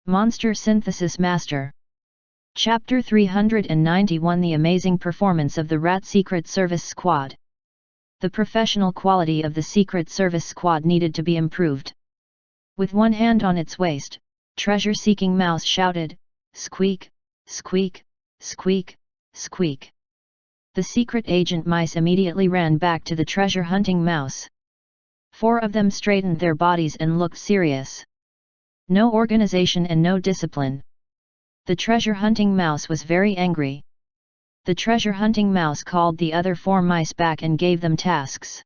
Monster Synthesis Master. Chapter 391 The Amazing Performance of the Rat Secret Service Squad. The professional quality of the Secret Service Squad needed to be improved. With one hand on its waist, treasure-seeking mouse shouted, "Squeak, squeak, squeak, squeak." The secret agent mice immediately ran back to the treasure-hunting mouse. 4 of them straightened their bodies and looked serious. No organization and no discipline. The treasure-hunting mouse was very angry. The treasure-hunting mouse called the other 4 mice back and gave them tasks.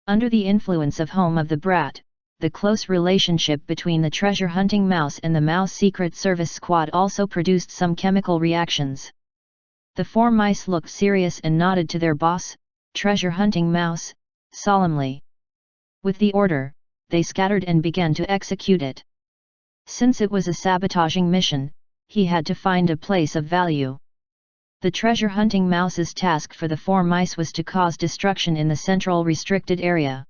Under the influence of Home of the Brat, the close relationship between the treasure-hunting mouse and the Mouse Secret Service Squad also produced some chemical reactions. The 4 mice looked serious and nodded to their boss, treasure-hunting mouse, solemnly. With the order, they scattered and began to execute it. Since it was a sabotaging mission, he had to find a place of value. The treasure-hunting mouse's task for the 4 mice was to cause destruction in the central restricted area.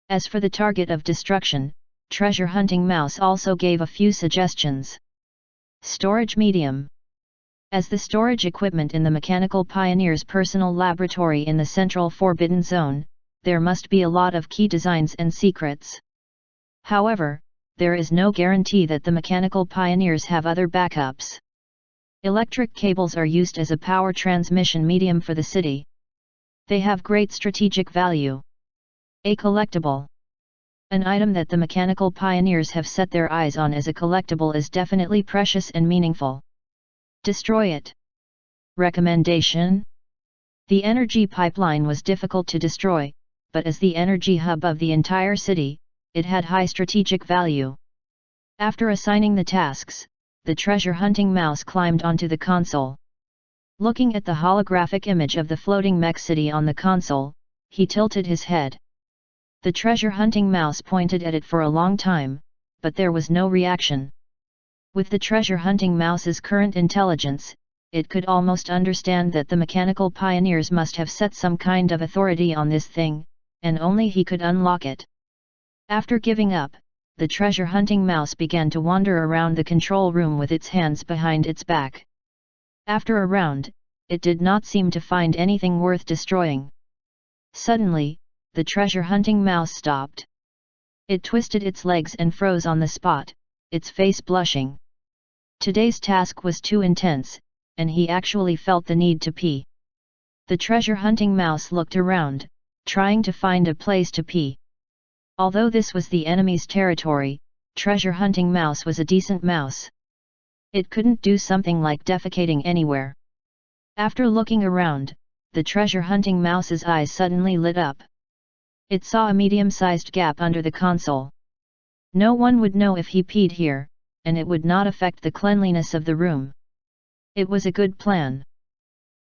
As for the target of destruction, treasure-hunting mouse also gave a few suggestions. Storage medium. As the storage equipment in the Mechanical Pioneer's personal laboratory in the Central Forbidden Zone, there must be a lot of key designs and secrets. However, there is no guarantee that the Mechanical Pioneers have other backups. Electric cables are used as a power transmission medium for the city. They have great strategic value. A collectible. An item that the Mechanical Pioneers have set their eyes on as a collectible is definitely precious and meaningful. Destroy it. Recommendation. The energy pipeline was difficult to destroy, but as the energy hub of the entire city, it had high strategic value. After assigning the tasks, the treasure-hunting mouse climbed onto the console. Looking at the holographic image of the floating mech city on the console, he tilted his head. The treasure-hunting mouse pointed at it for a long time, but there was no reaction. With the treasure-hunting mouse's current intelligence, it could almost understand that the Mechanical Pioneers must have set some kind of authority on this thing, and only he could unlock it. After giving up, the treasure-hunting mouse began to wander around the control room with its hands behind its back. After a round, it did not seem to find anything worth destroying. Suddenly, the treasure-hunting mouse stopped. It twisted its legs and froze on the spot, its face blushing. Today's task was too intense, and he actually felt the need to pee. The treasure-hunting mouse looked around, trying to find a place to pee. Although this was the enemy's territory, treasure-hunting mouse was a decent mouse. It couldn't do something like defecating anywhere. After looking around, the treasure-hunting mouse's eyes suddenly lit up. It saw a medium-sized gap under the console. No one would know if he peed here, and it would not affect the cleanliness of the room. It was a good plan.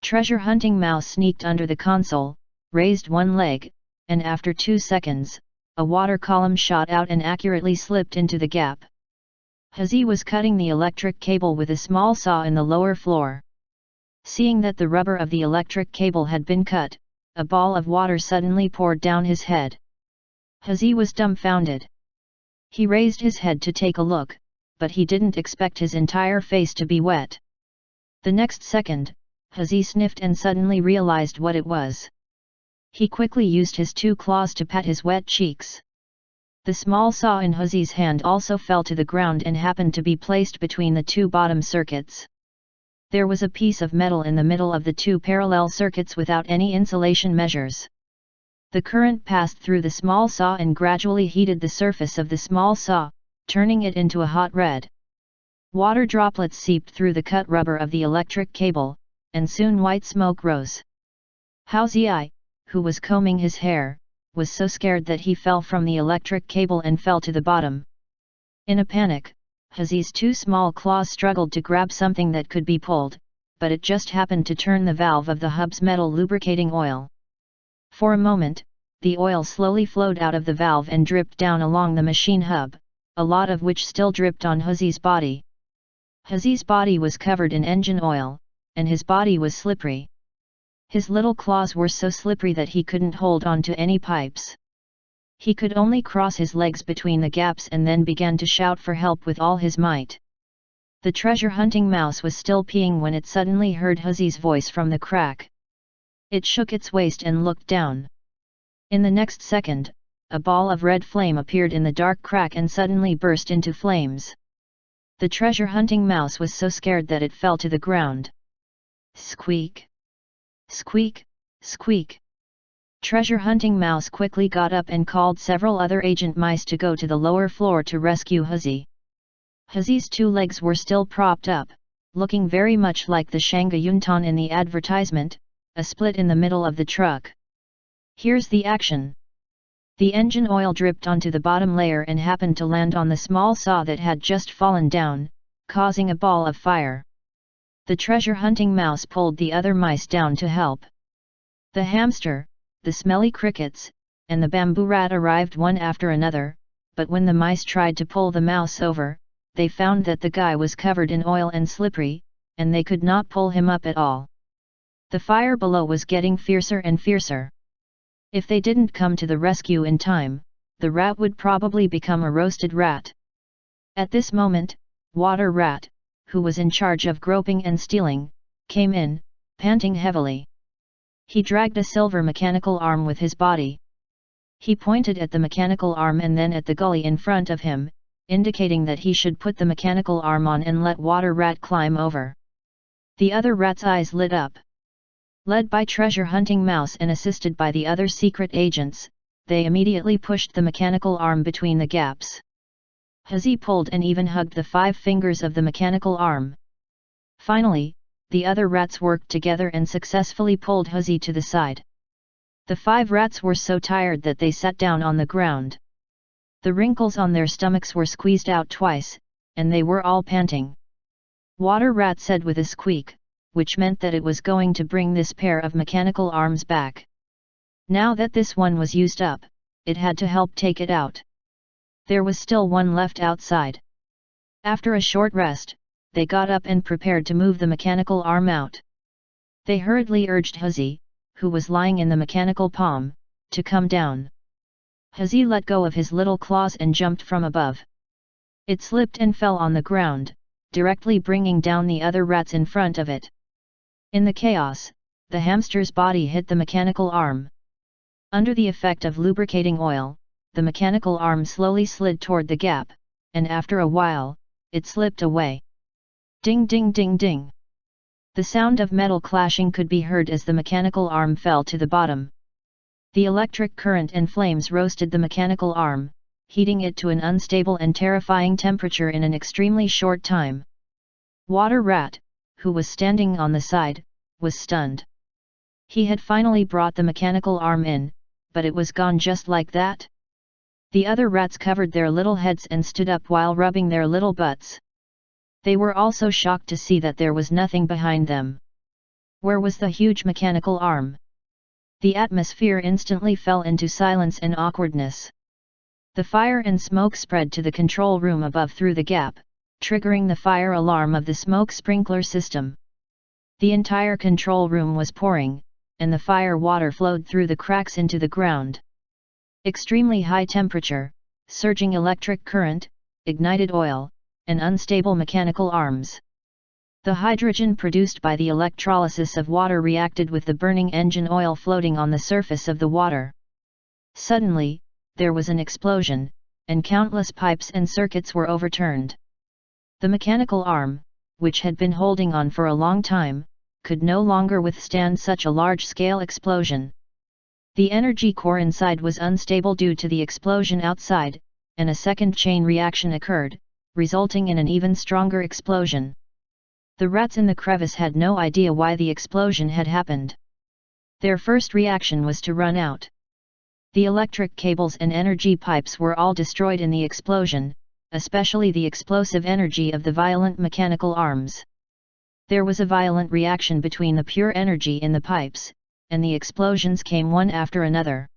Treasure-hunting mouse sneaked under the console, raised one leg, and after 2 seconds, a water column shot out and accurately slipped into the gap. Hazi was cutting the electric cable with a small saw in the lower floor. Seeing that the rubber of the electric cable had been cut, a ball of water suddenly poured down his head. Hazi was dumbfounded. He raised his head to take a look, but he didn't expect his entire face to be wet. The next second, Hazi sniffed and suddenly realized what it was. He quickly used his 2 claws to pat his wet cheeks. The small saw in Hazi's hand also fell to the ground and happened to be placed between the 2 bottom circuits. There was a piece of metal in the middle of the 2 parallel circuits without any insulation measures. The current passed through the small saw and gradually heated the surface of the small saw, turning it into a hot red. Water droplets seeped through the cut rubber of the electric cable, and soon white smoke rose. Hazi, who was combing his hair, was so scared that he fell from the electric cable and fell to the bottom. In a panic, Hazi's 2 small claws struggled to grab something that could be pulled, but it just happened to turn the valve of the hub's metal lubricating oil. For a moment, the oil slowly flowed out of the valve and dripped down along the machine hub, a lot of which still dripped on Hazi's body. Hazi's body was covered in engine oil, and his body was slippery. His little claws were so slippery that he couldn't hold on to any pipes. He could only cross his legs between the gaps and then began to shout for help with all his might. The treasure-hunting mouse was still peeing when it suddenly heard Huzi's voice from the crack. It shook its waist and looked down. In the next second, a ball of red flame appeared in the dark crack and suddenly burst into flames. The treasure-hunting mouse was so scared that it fell to the ground. Squeak! Squeak! Squeak! Treasure-hunting mouse quickly got up and called several other agent mice to go to the lower floor to rescue Huzi. Huzi's 2 legs were still propped up, looking very much like the Shanga Yuntan in the advertisement, a split in the middle of the truck. Here's the action. The engine oil dripped onto the bottom layer and happened to land on the small saw that had just fallen down, causing a ball of fire. The treasure-hunting mouse pulled the other mice down to help. The hamster, the smelly crickets, and the bamboo rat arrived one after another, but when the mice tried to pull the mouse over, they found that the guy was covered in oil and slippery, and they could not pull him up at all. The fire below was getting fiercer and fiercer. If they didn't come to the rescue in time, the rat would probably become a roasted rat. At this moment, Water Rat, who was in charge of groping and stealing, came in, panting heavily. He dragged a silver mechanical arm with his body. He pointed at the mechanical arm and then at the gully in front of him, indicating that he should put the mechanical arm on and let Water Rat climb over. The other rat's eyes lit up. Led by treasure-hunting mouse and assisted by the other secret agents, they immediately pushed the mechanical arm between the gaps. Huzi pulled and even hugged the 5 fingers of the mechanical arm. Finally, the other rats worked together and successfully pulled Huzi to the side. The 5 rats were so tired that they sat down on the ground. The wrinkles on their stomachs were squeezed out twice, and they were all panting. Water Rat said with a squeak, which meant that it was going to bring this pair of mechanical arms back. Now that this one was used up, it had to help take it out. There was still one left outside. After a short rest, they got up and prepared to move the mechanical arm out. They hurriedly urged Huzi, who was lying in the mechanical palm, to come down. Huzi let go of his little claws and jumped from above. It slipped and fell on the ground, directly bringing down the other rats in front of it. In the chaos, the hamster's body hit the mechanical arm. Under the effect of lubricating oil, the mechanical arm slowly slid toward the gap, and after a while, it slipped away. Ding ding ding ding. The sound of metal clashing could be heard as the mechanical arm fell to the bottom. The electric current and flames roasted the mechanical arm, heating it to an unstable and terrifying temperature in an extremely short time. Water Rat, who was standing on the side, was stunned. He had finally brought the mechanical arm in, but it was gone just like that. The other rats covered their little heads and stood up while rubbing their little butts. They were also shocked to see that there was nothing behind them. Where was the huge mechanical arm? The atmosphere instantly fell into silence and awkwardness. The fire and smoke spread to the control room above through the gap, triggering the fire alarm of the smoke sprinkler system. The entire control room was pouring, and the fire water flowed through the cracks into the ground. Extremely high temperature, surging electric current, ignited oil, and unstable mechanical arms. The hydrogen produced by the electrolysis of water reacted with the burning engine oil floating on the surface of the water. Suddenly, there was an explosion, and countless pipes and circuits were overturned. The mechanical arm, which had been holding on for a long time, could no longer withstand such a large-scale explosion. The energy core inside was unstable due to the explosion outside, and a second chain reaction occurred, resulting in an even stronger explosion. The rats in the crevice had no idea why the explosion had happened. Their first reaction was to run out. The electric cables and energy pipes were all destroyed in the explosion, especially the explosive energy of the violent mechanical arms. There was a violent reaction between the pure energy in the pipes, and the explosions came one after another.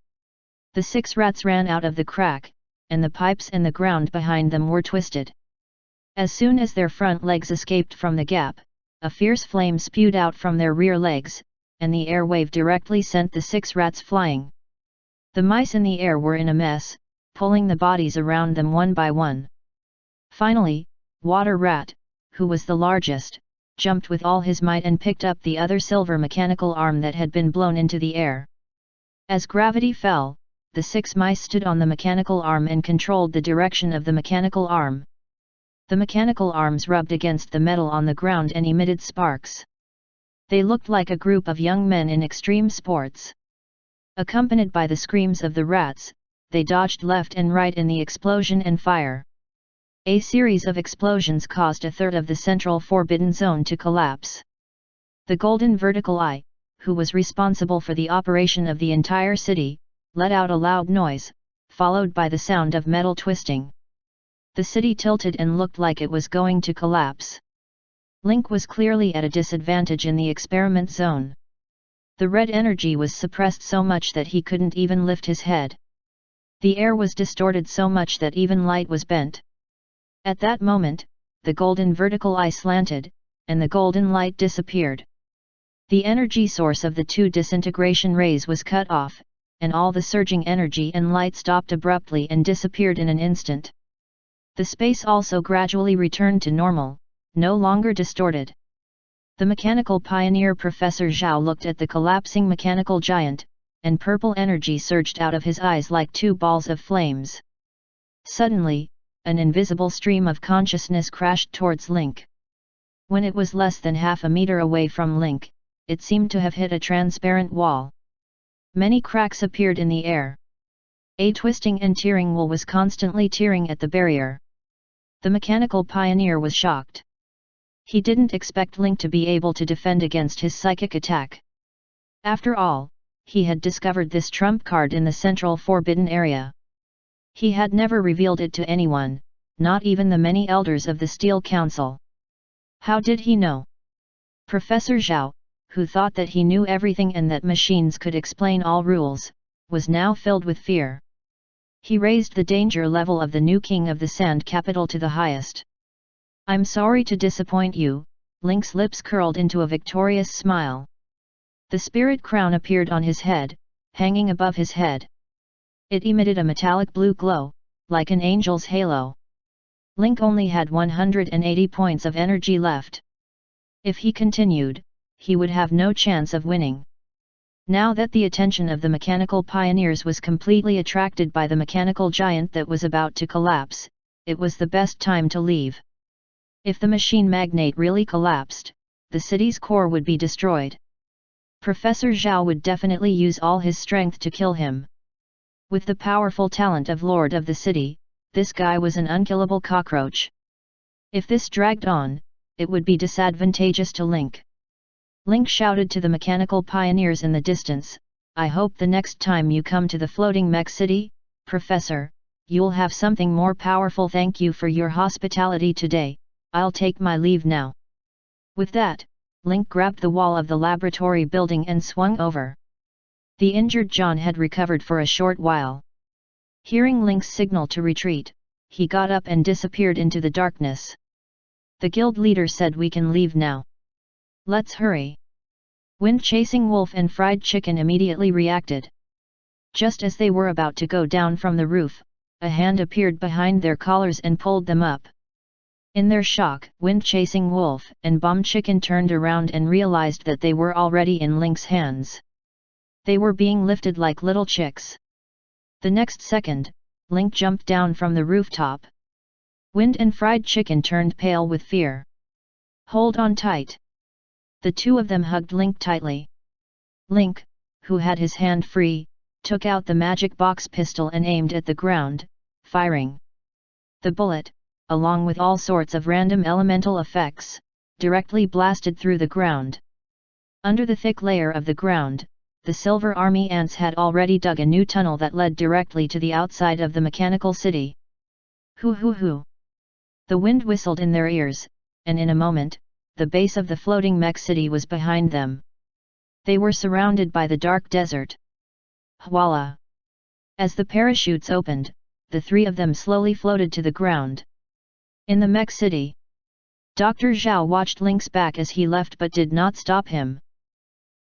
The 6 rats ran out of the crack, and the pipes and the ground behind them were twisted. As soon as their front legs escaped from the gap, a fierce flame spewed out from their rear legs, and the air wave directly sent the 6 rats flying. The mice in the air were in a mess, pulling the bodies around them one by one. Finally, Water Rat, who was the largest, jumped with all his might and picked up the other silver mechanical arm that had been blown into the air. As gravity fell, the 6 mice stood on the mechanical arm and controlled the direction of the mechanical arm. The mechanical arms rubbed against the metal on the ground and emitted sparks. They looked like a group of young men in extreme sports. Accompanied by the screams of the rats, they dodged left and right in the explosion and fire. A series of explosions caused a third of the central forbidden zone to collapse. The golden vertical eye, who was responsible for the operation of the entire city, let out a loud noise, followed by the sound of metal twisting. The city tilted and looked like it was going to collapse. Link was clearly at a disadvantage in the experiment zone. The red energy was suppressed so much that he couldn't even lift his head. The air was distorted so much that even light was bent. At that moment, the golden vertical eye slanted, and the golden light disappeared. The energy source of the 2 disintegration rays was cut off, and all the surging energy and light stopped abruptly and disappeared in an instant. The space also gradually returned to normal, no longer distorted. The mechanical pioneer Professor Zhao looked at the collapsing mechanical giant, and purple energy surged out of his eyes like 2 balls of flames. Suddenly, an invisible stream of consciousness crashed towards Link. When it was less than half a meter away from Link, it seemed to have hit a transparent wall. Many cracks appeared in the air. A twisting and tearing wool was constantly tearing at the barrier. The mechanical pioneer was shocked. He didn't expect Link to be able to defend against his psychic attack. After all, he had discovered this trump card in the central forbidden area. He had never revealed it to anyone, not even the many elders of the Steel Council. How did he know? Professor Zhao, who thought that he knew everything and that machines could explain all rules, was now filled with fear. He raised the danger level of the new king of the Sand Capital to the highest. "I'm sorry to disappoint you," Link's lips curled into a victorious smile. The spirit crown appeared on his head, hanging above his head. It emitted a metallic blue glow, like an angel's halo. Link only had 180 points of energy left. If he continued, he would have no chance of winning. Now that the attention of the mechanical pioneers was completely attracted by the mechanical giant that was about to collapse, it was the best time to leave. If the machine magnate really collapsed, the city's core would be destroyed. Professor Zhao would definitely use all his strength to kill him. With the powerful talent of Lord of the City, this guy was an unkillable cockroach. If this dragged on, it would be disadvantageous to Link. Link shouted to the mechanical pioneers in the distance, "I hope the next time you come to the floating mech city, Professor, you'll have something more powerful. Thank you for your hospitality today, I'll take my leave now." With that, Link grabbed the wall of the laboratory building and swung over. The injured John had recovered for a short while. Hearing Link's signal to retreat, he got up and disappeared into the darkness. The guild leader said, "We can leave now. Let's hurry." Wind-chasing wolf and fried chicken immediately reacted. Just as they were about to go down from the roof, a hand appeared behind their collars and pulled them up. In their shock, Wind-chasing wolf and Bomb Chicken turned around and realized that they were already in Link's hands. They were being lifted like little chicks. The next second, Link jumped down from the rooftop. Wind and Fried Chicken turned pale with fear. "Hold on tight." The two of them hugged Link tightly. Link, who had his hand free, took out the magic box pistol and aimed at the ground, firing. The bullet, along with all sorts of random elemental effects, directly blasted through the ground. Under the thick layer of the ground, the Silver Army ants had already dug a new tunnel that led directly to the outside of the mechanical city. Hoo hoo hoo! The wind whistled in their ears, and in a moment, the base of the floating mech city was behind them. They were surrounded by the dark desert. Voila! As the parachutes opened, the three of them slowly floated to the ground. In the mech city, Dr. Zhao watched Link's back as he left but did not stop him.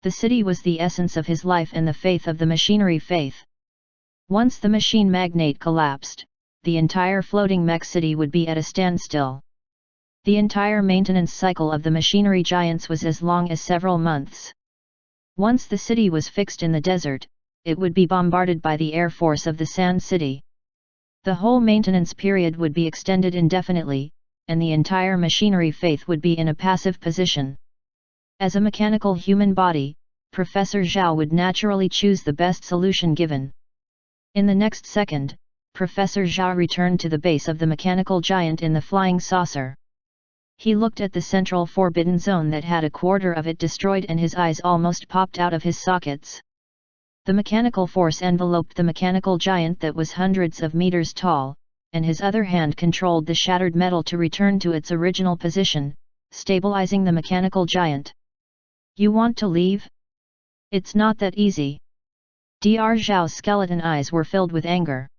The city was the essence of his life and the faith of the machinery faith. Once the machine magnate collapsed, the entire floating mech city would be at a standstill. The entire maintenance cycle of the machinery giants was as long as several months. Once the city was fixed in the desert, it would be bombarded by the air force of the Sand City. The whole maintenance period would be extended indefinitely, and the entire machinery faith would be in a passive position. As a mechanical human body, Professor Zhao would naturally choose the best solution given. In the next second, Professor Zhao returned to the base of the mechanical giant in the flying saucer. He looked at the central forbidden zone that had a quarter of it destroyed, and his eyes almost popped out of his sockets. The mechanical force enveloped the mechanical giant that was hundreds of meters tall, and his other hand controlled the shattered metal to return to its original position, stabilizing the mechanical giant. "You want to leave? It's not that easy." Dr. Zhao's skeleton eyes were filled with anger.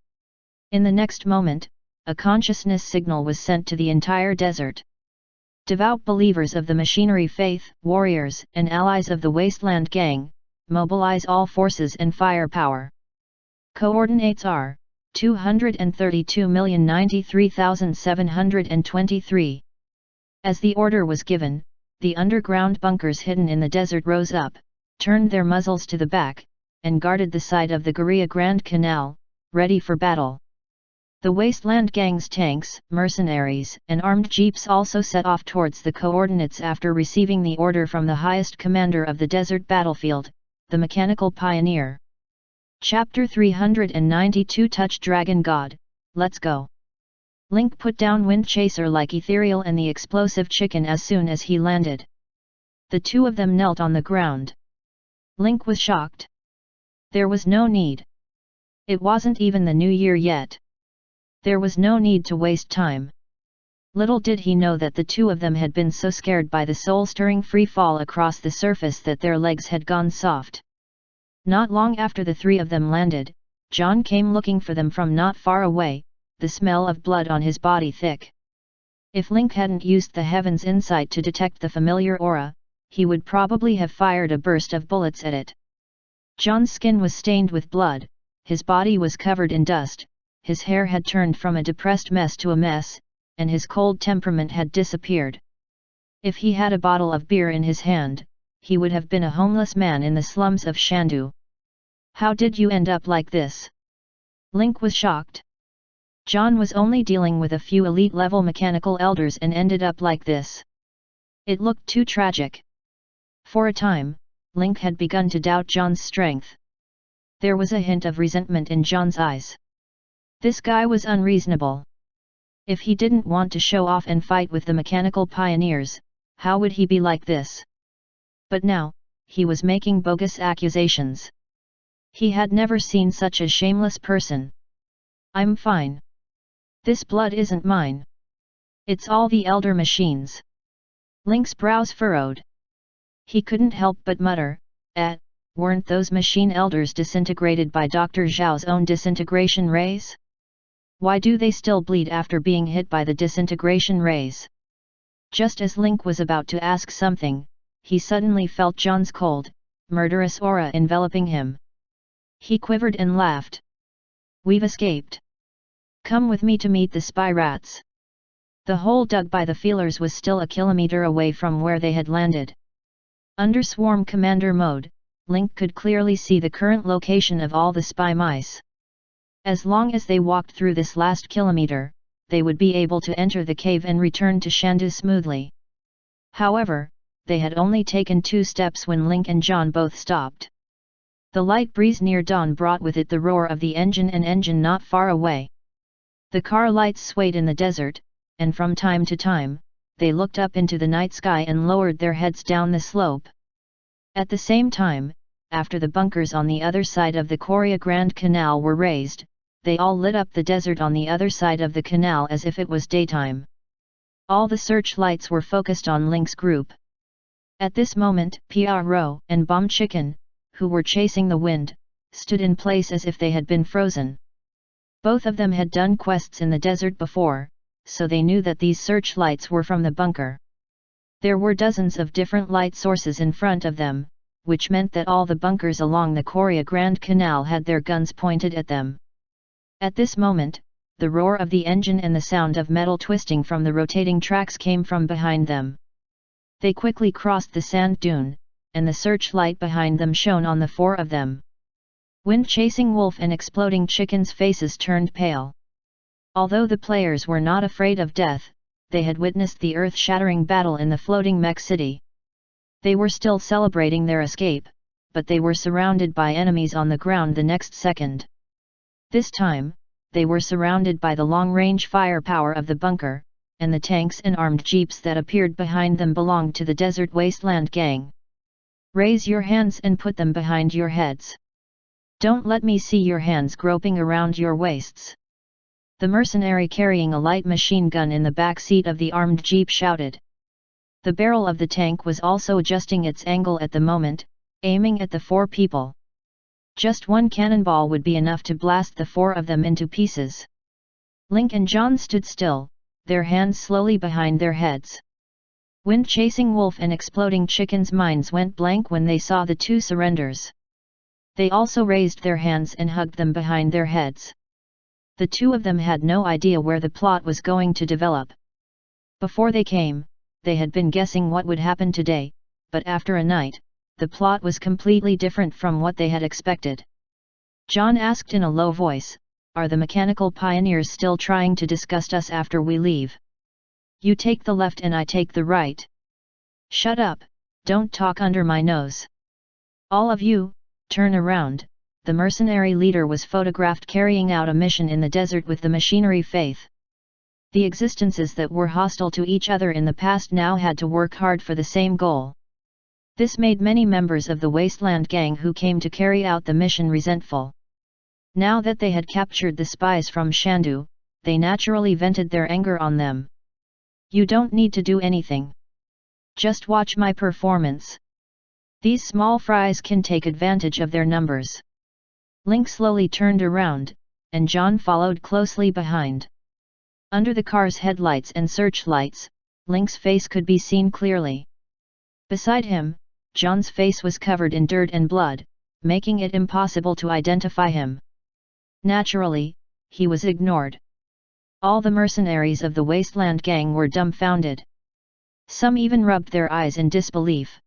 In the next moment, a consciousness signal was sent to the entire desert. Devout believers of the machinery faith, warriors and allies of the Wasteland Gang, mobilize all forces and firepower. Coordinates are 232,093,723. As the order was given, the underground bunkers hidden in the desert rose up, turned their muzzles to the back, and guarded the side of the Guerilla Grand Canal, ready for battle. The Wasteland Gang's tanks, mercenaries, and armed jeeps also set off towards the coordinates after receiving the order from the highest commander of the desert battlefield, the Mechanical Pioneer. Chapter 392 Touch Dragon God, Let's Go! Link put down Wind Chaser like Ethereal and the Explosive Chicken as soon as he landed. The two of them knelt on the ground. Link was shocked. There was no need. It wasn't even the new year yet. There was no need to waste time. Little did he know that the two of them had been so scared by the soul-stirring free fall across the surface that their legs had gone soft. Not long after the three of them landed, John came looking for them from not far away, the smell of blood on his body thick. If Link hadn't used the Heaven's insight to detect the familiar aura, he would probably have fired a burst of bullets at it. John's skin was stained with blood, his body was covered in dust, his hair had turned from a depressed mess to a mess, and his cold temperament had disappeared. If he had a bottle of beer in his hand, he would have been a homeless man in the slums of Shandu. "How did you end up like this?" Link was shocked. John was only dealing with a few elite-level mechanical elders and ended up like this. It looked too tragic. For a time, Link had begun to doubt John's strength. There was a hint of resentment in John's eyes. This guy was unreasonable. If he didn't want to show off and fight with the mechanical pioneers, how would he be like this? But now, he was making bogus accusations. He had never seen such a shameless person. "I'm fine. This blood isn't mine. It's all the elder machines." Link's brows furrowed. He couldn't help but mutter, weren't those machine elders disintegrated by Dr. Zhao's own disintegration rays? Why do they still bleed after being hit by the disintegration rays?" Just as Link was about to ask something, he suddenly felt John's cold, murderous aura enveloping him. He quivered and laughed. "We've escaped. Come with me to meet the spy rats." The hole dug by the feelers was still a kilometer away from where they had landed. Under Swarm Commander mode, Link could clearly see the current location of all the spy mice. As long as they walked through this last kilometer, they would be able to enter the cave and return to Shandu smoothly. However, they had only taken 2 steps when Link and John both stopped. The light breeze near dawn brought with it the roar of the engine not far away. The car lights swayed in the desert, and from time to time, they looked up into the night sky and lowered their heads down the slope. At the same time, after the bunkers on the other side of the Coria Grand Canal were raised, they all lit up the desert on the other side of the canal as if it was daytime. All the searchlights were focused on Link's group. At this moment, P.R.O. and Bomb Chicken, who were chasing the wind, stood in place as if they had been frozen. Both of them had done quests in the desert before, so they knew that these searchlights were from the bunker. There were dozens of different light sources in front of them, which meant that all the bunkers along the Coria Grand Canal had their guns pointed at them. At this moment, the roar of the engine and the sound of metal twisting from the rotating tracks came from behind them. They quickly crossed the sand dune, and the searchlight behind them shone on the four of them. Wind-chasing wolf and exploding chicken's faces turned pale. Although the players were not afraid of death, they had witnessed the earth-shattering battle in the floating mech city. They were still celebrating their escape, but they were surrounded by enemies on the ground the next second. This time, they were surrounded by the long-range firepower of the bunker, and the tanks and armed jeeps that appeared behind them belonged to the Desert Wasteland Gang. Raise your hands and put them behind your heads. Don't let me see your hands groping around your waists. The mercenary carrying a light machine gun in the back seat of the armed jeep shouted. The barrel of the tank was also adjusting its angle at the moment, aiming at the four people. Just one cannonball would be enough to blast the four of them into pieces. Link and John stood still, their hands slowly behind their heads. Wind-chasing wolf and exploding chicken's minds went blank when they saw the two surrenders. They also raised their hands and hugged them behind their heads. The two of them had no idea where the plot was going to develop. Before they came, they had been guessing what would happen today, but after a night, the plot was completely different from what they had expected. John asked in a low voice, "Are the mechanical pioneers still trying to disgust us after we leave? You take the left and I take the right." "Shut up, don't talk under my nose. All of you, turn around." The mercenary leader was photographed carrying out a mission in the desert with the machinery faith. The existences that were hostile to each other in the past now had to work hard for the same goal. This made many members of the Wasteland Gang who came to carry out the mission resentful. Now that they had captured the spies from Shandu, they naturally vented their anger on them. "You don't need to do anything. Just watch my performance. These small fries can take advantage of their numbers." Link slowly turned around, and John followed closely behind. Under the car's headlights and searchlights, Link's face could be seen clearly. Beside him, John's face was covered in dirt and blood, making it impossible to identify him. Naturally, he was ignored. All the mercenaries of the Wasteland Gang were dumbfounded. Some even rubbed their eyes in disbelief.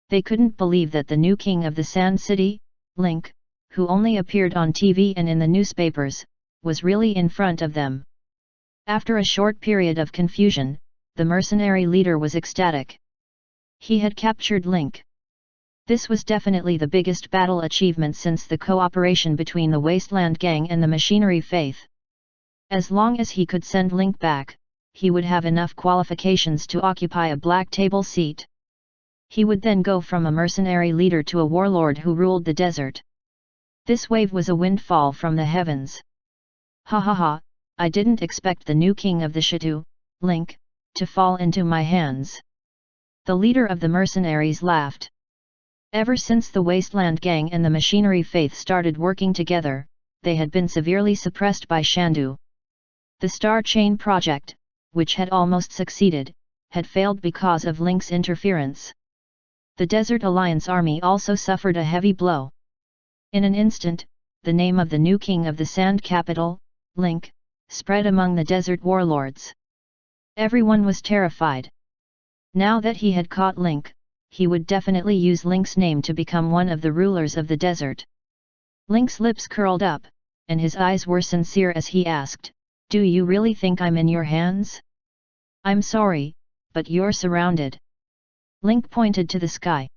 They couldn't believe that the new king of the Sand City, Link, who only appeared on TV and in the newspapers, was really in front of them. After a short period of confusion, the mercenary leader was ecstatic. He had captured Link. This was definitely the biggest battle achievement since the cooperation between the Wasteland Gang and the Machinery Faith. As long as he could send Link back, he would have enough qualifications to occupy a black table seat. He would then go from a mercenary leader to a warlord who ruled the desert. This wave was a windfall from the heavens. "Ha ha ha, I didn't expect the new king of the Shatu, Link, to fall into my hands." The leader of the mercenaries laughed. Ever since the Wasteland Gang and the Machinery Faith started working together, they had been severely suppressed by Shandu. The Star Chain project, which had almost succeeded, had failed because of Link's interference. The Desert Alliance army also suffered a heavy blow. In an instant, the name of the new king of the Sand Capital, Link, spread among the desert warlords. Everyone was terrified. Now that he had caught Link, he would definitely use Link's name to become one of the rulers of the desert. Link's lips curled up, and his eyes were sincere as he asked, "Do you really think I'm in your hands? I'm sorry, but you're surrounded." Link pointed to the sky.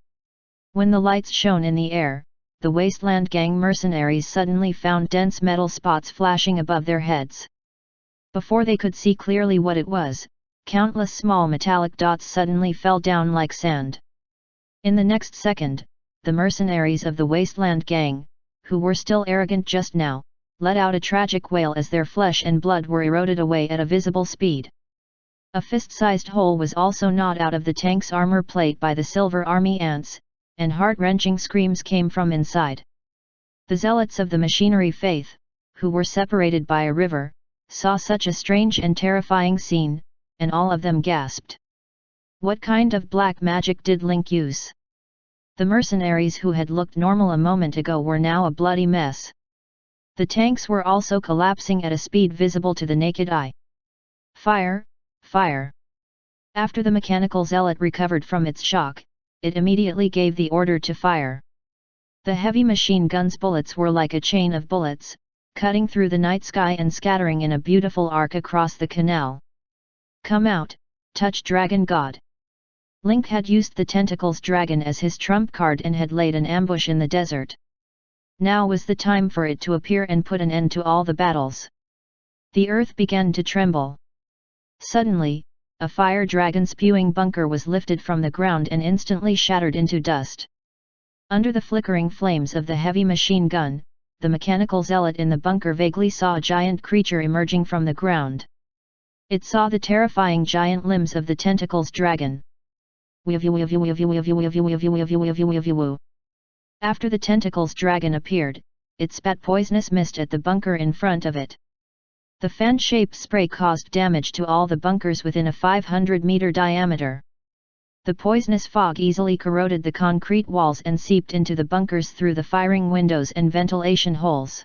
When the lights shone in the air, the Wasteland Gang mercenaries suddenly found dense metal spots flashing above their heads. Before they could see clearly what it was, countless small metallic dots suddenly fell down like sand. In the next second, the mercenaries of the Wasteland Gang, who were still arrogant just now, let out a tragic wail as their flesh and blood were eroded away at a visible speed. A fist-sized hole was also gnawed out of the tank's armor plate by the Silver Army ants, and heart-wrenching screams came from inside. The zealots of the Machinery Faith, who were separated by a river, saw such a strange and terrifying scene, and all of them gasped. What kind of black magic did Link use? The mercenaries who had looked normal a moment ago were now a bloody mess. The tanks were also collapsing at a speed visible to the naked eye. Fire! Fire! After the mechanical zealot recovered from its shock, it immediately gave the order to fire. The heavy machine gun's bullets were like a chain of bullets, cutting through the night sky and scattering in a beautiful arc across the canal. Come out, touch Dragon God! Link had used the tentacles dragon as his trump card and had laid an ambush in the desert. Now was the time for it to appear and put an end to all the battles. The earth began to tremble. Suddenly, a fire dragon spewing bunker was lifted from the ground and instantly shattered into dust. Under the flickering flames of the heavy machine gun, the mechanical zealot in the bunker vaguely saw a giant creature emerging from the ground. It saw the terrifying giant limbs of the tentacles dragon. After the tentacles dragon appeared, it spat poisonous mist at the bunker in front of it. The fan-shaped spray caused damage to all the bunkers within a 500-meter diameter. The poisonous fog easily corroded the concrete walls and seeped into the bunkers through the firing windows and ventilation holes.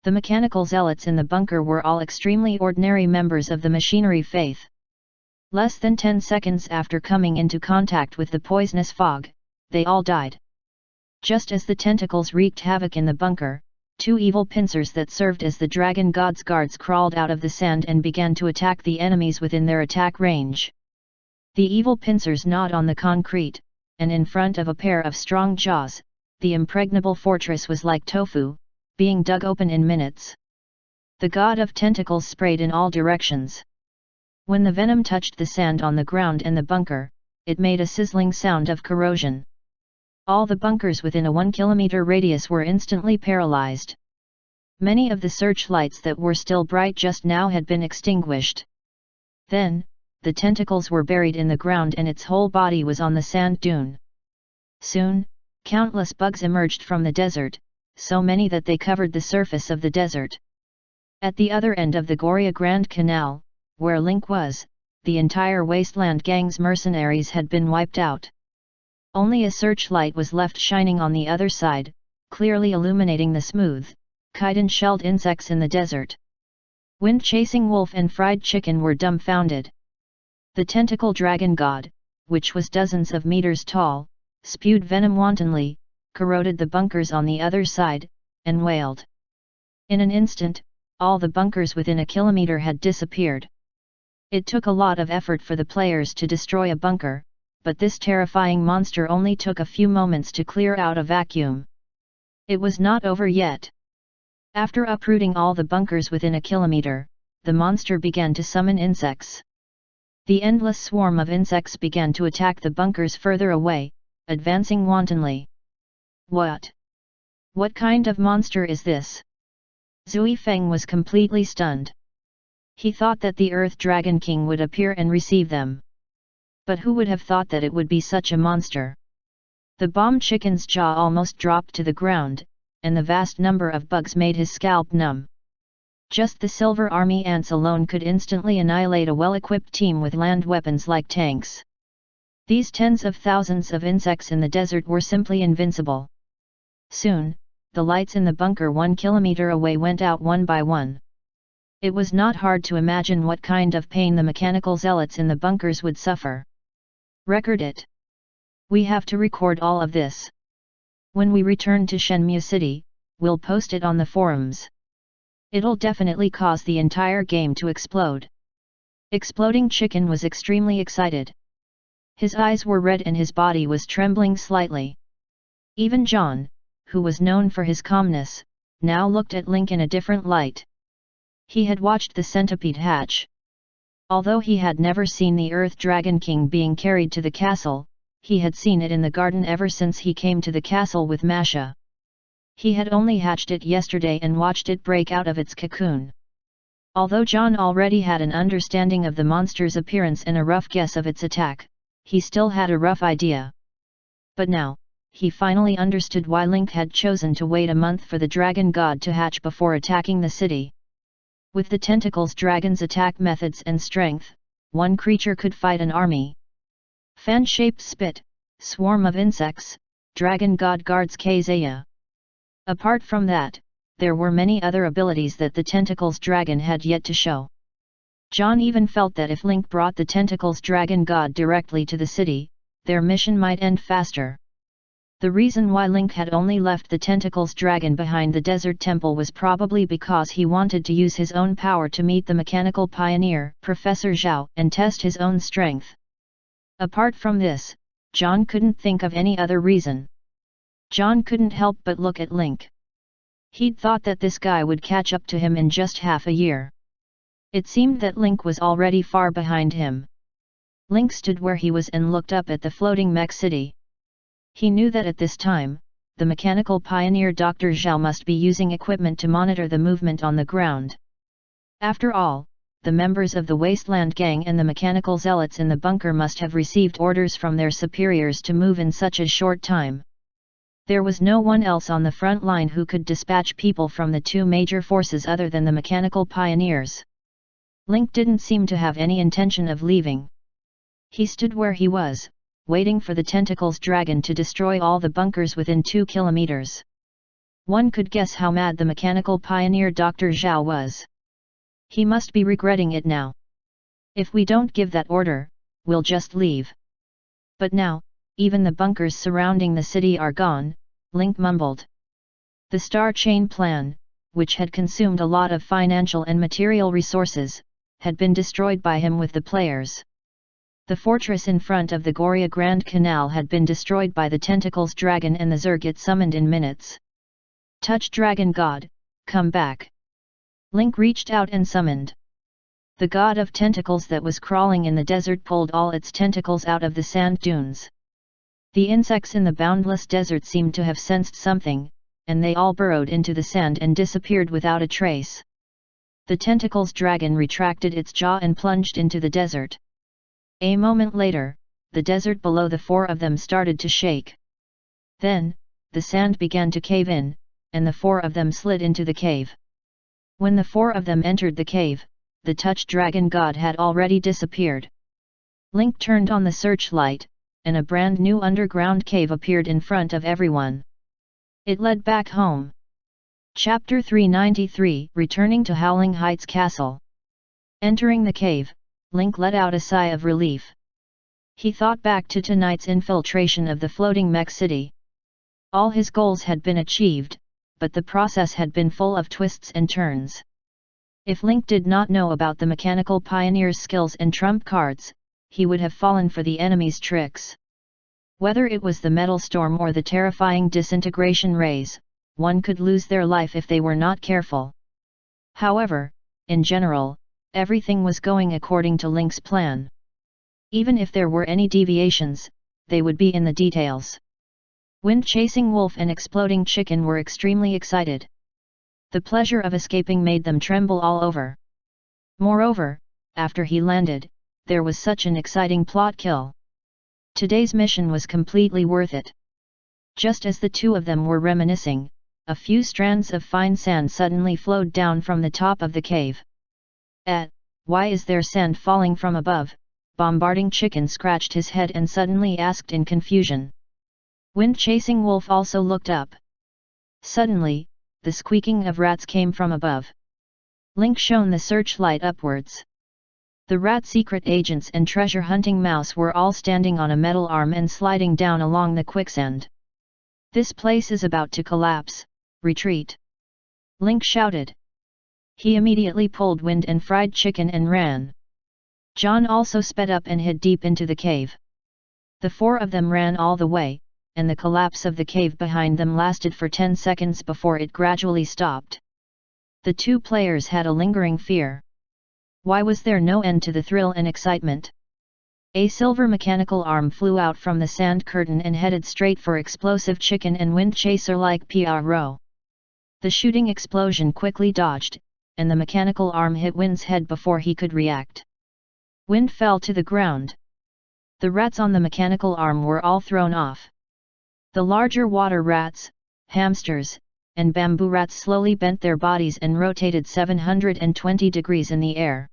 The mechanical zealots in the bunker were all extremely ordinary members of the machinery faith. Less than 10 seconds after coming into contact with the poisonous fog, they all died. Just as the tentacles wreaked havoc in the bunker, 2 evil pincers that served as the Dragon God's guards crawled out of the sand and began to attack the enemies within their attack range. The evil pincers gnawed on the concrete, and in front of a pair of strong jaws, the impregnable fortress was like tofu, being dug open in minutes. The god of tentacles sprayed in all directions. When the venom touched the sand on the ground and the bunker, it made a sizzling sound of corrosion. All the bunkers within a 1-kilometer radius were instantly paralyzed. Many of the searchlights that were still bright just now had been extinguished. Then, the tentacles were buried in the ground and its whole body was on the sand dune. Soon, countless bugs emerged from the desert, so many that they covered the surface of the desert. At the other end of the Goria Grand Canal, where Link was, the entire Wasteland Gang's mercenaries had been wiped out. Only a searchlight was left shining on the other side, clearly illuminating the smooth, chitin-shelled insects in the desert. Wind-chasing wolf and fried chicken were dumbfounded. The tentacle dragon god, which was dozens of meters tall, spewed venom wantonly, corroded the bunkers on the other side, and wailed. In an instant, all the bunkers within a kilometer had disappeared. It took a lot of effort for the players to destroy a bunker, but this terrifying monster only took a few moments to clear out a vacuum. It was not over yet. After uprooting all the bunkers within a kilometer, the monster began to summon insects. The endless swarm of insects began to attack the bunkers further away, advancing wantonly. What? What kind of monster is this? Zui Feng was completely stunned. He thought that the Earth Dragon King would appear and receive them. But who would have thought that it would be such a monster? The bomb chicken's jaw almost dropped to the ground, and the vast number of bugs made his scalp numb. Just the Silver Army ants alone could instantly annihilate a well-equipped team with land weapons like tanks. These tens of thousands of insects in the desert were simply invincible. Soon, the lights in the bunker 1 kilometer away went out one by one. It was not hard to imagine what kind of pain the mechanical zealots in the bunkers would suffer. Record it. We have to record all of this. When we return to Shenmue City, we'll post it on the forums. It'll definitely cause the entire game to explode. Exploding Chicken was extremely excited. His eyes were red and his body was trembling slightly. Even John, who was known for his calmness, now looked at Link in a different light. He had watched the centipede hatch. Although he had never seen the Earth Dragon King being carried to the castle, he had seen it in the garden ever since he came to the castle with Masha. He had only hatched it yesterday and watched it break out of its cocoon. Although John already had an understanding of the monster's appearance and a rough guess of its attack, he still had a rough idea. But now, he finally understood why Link had chosen to wait a month for the dragon god to hatch before attacking the city. With the tentacles dragon's attack methods and strength, one creature could fight an army. Fan-shaped spit, swarm of insects, dragon god guards Kazaya. Apart from that, there were many other abilities that the Tentacles Dragon had yet to show. John even felt that if Link brought the Tentacles Dragon God directly to the city, their mission might end faster. The reason why Link had only left the Tentacles Dragon behind the Desert Temple was probably because he wanted to use his own power to meet the mechanical pioneer, Professor Zhao, and test his own strength. Apart from this, John couldn't think of any other reason. John couldn't help but look at Link. He'd thought that this guy would catch up to him in just half a year. It seemed that Link was already far behind him. Link stood where he was and looked up at the floating mech city. He knew that at this time, the mechanical pioneer Dr. Zhao must be using equipment to monitor the movement on the ground. After all, the members of the Wasteland Gang and the mechanical zealots in the bunker must have received orders from their superiors to move in such a short time. There was no one else on the front line who could dispatch people from the two major forces other than the mechanical pioneers. Link didn't seem to have any intention of leaving. He stood where he was, waiting for the Tentacles Dragon to destroy all the bunkers within 2 kilometers. One could guess how mad the mechanical pioneer Dr. Zhao was. He must be regretting it now. If we don't give that order, we'll just leave. But now, even the bunkers surrounding the city are gone, Link mumbled. The Star Chain Plan, which had consumed a lot of financial and material resources, had been destroyed by him with the players. The fortress in front of the Goria Grand Canal had been destroyed by the Tentacles Dragon and the Zerg it summoned in minutes. Touch Dragon God, come back. Link reached out and summoned. The god of tentacles that was crawling in the desert pulled all its tentacles out of the sand dunes. The insects in the boundless desert seemed to have sensed something, and they all burrowed into the sand and disappeared without a trace. The Tentacles Dragon retracted its jaw and plunged into the desert. A moment later, the desert below the four of them started to shake. Then, the sand began to cave in, and the four of them slid into the cave. When the four of them entered the cave, the Touch Dragon God had already disappeared. Link turned on the searchlight, and a brand new underground cave appeared in front of everyone. It led back home. Chapter 393, Returning to Howling Heights Castle. Entering the cave, Link let out a sigh of relief. He thought back to tonight's infiltration of the floating mech city. All his goals had been achieved, but the process had been full of twists and turns. If Link did not know about the mechanical pioneer's skills and trump cards, he would have fallen for the enemy's tricks. Whether it was the metal storm or the terrifying disintegration rays, one could lose their life if they were not careful. However, in general, everything was going according to Link's plan. Even if there were any deviations, they would be in the details. Wind-chasing wolf and exploding chicken were extremely excited. The pleasure of escaping made them tremble all over. Moreover, after he landed, there was such an exciting plot kill. Today's mission was completely worth it. Just as the two of them were reminiscing, a few strands of fine sand suddenly flowed down from the top of the cave. Why is there sand falling from above? Bombarding Chicken scratched his head and suddenly asked in confusion. Wind-chasing wolf also looked up. Suddenly, the squeaking of rats came from above. Link shone the searchlight upwards. The rat secret agents and treasure-hunting mouse were all standing on a metal arm and sliding down along the quicksand. This place is about to collapse, retreat! Link shouted. He immediately pulled Wind and Fried Chicken and ran. John also sped up and hid deep into the cave. The four of them ran all the way, and the collapse of the cave behind them lasted for 10 seconds before it gradually stopped. The two players had a lingering fear. Why was there no end to the thrill and excitement? A silver mechanical arm flew out from the sand curtain and headed straight for Explosive Chicken and Wind Chaser like Pro. The shooting explosion quickly dodged, and the mechanical arm hit Wind's head before he could react. Wind fell to the ground. The rats on the mechanical arm were all thrown off. The larger water rats, hamsters, and bamboo rats slowly bent their bodies and rotated 720 degrees in the air.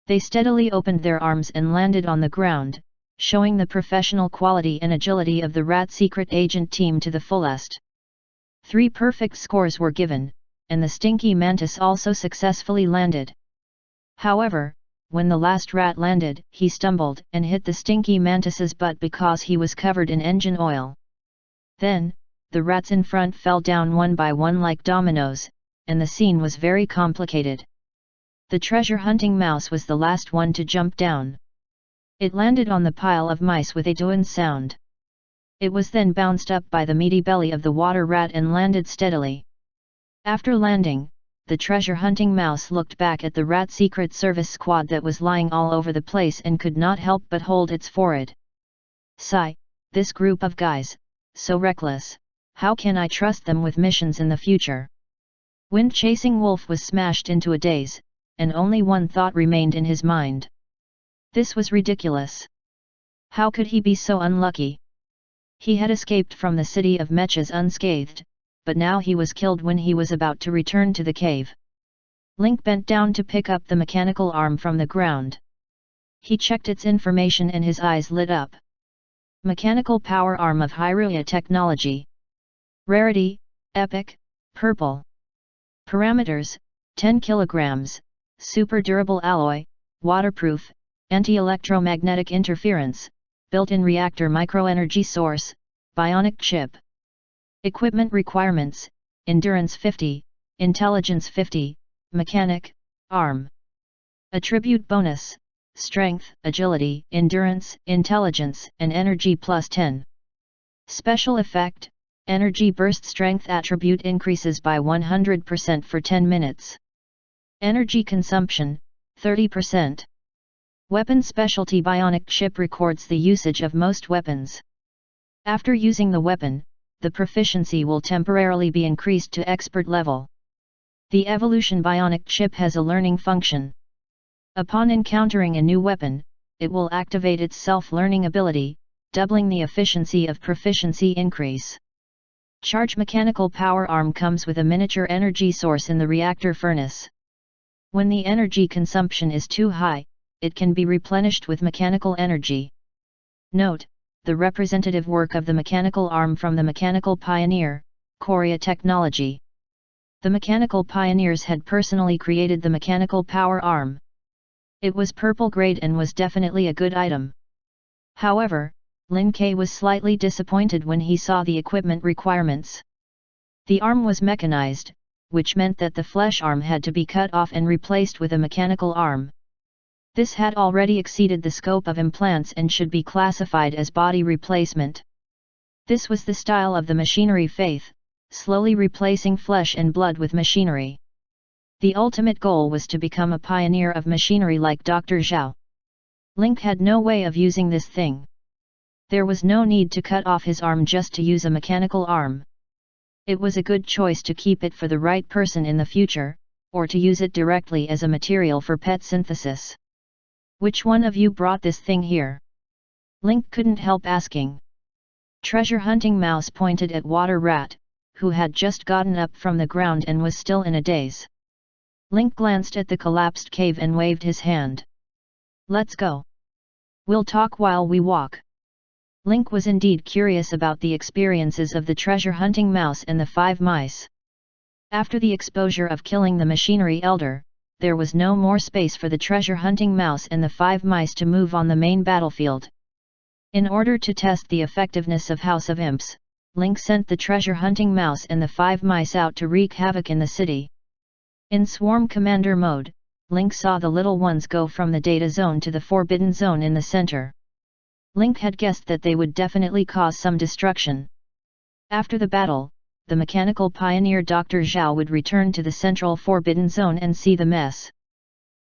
They steadily opened their arms and landed on the ground, showing the professional quality and agility of the rat secret agent team to the fullest. 3 perfect scores were given, and the stinky mantis also successfully landed. However, when the last rat landed, he stumbled and hit the stinky mantis's butt because he was covered in engine oil. Then, the rats in front fell down one by one like dominoes, and the scene was very complicated. The treasure-hunting mouse was the last one to jump down. It landed on the pile of mice with a doon sound. It was then bounced up by the meaty belly of the water rat and landed steadily. After landing, the treasure-hunting mouse looked back at the rat Secret Service squad that was lying all over the place and could not help but hold its forehead. Sigh, this group of guys, so reckless, how can I trust them with missions in the future? Wind-chasing Wolf was smashed into a daze, and only one thought remained in his mind. This was ridiculous. How could he be so unlucky? He had escaped from the city of Mechas unscathed, but now he was killed when he was about to return to the cave. Link bent down to pick up the mechanical arm from the ground. He checked its information and his eyes lit up. Mechanical power arm of Hyruya technology. Rarity, epic, purple. Parameters, 10 kg, super durable alloy, waterproof, anti-electromagnetic interference, built-in reactor microenergy source, bionic chip. Equipment requirements, endurance 50, intelligence 50, mechanic, arm. Attribute bonus, strength, agility, endurance, intelligence, and energy plus 10. Special effect, energy burst strength attribute increases by 100% for 10 minutes. Energy consumption, 30%. Weapon specialty bionic chip records the usage of most weapons. After using the weapon, the proficiency will temporarily be increased to expert level. The evolution bionic chip has a learning function. Upon encountering a new weapon, it will activate its self-learning ability, doubling the efficiency of proficiency increase. Charge mechanical power arm comes with a miniature energy source in the reactor furnace. When the energy consumption is too high, it can be replenished with mechanical energy. Note, the representative work of the mechanical arm from the Mechanical Pioneer, Korea technology. The Mechanical Pioneers had personally created the mechanical power arm. It was purple grade and was definitely a good item. However, Lin Ke was slightly disappointed when he saw the equipment requirements. The arm was mechanized, which meant that the flesh arm had to be cut off and replaced with a mechanical arm. This had already exceeded the scope of implants and should be classified as body replacement. This was the style of the machinery faith, slowly replacing flesh and blood with machinery. The ultimate goal was to become a pioneer of machinery like Dr. Zhao. Link had no way of using this thing. There was no need to cut off his arm just to use a mechanical arm. It was a good choice to keep it for the right person in the future, or to use it directly as a material for pet synthesis. Which one of you brought this thing here? Link couldn't help asking. Treasure hunting mouse pointed at Water Rat, who had just gotten up from the ground and was still in a daze. Link glanced at the collapsed cave and waved his hand. Let's go. We'll talk while we walk. Link was indeed curious about the experiences of the treasure hunting mouse and the 5 mice. After the exposure of killing the machinery elder, there was no more space for the treasure hunting mouse and the 5 mice to move on the main battlefield. In order to test the effectiveness of House of Imps, Link sent the treasure hunting mouse and the 5 mice out to wreak havoc in the city. In Swarm Commander mode, Link saw the little ones go from the data zone to the forbidden zone in the center. Link had guessed that they would definitely cause some destruction. After the battle, the mechanical pioneer Dr. Zhao would return to the central forbidden zone and see the mess.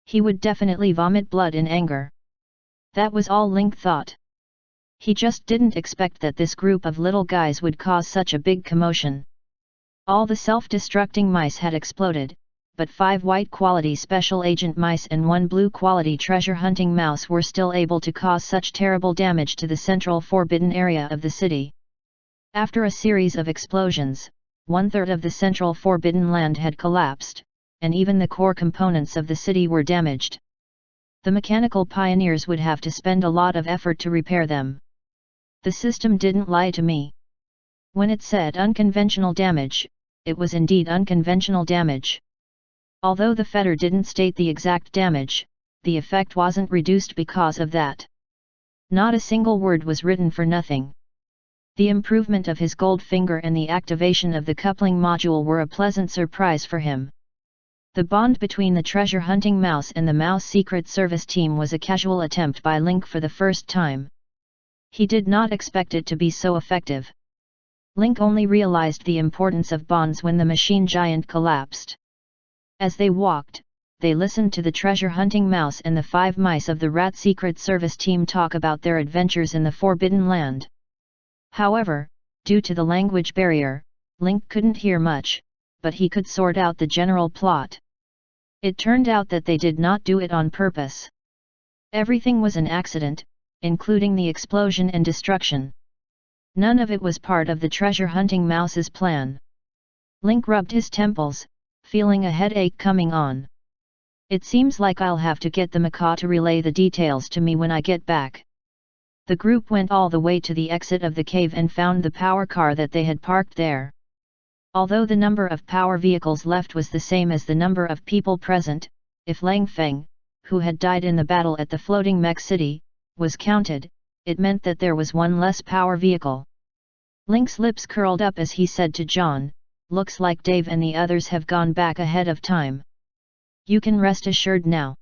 He would definitely vomit blood in anger. That was all Link thought. He just didn't expect that this group of little guys would cause such a big commotion. All the self-destructing mice had exploded, but 5 white quality special agent mice and 1 blue quality treasure hunting mouse were still able to cause such terrible damage to the central forbidden area of the city. After a series of explosions, 1/3 of the central forbidden land had collapsed, and even the core components of the city were damaged. The mechanical pioneers would have to spend a lot of effort to repair them. The system didn't lie to me. When it said unconventional damage, it was indeed unconventional damage. Although the fetter didn't state the exact damage, the effect wasn't reduced because of that. Not a single word was written for nothing. The improvement of his gold finger and the activation of the coupling module were a pleasant surprise for him. The bond between the treasure hunting mouse and the mouse Secret Service team was a casual attempt by Link for the first time. He did not expect it to be so effective. Link only realized the importance of bonds when the machine giant collapsed. As they walked, they listened to the treasure hunting mouse and the 5 mice of the Rat Secret Service team talk about their adventures in the Forbidden Land. However, due to the language barrier, Link couldn't hear much, but he could sort out the general plot. It turned out that they did not do it on purpose. Everything was an accident, including the explosion and destruction. None of it was part of the treasure hunting mouse's plan. Link rubbed his temples, feeling a headache coming on. It seems like I'll have to get the macaw to relay the details to me when I get back. The group went all the way to the exit of the cave and found the power car that they had parked there. Although the number of power vehicles left was the same as the number of people present, if Lang Feng, who had died in the battle at the floating mech city, was counted, it meant that there was one less power vehicle. Link's lips curled up as he said to John, "Looks like Dave and the others have gone back ahead of time. You can rest assured now."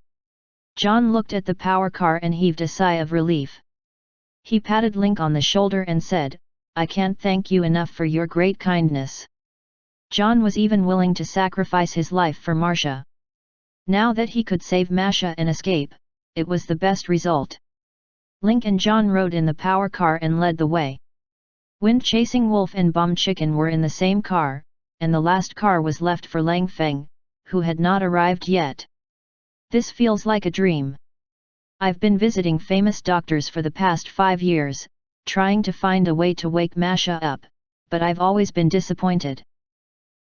John looked at the power car and heaved a sigh of relief. He patted Link on the shoulder and said, "I can't thank you enough for your great kindness." John was even willing to sacrifice his life for Marcia. Now that he could save Masha and escape, it was the best result. Link and John rode in the power car and led the way. Wind-chasing Wolf and Bomb Chicken were in the same car, and the last car was left for Lang Feng, who had not arrived yet. "This feels like a dream. I've been visiting famous doctors for the past 5 years, trying to find a way to wake Masha up, but I've always been disappointed."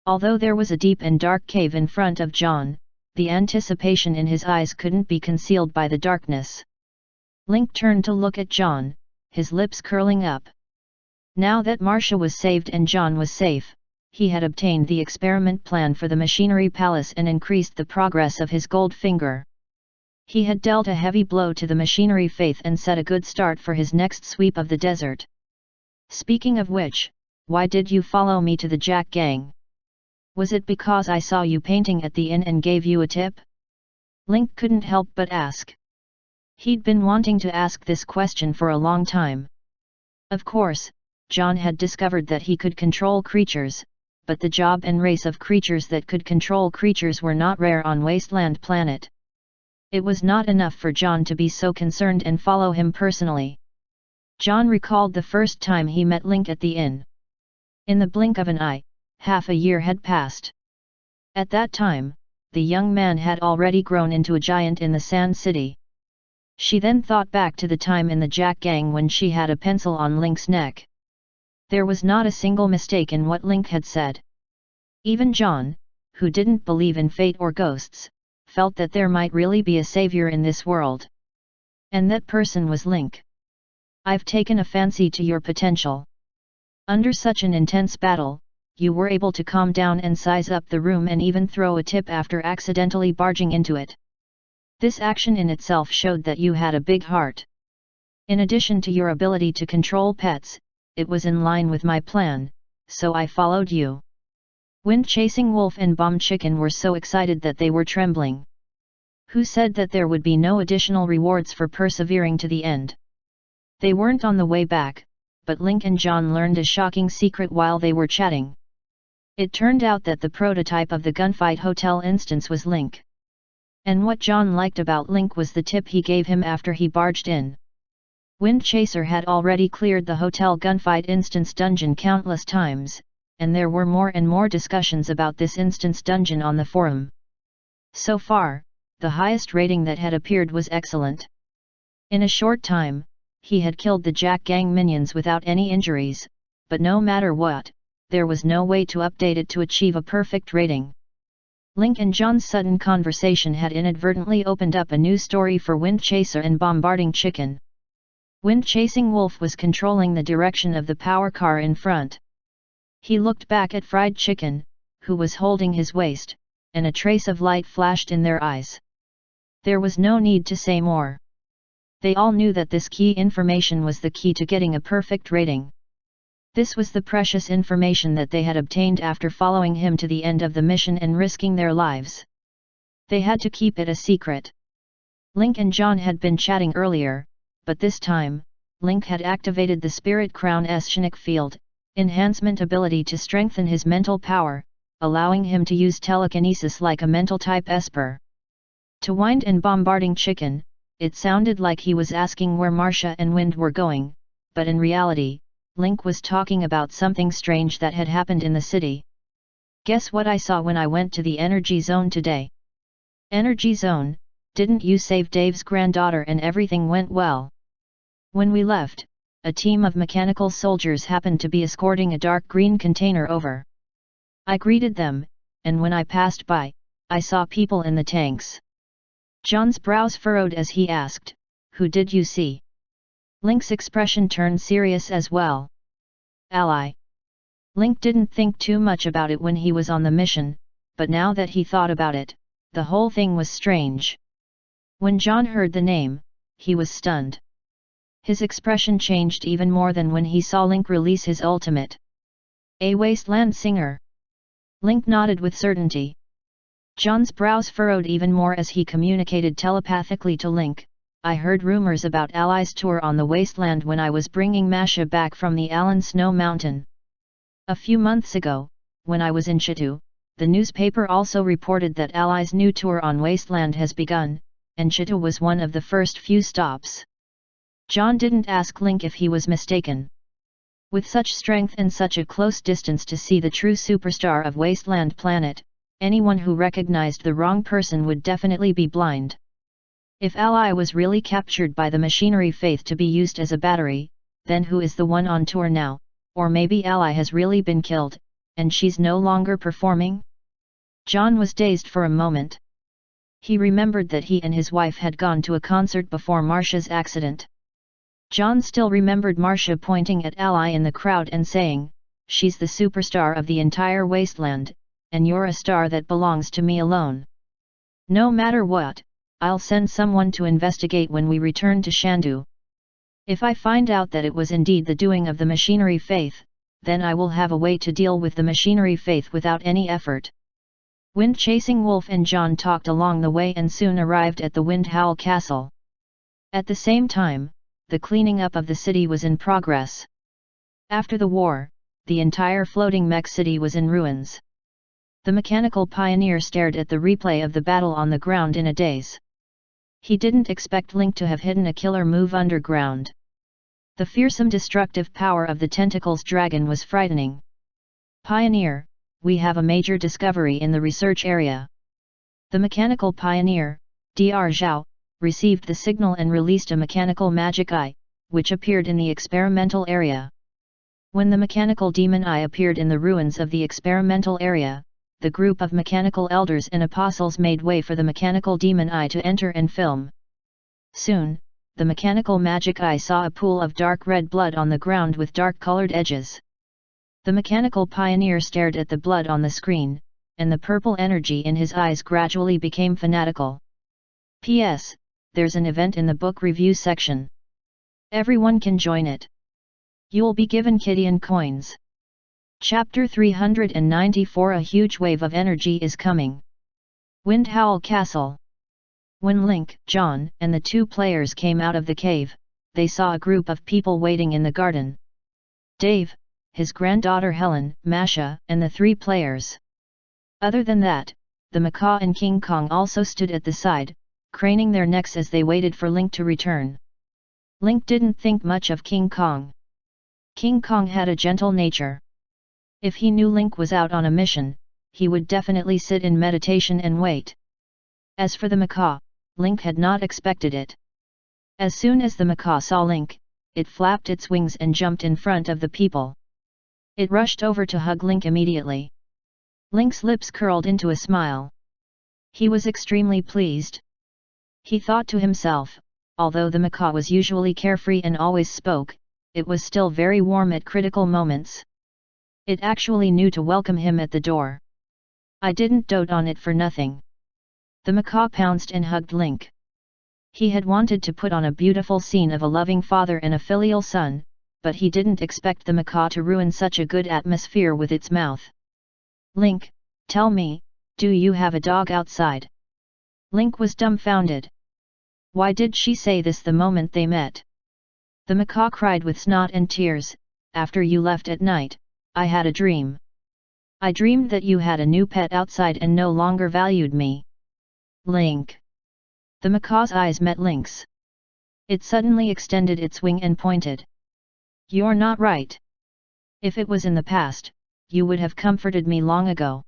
Although there was a deep and dark cave in front of John, the anticipation in his eyes couldn't be concealed by the darkness. Link turned to look at John, his lips curling up. Now that Marcia was saved and John was safe, he had obtained the experiment plan for the machinery palace and increased the progress of his gold finger. He had dealt a heavy blow to the machinery faith and set a good start for his next sweep of the desert. "Speaking of which, why did you follow me to the Jack Gang? Was it because I saw you painting at the inn and gave you a tip?" Link couldn't help but ask. He'd been wanting to ask this question for a long time. Of course, John had discovered that he could control creatures, but the job and race of creatures that could control creatures were not rare on Wasteland Planet. It was not enough for John to be so concerned and follow him personally. John recalled the first time he met Link at the inn. In the blink of an eye, half a year had passed. At that time, the young man had already grown into a giant in the Sand City. She then thought back to the time in the Jack Gang when she had a pencil on Link's neck. There was not a single mistake in what Link had said. Even John, who didn't believe in fate or ghosts, felt that there might really be a savior in this world. And that person was Link. "I've taken a fancy to your potential. Under such an intense battle, you were able to calm down and size up the room and even throw a tip after accidentally barging into it. This action in itself showed that you had a big heart. In addition to your ability to control pets, it was in line with my plan, so I followed you." Wind-chasing Wolf and Bomb Chicken were so excited that they were trembling. Who said that there would be no additional rewards for persevering to the end? They weren't on the way back, but Link and John learned a shocking secret while they were chatting. It turned out that the prototype of the Gunfight Hotel instance was Link. And what John liked about Link was the tip he gave him after he barged in. Wind Chaser had already cleared the Hotel Gunfight instance dungeon countless times, and there were more and more discussions about this instance dungeon on the forum. So far, the highest rating that had appeared was excellent. In a short time, he had killed the Jack Gang minions without any injuries, but no matter what, there was no way to update it to achieve a perfect rating. Link and John's sudden conversation had inadvertently opened up a new story for Wind Chaser and Bombarding Chicken. Wind-chasing Wolf was controlling the direction of the power car in front. He looked back at Fried Chicken, who was holding his waist, and a trace of light flashed in their eyes. There was no need to say more. They all knew that this key information was the key to getting a perfect rating. This was the precious information that they had obtained after following him to the end of the mission and risking their lives. They had to keep it a secret. Link and John had been chatting earlier, but this time, Link had activated the Spirit Crown's Shinik field, enhancement ability to strengthen his mental power, allowing him to use telekinesis like a mental-type esper. To wind and bombarding chicken, it sounded like he was asking where Marcia and Wind were going, but in reality, Link was talking about something strange that had happened in the city. Guess what I saw when I went to the energy zone today? Energy zone, didn't you save Dave's granddaughter and everything went well? When we left, a team of mechanical soldiers happened to be escorting a dark green container over. I greeted them, and when I passed by, I saw people in the tanks. John's brows furrowed as he asked, "Who did you see?" Link's expression turned serious as well. "Ally." Link didn't think too much about it when he was on the mission, but now that he thought about it, the whole thing was strange. When John heard the name, he was stunned. His expression changed even more than when he saw Link release his ultimate. "A wasteland singer." Link nodded with certainty. John's brows furrowed even more as he communicated telepathically to Link, "I heard rumors about Ally's tour on the wasteland when I was bringing Masha back from the Alan Snow Mountain. A few months ago, when I was in Chitu, the newspaper also reported that Ally's new tour on wasteland has begun, and Chitu was one of the first few stops." John didn't ask Link if he was mistaken. With such strength and such a close distance to see the true superstar of Wasteland Planet, anyone who recognized the wrong person would definitely be blind. If Ally was really captured by the machinery faith to be used as a battery, then who is the one on tour now? Or maybe Ally has really been killed, and she's no longer performing? John was dazed for a moment. He remembered that he and his wife had gone to a concert before Marcia's accident. John still remembered Marcia pointing at Ally in the crowd and saying, "She's the superstar of the entire wasteland, and you're a star that belongs to me alone. No matter what, I'll send someone to investigate when we return to Shandu. If I find out that it was indeed the doing of the machinery faith, then I will have a way to deal with the machinery faith without any effort." Wind Chasing Wolf and John talked along the way and soon arrived at the Wind Howl Castle. At the same time, the cleaning up of the city was in progress. After the war, the entire floating mech city was in ruins. The mechanical pioneer stared at the replay of the battle on the ground in a daze. He didn't expect Link to have hidden a killer move underground. The fearsome destructive power of the tentacles dragon was frightening. "Pioneer, we have a major discovery in the research area." The mechanical pioneer, Dr. Zhao, received the signal and released a mechanical magic eye, which appeared in the experimental area. When the mechanical demon eye appeared in the ruins of the experimental area, the group of mechanical elders and apostles made way for the mechanical demon eye to enter and film. Soon, the mechanical magic eye saw a pool of dark red blood on the ground with dark-colored edges. The mechanical pioneer stared at the blood on the screen, and the purple energy in his eyes gradually became fanatical. P.S. There's an event in the book review section. Everyone can join it. You'll be given Kidian coins. Chapter 394 A huge wave of energy is coming. Wind Howl Castle. When Link, John, and the two players came out of the cave, they saw a group of people waiting in the garden. Dave, his granddaughter Helen, Masha, and the three players. Other than that, the Macaw and King Kong also stood at the side, craning their necks as they waited for Link to return. Link didn't think much of King Kong. King Kong had a gentle nature. If he knew Link was out on a mission, he would definitely sit in meditation and wait. As for the macaw, Link had not expected it. As soon as the macaw saw Link, it flapped its wings and jumped in front of the people. It rushed over to hug Link immediately. Link's lips curled into a smile. He was extremely pleased. He thought to himself, although the macaw was usually carefree and always spoke, it was still very warm at critical moments. It actually knew to welcome him at the door. I didn't dote on it for nothing. The macaw pounced and hugged Link. He had wanted to put on a beautiful scene of a loving father and a filial son, but he didn't expect the macaw to ruin such a good atmosphere with its mouth. Link, tell me, do you have a dog outside? Link was dumbfounded. Why did she say this the moment they met? The macaw cried with snot and tears, after you left at night, I had a dream. I dreamed that you had a new pet outside and no longer valued me. Link. The macaw's eyes met Link's. It suddenly extended its wing and pointed. You're not right. If it was in the past, you would have comforted me long ago.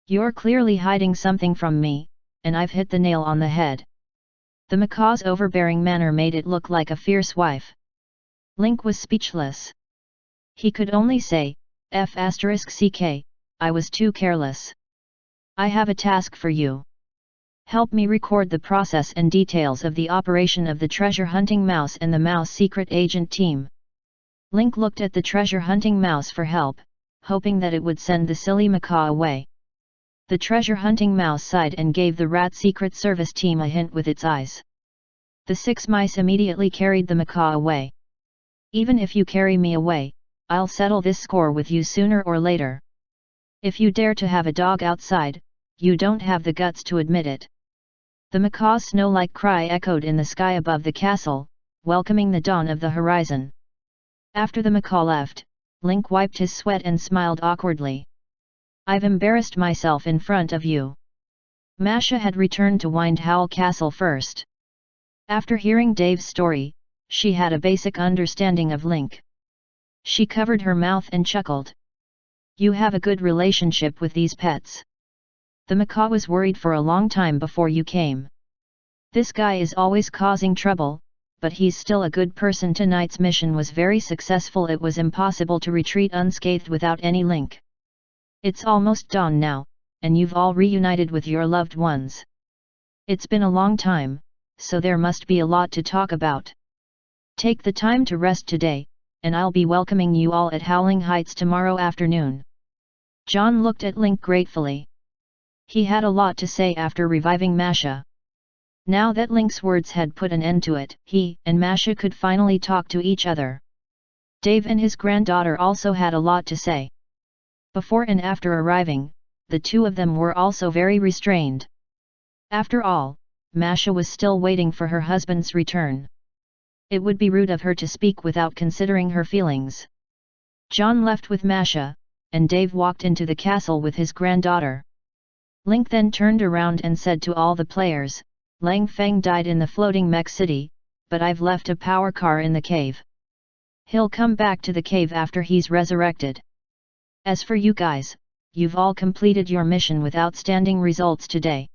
You're clearly hiding something from me, and I've hit the nail on the head. The macaw's overbearing manner made it look like a fierce wife. Link was speechless. He could only say, F***ck, I was too careless. I have a task for you. Help me record the process and details of the operation of the treasure hunting mouse and the mouse secret agent team. Link looked at the treasure hunting mouse for help, hoping that it would send the silly macaw away. The treasure hunting mouse sighed and gave the rat secret service team a hint with its eyes. The 6 mice immediately carried the macaw away. Even if you carry me away, I'll settle this score with you sooner or later. If you dare to have a dog outside, you don't have the guts to admit it. The macaw's snow-like cry echoed in the sky above the castle, welcoming the dawn of the horizon. After the macaw left, Link wiped his sweat and smiled awkwardly. I've embarrassed myself in front of you. Masha had returned to Windhowl Castle first. After hearing Dave's story, she had a basic understanding of Link. She covered her mouth and chuckled. You have a good relationship with these pets. The macaw was worried for a long time before you came. This guy is always causing trouble, but he's still a good person. Tonight's mission was very successful. It was impossible to retreat unscathed without any Link. It's almost dawn now, and you've all reunited with your loved ones. It's been a long time, so there must be a lot to talk about. Take the time to rest today, and I'll be welcoming you all at Howling Heights tomorrow afternoon. John looked at Link gratefully. He had a lot to say after reviving Masha. Now that Link's words had put an end to it, he and Masha could finally talk to each other. Dave and his granddaughter also had a lot to say. Before and after arriving, the two of them were also very restrained. After all, Masha was still waiting for her husband's return. It would be rude of her to speak without considering her feelings. John left with Masha, and Dave walked into the castle with his granddaughter. Link then turned around and said to all the players, Lang Feng died in the floating mech city, but I've left a power car in the cave. He'll come back to the cave after he's resurrected. As for you guys, you've all completed your mission with outstanding results today.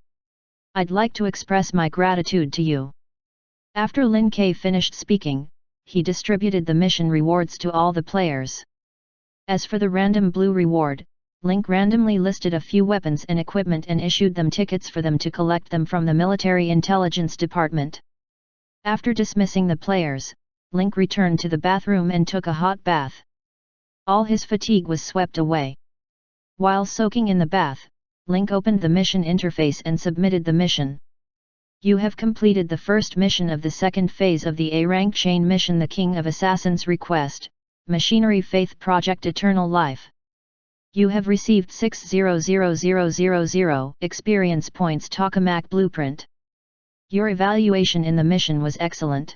I'd like to express my gratitude to you. After Lin Ke finished speaking, he distributed the mission rewards to all the players. As for the random blue reward, Link randomly listed a few weapons and equipment and issued them tickets for them to collect them from the Military Intelligence Department. After dismissing the players, Link returned to the bathroom and took a hot bath. All his fatigue was swept away. While soaking in the bath, Link opened the mission interface and submitted the mission. You have completed the first mission of the second phase of the A-rank chain mission, the King of Assassins Request, Machinery Faith Project Eternal Life. You have received 600000 experience points. Tokamak Blueprint. Your evaluation in the mission was excellent.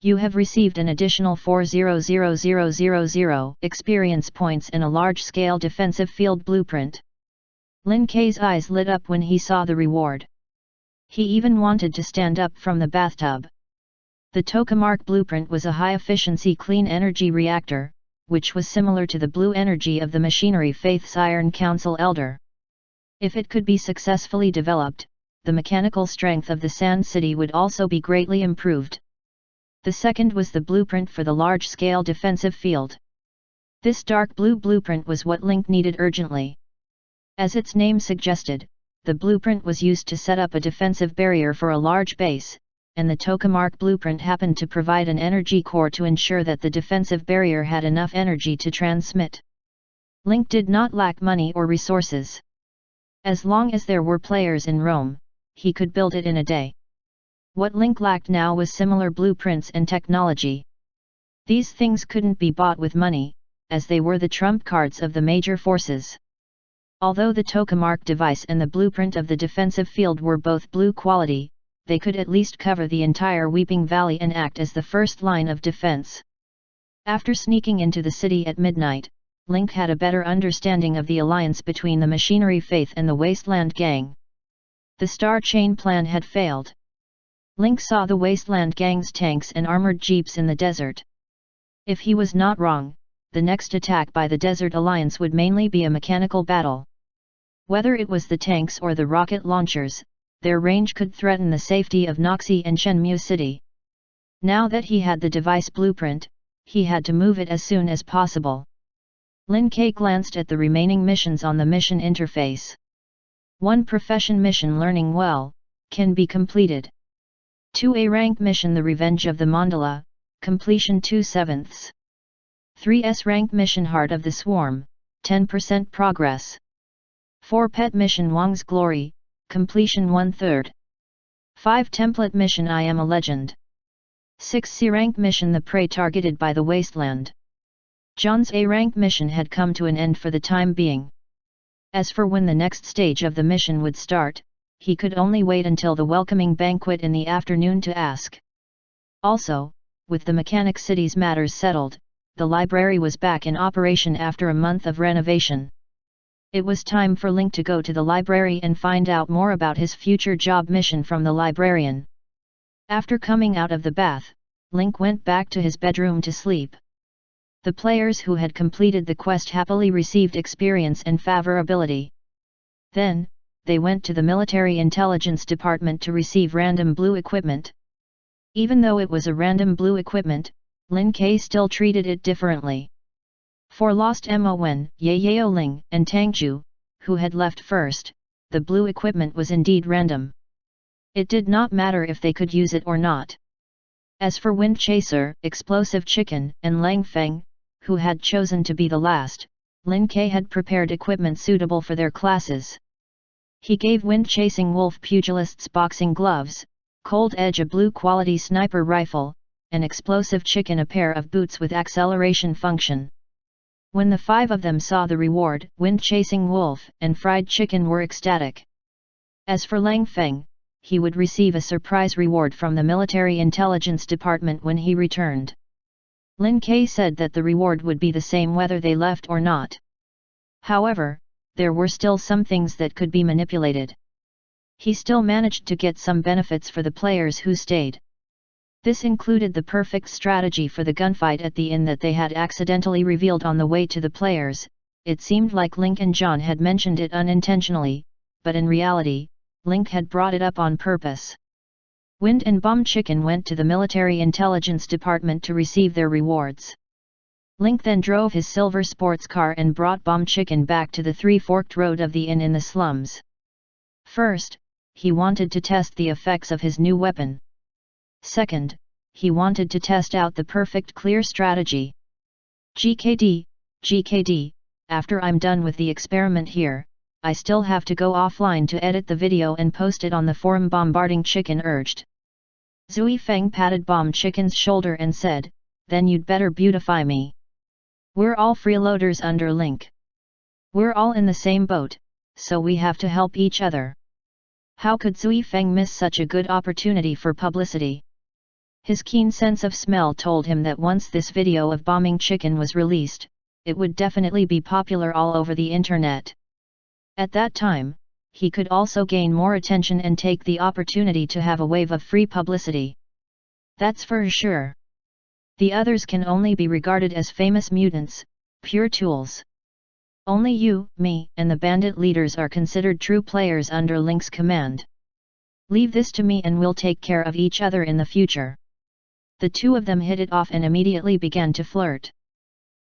You have received an additional 400000 experience points in a large-scale defensive field blueprint. Lin Ke's eyes lit up when he saw the reward. He even wanted to stand up from the bathtub. The Tokamak blueprint was a high-efficiency clean energy reactor, which was similar to the blue energy of the Machinery Faith's Iron Council Elder. If it could be successfully developed, the mechanical strength of the Sand City would also be greatly improved. The second was the blueprint for the large-scale defensive field. This dark blue blueprint was what Link needed urgently. As its name suggested, the blueprint was used to set up a defensive barrier for a large base, and the Tokamak blueprint happened to provide an energy core to ensure that the defensive barrier had enough energy to transmit. Link did not lack money or resources. As long as there were players in Rome, he could build it in a day. What Link lacked now was similar blueprints and technology. These things couldn't be bought with money, as they were the trump cards of the major forces. Although the tokamark device and the blueprint of the defensive field were both blue quality, they could at least cover the entire Weeping Valley and act as the first line of defense. After sneaking into the city at midnight, Link had a better understanding of the alliance between the Machinery Faith and the Wasteland Gang. The Star Chain plan had failed. Link saw the Wasteland Gang's tanks and armored jeeps in the desert. If he was not wrong, the next attack by the Desert Alliance would mainly be a mechanical battle. Whether it was the tanks or the rocket launchers, their range could threaten the safety of Noxie and Shenmue City. Now that he had the device blueprint, he had to move it as soon as possible. Lin Ke glanced at the remaining missions on the mission interface. One profession mission, learning well, can be completed. 2A rank mission, the Revenge of the Mandala, completion 2/7. 3S rank mission, Heart of the Swarm, 10% progress. 4 pet mission, Wang's Glory, completion 1/3. 5 template mission, I Am a Legend. 6 C rank mission, The Prey Targeted by the Wasteland. John's A rank mission had come to an end for the time being. As for when the next stage of the mission would start, he could only wait until the welcoming banquet in the afternoon to ask. Also, with the Mechanic City's matters settled, the library was back in operation after a month of renovation. It was time for Link to go to the library and find out more about his future job mission from the librarian. After coming out of the bath, Link went back to his bedroom to sleep. The players who had completed the quest happily received experience and favorability. Then, they went to the Military Intelligence Department to receive random blue equipment. Even though it was a random blue equipment, Lin Ke still treated it differently. For Lost Mo Wen, Ye Yeo Ling, and Tangju, who had left first, the blue equipment was indeed random. It did not matter if they could use it or not. As for Wind Chaser, Explosive Chicken, and Lang Feng, who had chosen to be the last, Lin Ke had prepared equipment suitable for their classes. He gave Wind Chasing Wolf Pugilists boxing gloves, Cold Edge a blue quality sniper rifle, and Explosive Chicken a pair of boots with acceleration function. When the 5 of them saw the reward, Wind Chasing Wolf and Fried Chicken were ecstatic. As for Lang Feng, he would receive a surprise reward from the Military Intelligence Department when he returned. Lin Ke said that the reward would be the same whether they left or not. However, there were still some things that could be manipulated. He still managed to get some benefits for the players who stayed. This included the perfect strategy for the gunfight at the inn that they had accidentally revealed on the way to the players. It seemed like Link and John had mentioned it unintentionally, but in reality, Link had brought it up on purpose. Wind and Bomb Chicken went to the Military Intelligence Department to receive their rewards. Link then drove his silver sports car and brought Bomb Chicken back to the three-forked road of the inn in the slums. First, he wanted to test the effects of his new weapon. Second, he wanted to test out the perfect clear strategy. GKD, after I'm done with the experiment here, I still have to go offline to edit the video and post it on the forum. Bombarding Chicken urged. Zui Feng patted Bomb Chicken's shoulder and said, then you'd better beautify me. We're all freeloaders under Link. We're all in the same boat, so we have to help each other. How could Zui Feng miss such a good opportunity for publicity? His keen sense of smell told him that once this video of bombing Chicken was released, it would definitely be popular all over the internet. At that time, he could also gain more attention and take the opportunity to have a wave of free publicity. That's for sure. The others can only be regarded as famous mutants, pure tools. Only you, me, and the bandit leaders are considered true players under Link's command. Leave this to me and we'll take care of each other in the future. The 2 of them hit it off and immediately began to flirt.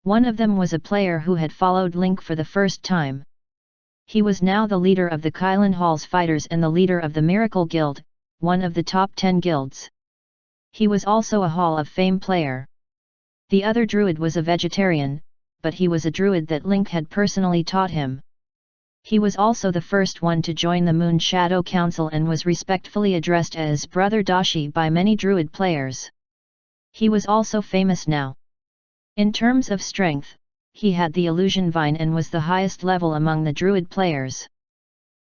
One of them was a player who had followed Link for the first time. He was now the leader of the Kylan Hall's fighters and the leader of the Miracle Guild, one of the top 10 guilds. He was also a Hall of Fame player. The other druid was a vegetarian, but he was a druid that Link had personally taught him. He was also the first one to join the Moon Shadow Council and was respectfully addressed as Brother Dashi by many Druid players. He was also famous now. In terms of strength, he had the Illusion Vine and was the highest level among the Druid players.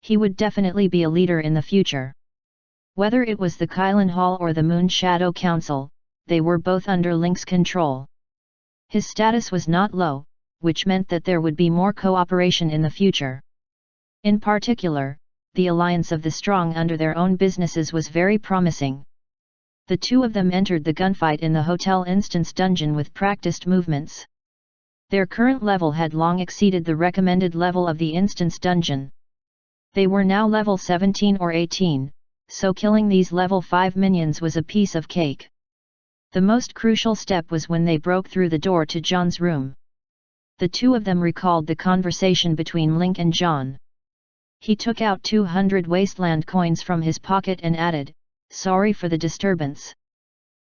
He would definitely be a leader in the future. Whether it was the Kylan Hall or the Moon Shadow Council, they were both under Link's control. His status was not low, which meant that there would be more cooperation in the future. In particular, the alliance of the strong under their own businesses was very promising. The two of them entered the gunfight in the Hotel Instance dungeon with practiced movements. Their current level had long exceeded the recommended level of the Instance dungeon. They were now level 17 or 18, so killing these level 5 minions was a piece of cake. The most crucial step was when they broke through the door to John's room. The two of them recalled the conversation between Link and John. He took out 200 wasteland coins from his pocket and added, "Sorry for the disturbance."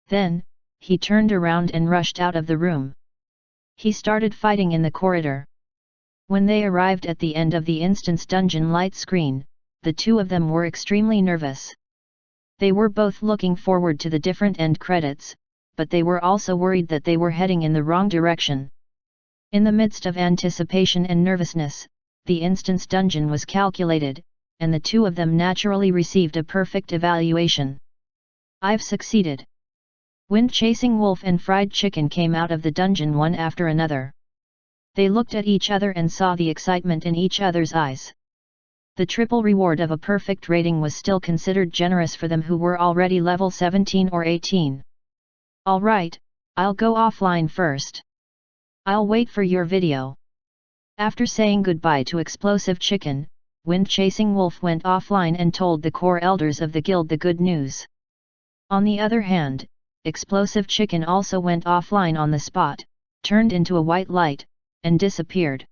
Then, he turned around and rushed out of the room. He started fighting in the corridor. When they arrived at the end of the Instance dungeon light screen, the two of them were extremely nervous. They were both looking forward to the different end credits, but they were also worried that they were heading in the wrong direction. In the midst of anticipation and nervousness, the Instance dungeon was calculated, and the two of them naturally received a perfect evaluation. "I've succeeded." Wind-chasing wolf and fried chicken came out of the dungeon one after another. They looked at each other and saw the excitement in each other's eyes. The triple reward of a perfect rating was still considered generous for them who were already level 17 or 18. "Alright, I'll go offline first. I'll wait for your video." After saying goodbye to Explosive Chicken, Wind-chasing wolf went offline and told the core elders of the guild the good news. On the other hand, Explosive Chicken also went offline on the spot, turned into a white light, and disappeared.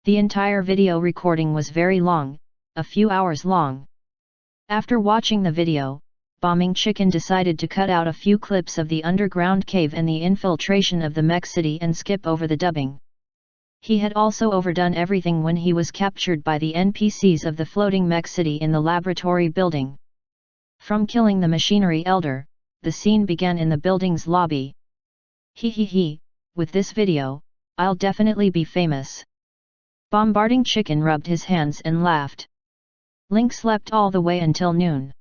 The entire video recording was very long, a few hours long. After watching the video, Bombing Chicken decided to cut out a few clips of the underground cave and the infiltration of the mech city and skip over the dubbing. He had also overdone everything when he was captured by the NPCs of the floating mech city in the laboratory building. From killing the machinery elder, the scene began in the building's lobby. He, with this video, I'll definitely be famous. Bombarding Chicken rubbed his hands and laughed. Link slept all the way until noon.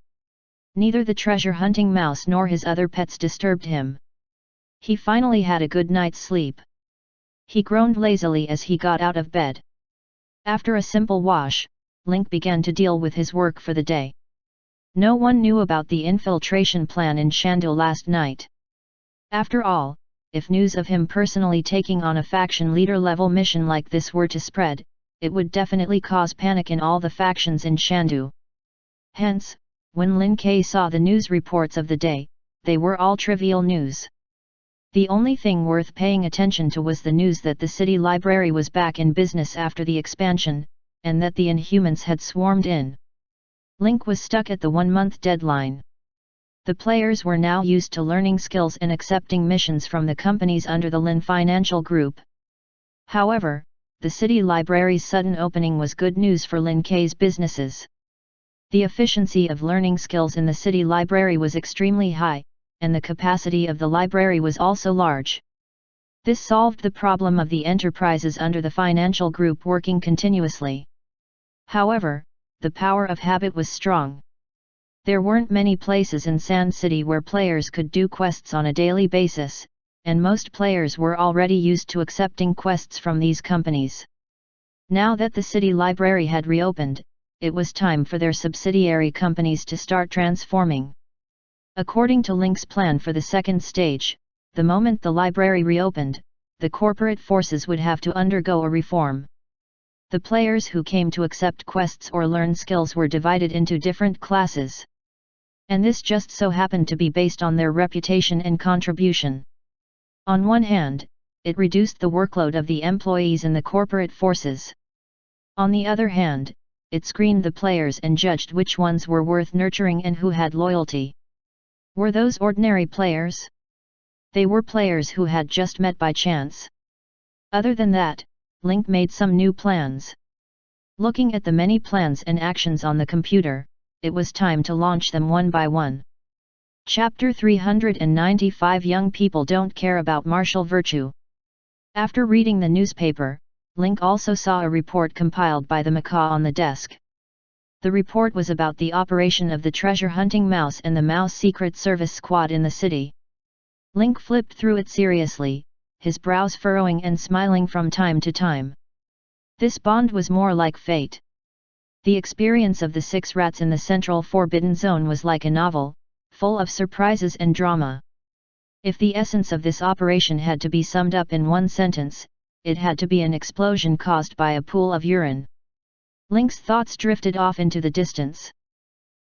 Neither the treasure-hunting mouse nor his other pets disturbed him. He finally had a good night's sleep. He groaned lazily as he got out of bed. After a simple wash, Link began to deal with his work for the day. No one knew about the infiltration plan in Shandu last night. After all, if news of him personally taking on a faction leader-level mission like this were to spread, it would definitely cause panic in all the factions in Shandu. Hence, when Lin Ke saw the news reports of the day, they were all trivial news. The only thing worth paying attention to was the news that the city library was back in business after the expansion, and that the Inhumans had swarmed in. Link was stuck at the 1-month deadline. The players were now used to learning skills and accepting missions from the companies under the Lin Financial Group. However, the city library's sudden opening was good news for Lin Ke's businesses. The efficiency of learning skills in the city library was extremely high, and the capacity of the library was also large. This solved the problem of the enterprises under the financial group working continuously. However, the power of habit was strong. There weren't many places in Sand City where players could do quests on a daily basis, and most players were already used to accepting quests from these companies. Now that the city library had reopened, it was time for their subsidiary companies to start transforming. According to Link's plan for the second stage, the moment the library reopened, the corporate forces would have to undergo a reform. The players who came to accept quests or learn skills were divided into different classes. And this just so happened to be based on their reputation and contribution. On one hand, it reduced the workload of the employees in the corporate forces. On the other hand, it screened the players and judged which ones were worth nurturing and who had loyalty. Were those ordinary players? They were players who had just met by chance. Other than that, Link made some new plans. Looking at the many plans and actions on the computer, it was time to launch them one by one. Chapter 395 Young People Don't Care About Martial Virtue. After reading the newspaper, Link also saw a report compiled by the macaw on the desk. The report was about the operation of the treasure-hunting mouse and the Mouse Secret Service Squad in the city. Link flipped through it seriously, his brows furrowing and smiling from time to time. This bond was more like fate. The experience of the 6 rats in the Central Forbidden Zone was like a novel, full of surprises and drama. If the essence of this operation had to be summed up in one sentence, it had to be an explosion caused by a pool of urine. Link's thoughts drifted off into the distance.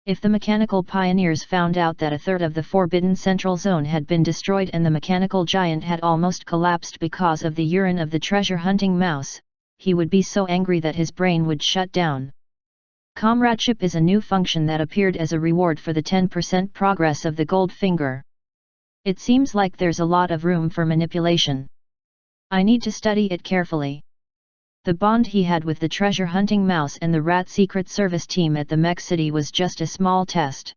If the mechanical pioneers found out that a third of the Forbidden Central Zone had been destroyed and the mechanical giant had almost collapsed because of the urine of the treasure-hunting mouse, he would be so angry that his brain would shut down. Comradeship is a new function that appeared as a reward for the 10% progress of the gold finger. It seems like there's a lot of room for manipulation. I need to study it carefully. The bond he had with the treasure-hunting mouse and the Rat Secret Service team at the Mech City was just a small test.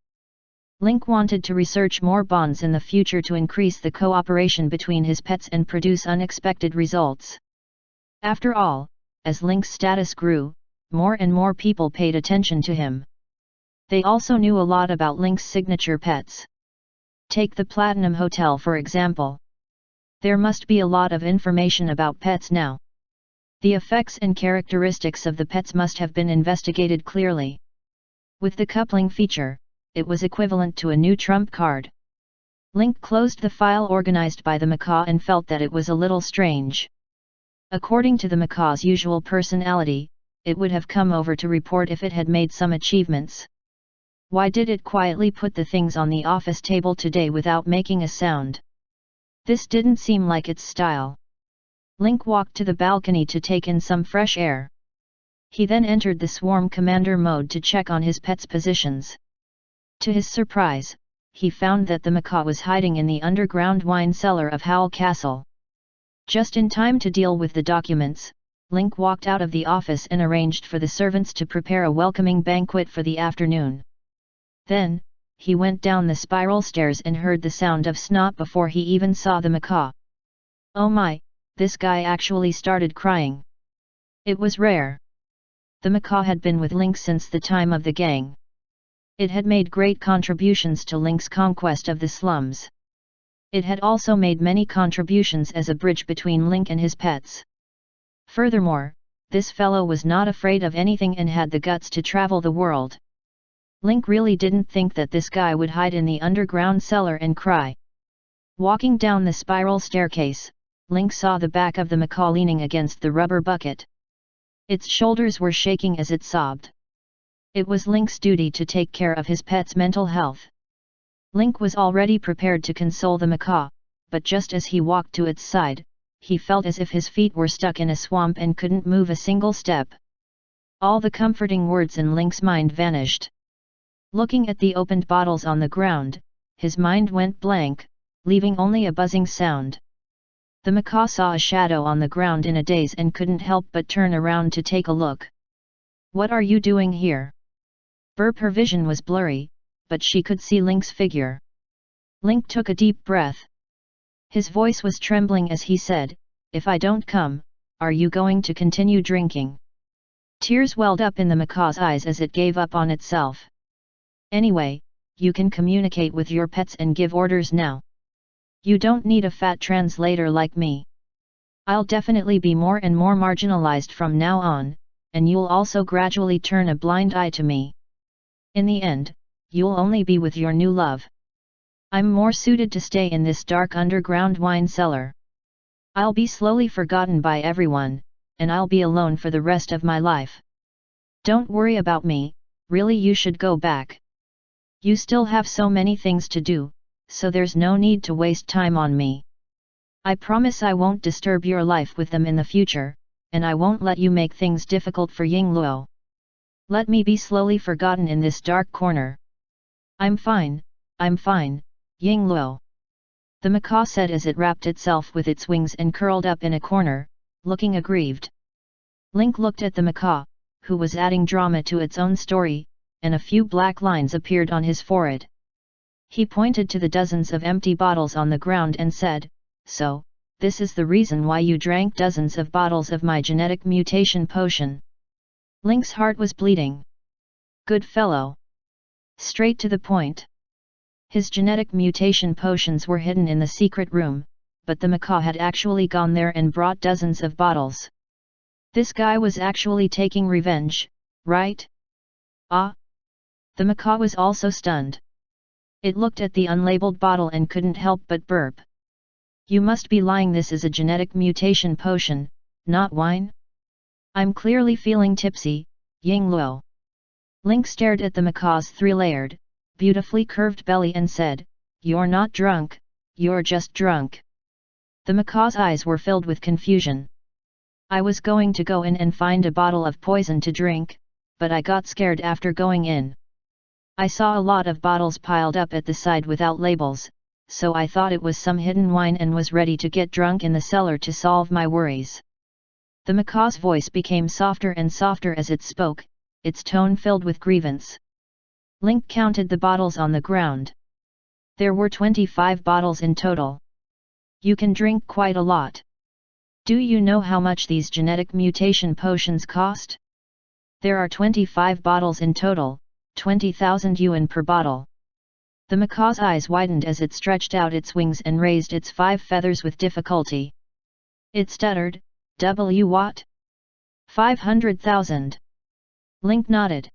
Link wanted to research more bonds in the future to increase the cooperation between his pets and produce unexpected results. After all, as Link's status grew, more and more people paid attention to him. They also knew a lot about Link's signature pets. Take the Platinum Hotel for example. There must be a lot of information about pets now. The effects and characteristics of the pets must have been investigated clearly. With the coupling feature, it was equivalent to a new trump card. Link closed the file organized by the macaw and felt that it was a little strange. According to the macaw's usual personality, it would have come over to report if it had made some achievements. Why did it quietly put the things on the office table today without making a sound? This didn't seem like its style. Link walked to the balcony to take in some fresh air. He then entered the Swarm Commander mode to check on his pets' positions. To his surprise, he found that the macaw was hiding in the underground wine cellar of Howl Castle. Just in time to deal with the documents, Link walked out of the office and arranged for the servants to prepare a welcoming banquet for the afternoon. Then, he went down the spiral stairs and heard the sound of snot before he even saw the macaw. Oh my, this guy actually started crying. It was rare. The macaw had been with Link since the time of the gang. It had made great contributions to Link's conquest of the slums. It had also made many contributions as a bridge between Link and his pets. Furthermore, this fellow was not afraid of anything and had the guts to travel the world. Link really didn't think that this guy would hide in the underground cellar and cry. Walking down the spiral staircase, Link saw the back of the macaw leaning against the rubber bucket. Its shoulders were shaking as it sobbed. It was Link's duty to take care of his pet's mental health. Link was already prepared to console the macaw, but just as he walked to its side, he felt as if his feet were stuck in a swamp and couldn't move a single step. All the comforting words in Link's mind vanished. Looking at the opened bottles on the ground, his mind went blank, leaving only a buzzing sound. The macaw saw a shadow on the ground in a daze and couldn't help but turn around to take a look. "What are you doing here?" Her vision was blurry, but she could see Link's figure. Link took a deep breath. His voice was trembling as he said, "If I don't come, are you going to continue drinking?" Tears welled up in the macaw's eyes as it gave up on itself. "Anyway, you can communicate with your pets and give orders now. You don't need a fat translator like me. I'll definitely be more and more marginalized from now on, and you'll also gradually turn a blind eye to me. In the end, you'll only be with your new love. I'm more suited to stay in this dark underground wine cellar. I'll be slowly forgotten by everyone, and I'll be alone for the rest of my life. Don't worry about me, really you should go back. You still have so many things to do, so there's no need to waste time on me. I promise I won't disturb your life with them in the future, and I won't let you make things difficult for Yingluo. Let me be slowly forgotten in this dark corner." I'm fine, Yingluo," the macaw said as it wrapped itself with its wings and curled up in a corner, looking aggrieved. Link looked at the macaw, who was adding drama to its own story, and a few black lines appeared on his forehead. He pointed to the dozens of empty bottles on the ground and said, "So, this is the reason why you drank dozens of bottles of my genetic mutation potion." Link's heart was bleeding. Good fellow. Straight to the point. His genetic mutation potions were hidden in the secret room, but the macaw had actually gone there and brought dozens of bottles. This guy was actually taking revenge, right? Ah! The macaw was also stunned. It looked at the unlabeled bottle and couldn't help but burp. "You must be lying, this is a genetic mutation potion, not wine? I'm clearly feeling tipsy, Ying Luo." Link stared at the macaw's three-layered, beautifully curved belly and said, "You're not drunk, you're just drunk." The macaw's eyes were filled with confusion. "I was going to go in and find a bottle of poison to drink, but I got scared after going in. I saw a lot of bottles piled up at the side without labels, so I thought it was some hidden wine and was ready to get drunk in the cellar to solve my worries." The macaw's voice became softer and softer as it spoke, its tone filled with grievance. Link counted the bottles on the ground. There were 25 bottles in total. "You can drink quite a lot. Do you know how much these genetic mutation potions cost? There are 25 bottles in total, 20,000 yuan per bottle." The macaw's eyes widened as it stretched out its wings and raised its 5 feathers with difficulty. It stuttered, "What? 500,000? Link nodded.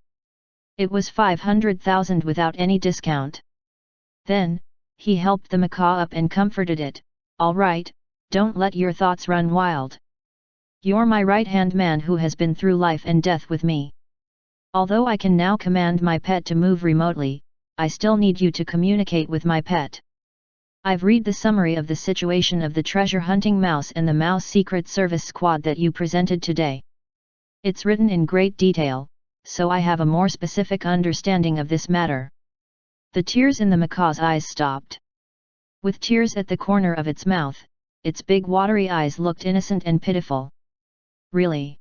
It was 500,000 without any discount. Then, he helped the macaw up and comforted it, "All right, don't let your thoughts run wild. You're my right-hand man who has been through life and death with me. Although I can now command my pet to move remotely, I still need you to communicate with my pet. I've read the summary of the situation of the treasure hunting mouse and the mouse secret service squad that you presented today. It's written in great detail, so I have a more specific understanding of this matter." The tears in the macaw's eyes stopped. With tears at the corner of its mouth, its big watery eyes looked innocent and pitiful. "Really?"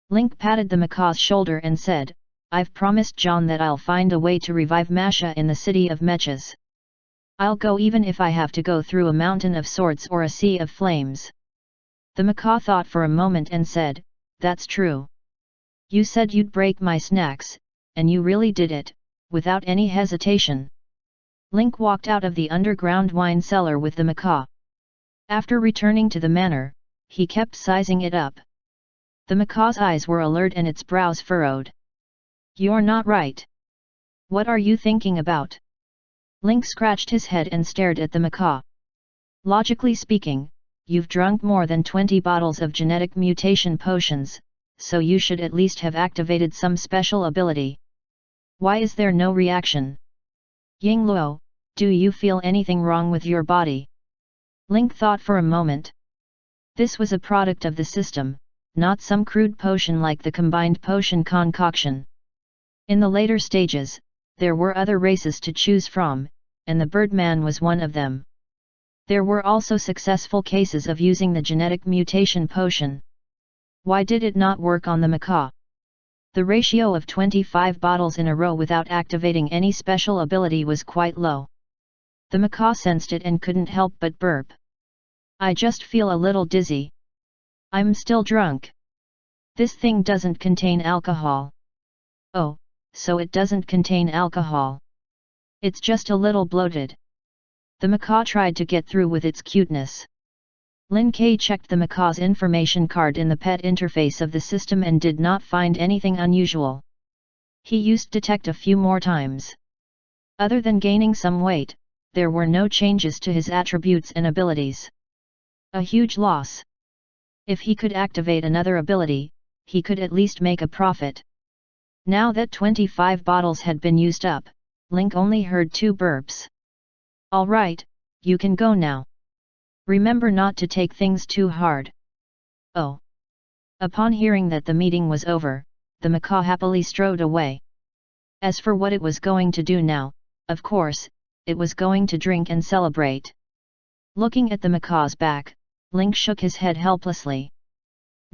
Link patted the macaw's shoulder and said, "I've promised John that I'll find a way to revive Masha in the city of Mechas. I'll go even if I have to go through a mountain of swords or a sea of flames." The macaw thought for a moment and said, "That's true. You said you'd break my snacks, and you really did it, without any hesitation." Link walked out of the underground wine cellar with the macaw. After returning to the manor, he kept sizing it up. The macaw's eyes were alert and its brows furrowed. "You're not right. What are you thinking about?" Link scratched his head and stared at the macaw. "Logically speaking, you've drunk more than 20 bottles of genetic mutation potions, so you should at least have activated some special ability. Why is there no reaction? Ying Luo, do you feel anything wrong with your body?" Link thought for a moment. This was a product of the system, not some crude potion like the combined potion concoction. In the later stages, there were other races to choose from, and the Birdman was one of them. There were also successful cases of using the genetic mutation potion. Why did it not work on the macaw? The ratio of 25 bottles in a row without activating any special ability was quite low. The macaw sensed it and couldn't help but burp. "I just feel a little dizzy. I'm still drunk. This thing doesn't contain alcohol." "Oh, so it doesn't contain alcohol. It's just a little bloated." The macaw tried to get through with its cuteness. Lin Kai checked the macaw's information card in the pet interface of the system and did not find anything unusual. He used detect a few more times. Other than gaining some weight, there were no changes to his attributes and abilities. A huge loss. If he could activate another ability, he could at least make a profit. Now that 25 bottles had been used up, Link only heard 2 burps. "All right, you can go now. Remember not to take things too hard." "Oh." Upon hearing that the meeting was over, the macaw happily strode away. As for what it was going to do now, of course, it was going to drink and celebrate. Looking at the macaw's back, Link shook his head helplessly.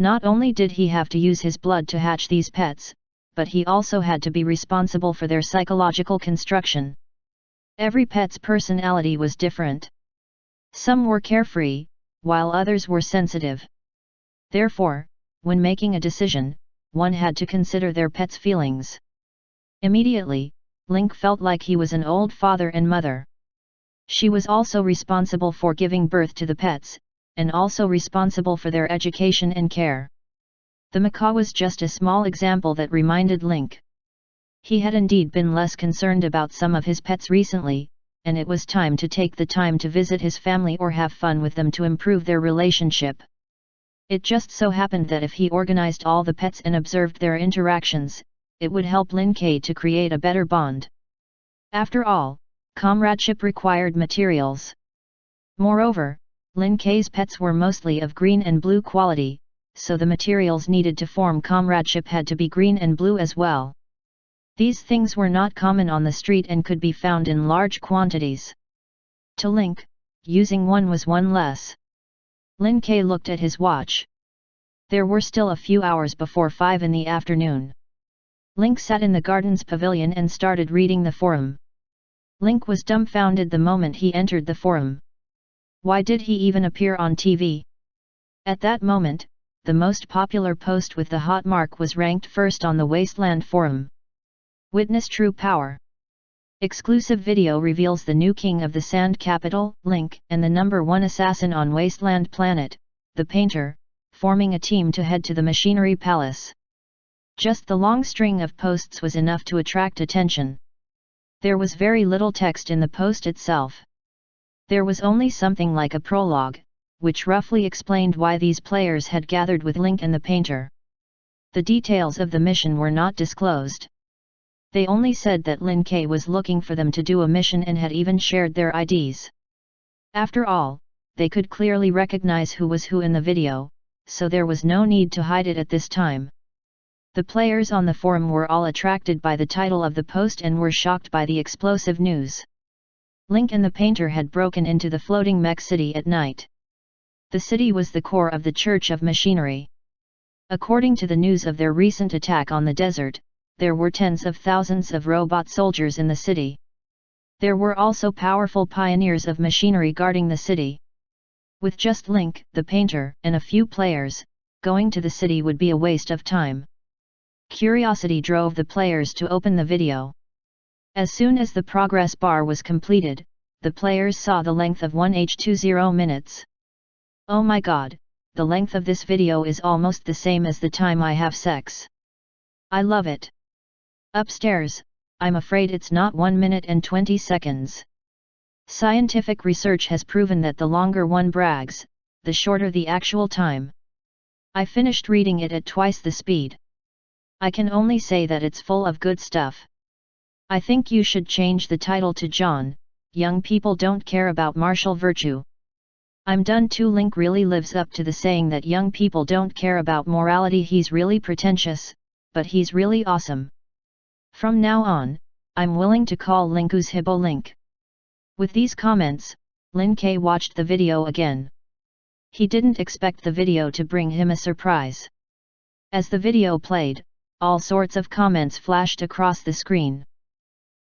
Not only did he have to use his blood to hatch these pets, but he also had to be responsible for their psychological construction. Every pet's personality was different. Some were carefree, while others were sensitive. Therefore, when making a decision, one had to consider their pet's feelings. Immediately, Link felt like he was an old father and mother. She was also responsible for giving birth to the pets, and also responsible for their education and care. The macaw was just a small example that reminded Link. He had indeed been less concerned about some of his pets recently, and it was time to take the time to visit his family or have fun with them to improve their relationship. It just so happened that if he organized all the pets and observed their interactions, it would help Lin Ke to create a better bond. After all, comradeship required materials. Moreover, Lin Ke's pets were mostly of green and blue quality, so the materials needed to form comradeship had to be green and blue as well. These things were not common on the street and could be found in large quantities. To Link, using one was one less. Lin Ke looked at his watch. There were still a few hours before 5 in the afternoon. Link sat in the garden's pavilion and started reading the forum. Link was dumbfounded the moment he entered the forum. Why did he even appear on TV? At that moment, the most popular post with the hot mark was ranked first on the Wasteland forum. Witness true power. Exclusive video reveals the new king of the Sand Capital, Link, and the #1 assassin on Wasteland Planet, the Painter, forming a team to head to the Machinery Palace. Just the long string of posts was enough to attract attention. There was very little text in the post itself. There was only something like a prologue, which roughly explained why these players had gathered with Link and the Painter. The details of the mission were not disclosed. They only said that Lin Ke was looking for them to do a mission and had even shared their IDs. After all, they could clearly recognize who was who in the video, so there was no need to hide it at this time. The players on the forum were all attracted by the title of the post and were shocked by the explosive news. Link and the Painter had broken into the floating mech city at night. The city was the core of the Church of Machinery. According to the news of their recent attack on the desert, there were tens of thousands of robot soldiers in the city. There were also powerful pioneers of machinery guarding the city. With just Link, the Painter, and a few players, going to the city would be a waste of time. Curiosity drove the players to open the video. As soon as the progress bar was completed, the players saw the length of 1h20 minutes. Oh my god, the length of this video is almost the same as the time I have sex. I love it. Upstairs, I'm afraid it's not 1 minute and 20 seconds. Scientific research has proven that the longer one brags, the shorter the actual time. I finished reading it at twice the speed. I can only say that it's full of good stuff. I think you should change the title to John, Young People Don't Care About Martial Virtue. I'm done too. Link really lives up to the saying that young people don't care about morality. He's really pretentious, but he's really awesome. From now on, I'm willing to call Linku's Hibbo Link. With these comments, Lin Ke watched the video again. He didn't expect the video to bring him a surprise. As the video played, all sorts of comments flashed across the screen.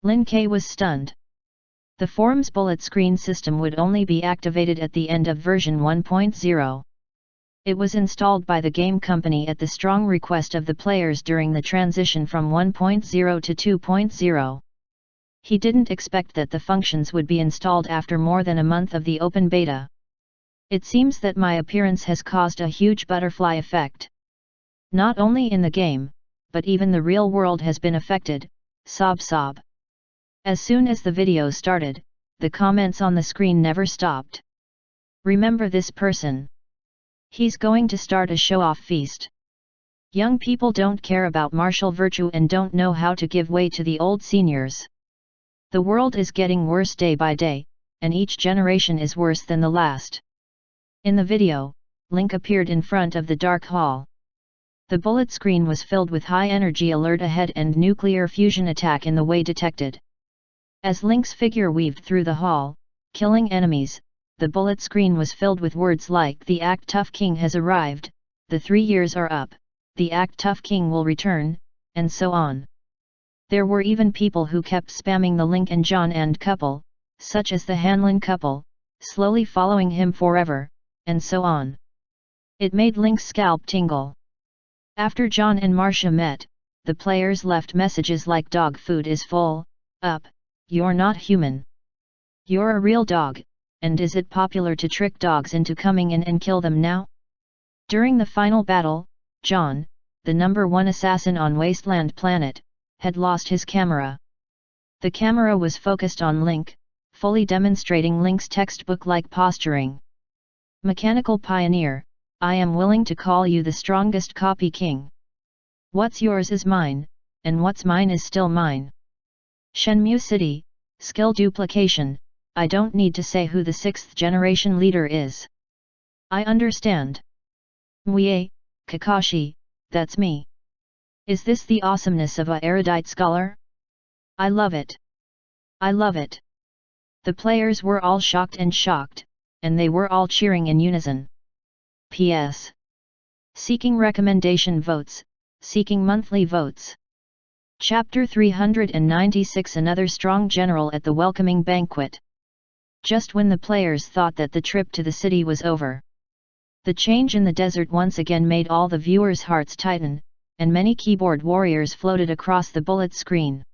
Lin Ke was stunned. The forum's bullet screen system would only be activated at the end of version 1.0. It was installed by the game company at the strong request of the players during the transition from 1.0 to 2.0. He didn't expect that the functions would be installed after more than a month of the open beta. It seems that my appearance has caused a huge butterfly effect. Not only in the game, but even the real world has been affected, sob sob. As soon as the video started, the comments on the screen never stopped. Remember this person. He's going to start a show-off feast. Young people don't care about martial virtue and don't know how to give way to the old seniors. The world is getting worse day by day, and each generation is worse than the last. In the video, Link appeared in front of the dark hall. The bullet screen was filled with high-energy alert ahead and nuclear fusion attack in the way detected. As Link's figure weaved through the hall, killing enemies, the bullet screen was filled with words like "The Act Tough King has arrived," the 3 years are up, the act tough king will return, and so on. There were even people who kept spamming the Link and John and couple, such as the Hanlin couple, slowly following him forever, and so on. It made Link's scalp tingle. After John and Marcia met, the players left messages like dog food is full, up, you're not human. You're a real dog, and is it popular to trick dogs into coming in and kill them now? During the final battle, John, the #1 assassin on Wasteland Planet, had lost his camera. The camera was focused on Link, fully demonstrating Link's textbook-like posturing. Mechanical Pioneer, I am willing to call you the strongest copy king. What's yours is mine, and what's mine is still mine. Shenmue City, skill duplication, I don't need to say who the 6th generation leader is. I understand. Mue, Kakashi, that's me. Is this the awesomeness of a erudite scholar? I love it. I love it. The players were all shocked, and they were all cheering in unison. P.S. Seeking recommendation votes, seeking monthly votes. Chapter 396 Another strong general at the welcoming banquet. Just when the players thought that the trip to the city was over, the change in the desert once again made all the viewers' hearts tighten, and many keyboard warriors floated across the bullet screen.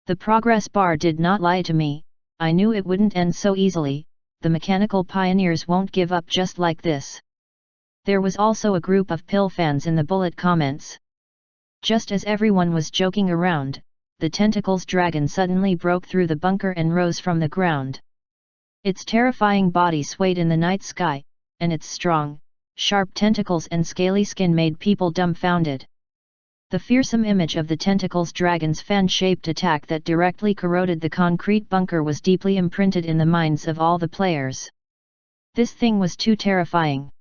The progress bar did not lie to me, I knew it wouldn't end so easily, the mechanical pioneers won't give up just like this. There was also a group of pill fans in the bullet comments. Just as everyone was joking around, the tentacles dragon suddenly broke through the bunker and rose from the ground. Its terrifying body swayed in the night sky, and its strong, sharp tentacles and scaly skin made people dumbfounded. The fearsome image of the tentacles dragon's fan-shaped attack that directly corroded the concrete bunker was deeply imprinted in the minds of all the players. This thing was too terrifying.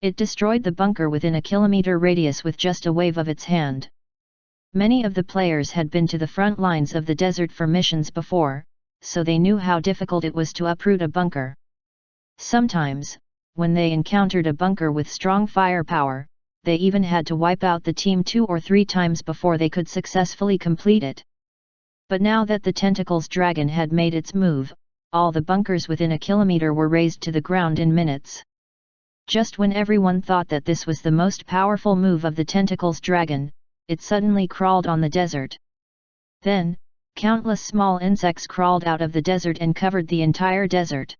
It destroyed the bunker within a kilometer radius with just a wave of its hand. Many of the players had been to the front lines of the desert for missions before, so they knew how difficult it was to uproot a bunker. Sometimes, when they encountered a bunker with strong firepower, they even had to wipe out the team 2 or 3 times before they could successfully complete it. But now that the tentacles dragon had made its move, all the bunkers within a kilometer were razed to the ground in minutes. Just when everyone thought that this was the most powerful move of the tentacles dragon, it suddenly crawled on the desert. Then, countless small insects crawled out of the desert and covered the entire desert.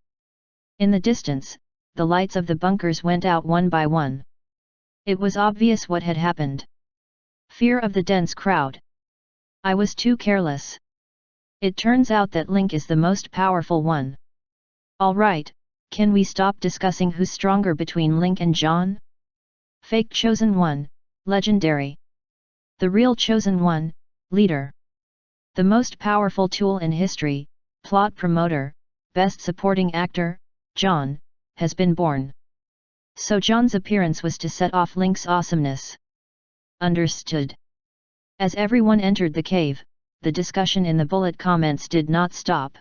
In the distance, the lights of the bunkers went out one by one. It was obvious what had happened. Fear of the dense crowd. I was too careless. It turns out that Link is the most powerful one. Alright, can we stop discussing who's stronger between Link and John? Fake Chosen One, Legendary. The real Chosen One, Leader. The most powerful tool in history, Plot Promoter, Best Supporting Actor, John, has been born. So John's appearance was to set off Link's awesomeness. Understood. As everyone entered the cave, the discussion in the bullet comments did not stop.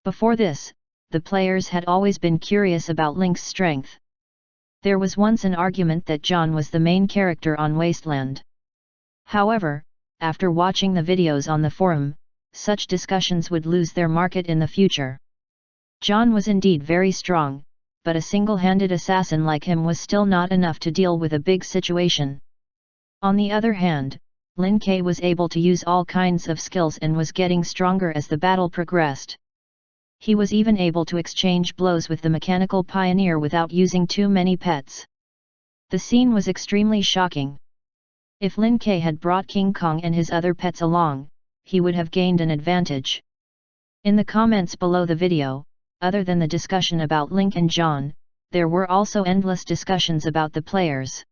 Before this, the players had always been curious about Link's strength. There was once an argument that John was the main character on Wasteland. However, after watching the videos on the forum, such discussions would lose their market in the future. John was indeed very strong, but a single-handed assassin like him was still not enough to deal with a big situation. On the other hand, Lin Kuei was able to use all kinds of skills and was getting stronger as the battle progressed. He was even able to exchange blows with the mechanical pioneer without using too many pets. The scene was extremely shocking. If Lin Kuei had brought King Kong and his other pets along, he would have gained an advantage. In the comments below the video, other than the discussion about Link and John, there were also endless discussions about the players.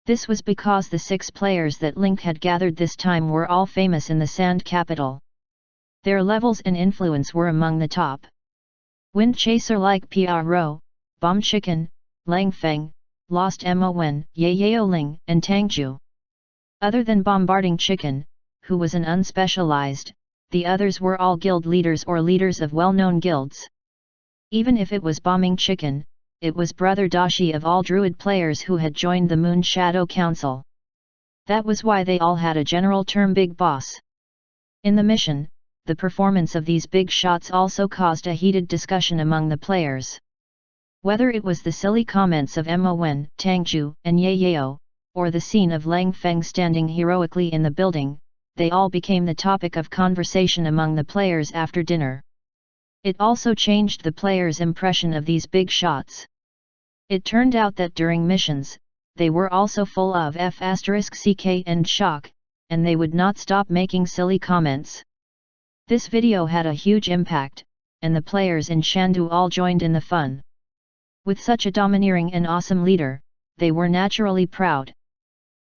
This was because the 6 players that Link had gathered this time were all famous in the Sand Capital. Their levels and influence were among the top. Wind Chaser like Pro, Bomb Chicken, Lang Feng, Lost Mo Wen, Yayao Ling, and Tangju. Other than Bombarding Chicken, who was an unspecialized, the others were all guild leaders or leaders of well-known guilds. Even if it was Bombing Chicken, it was Brother Dashi of all Druid players who had joined the Moon Shadow Council. That was why they all had a general term Big Boss. In the mission, the performance of these big shots also caused a heated discussion among the players. Whether it was the silly comments of Mo Wen, Tangju, and Ye Yao, or the scene of Lang Feng standing heroically in the building, they all became the topic of conversation among the players after dinner. It also changed the players' impression of these big shots. It turned out that during missions, they were also full of *ck and shock, and they would not stop making silly comments. This video had a huge impact, and the players in Shandu all joined in the fun. With such a domineering and awesome leader, they were naturally proud.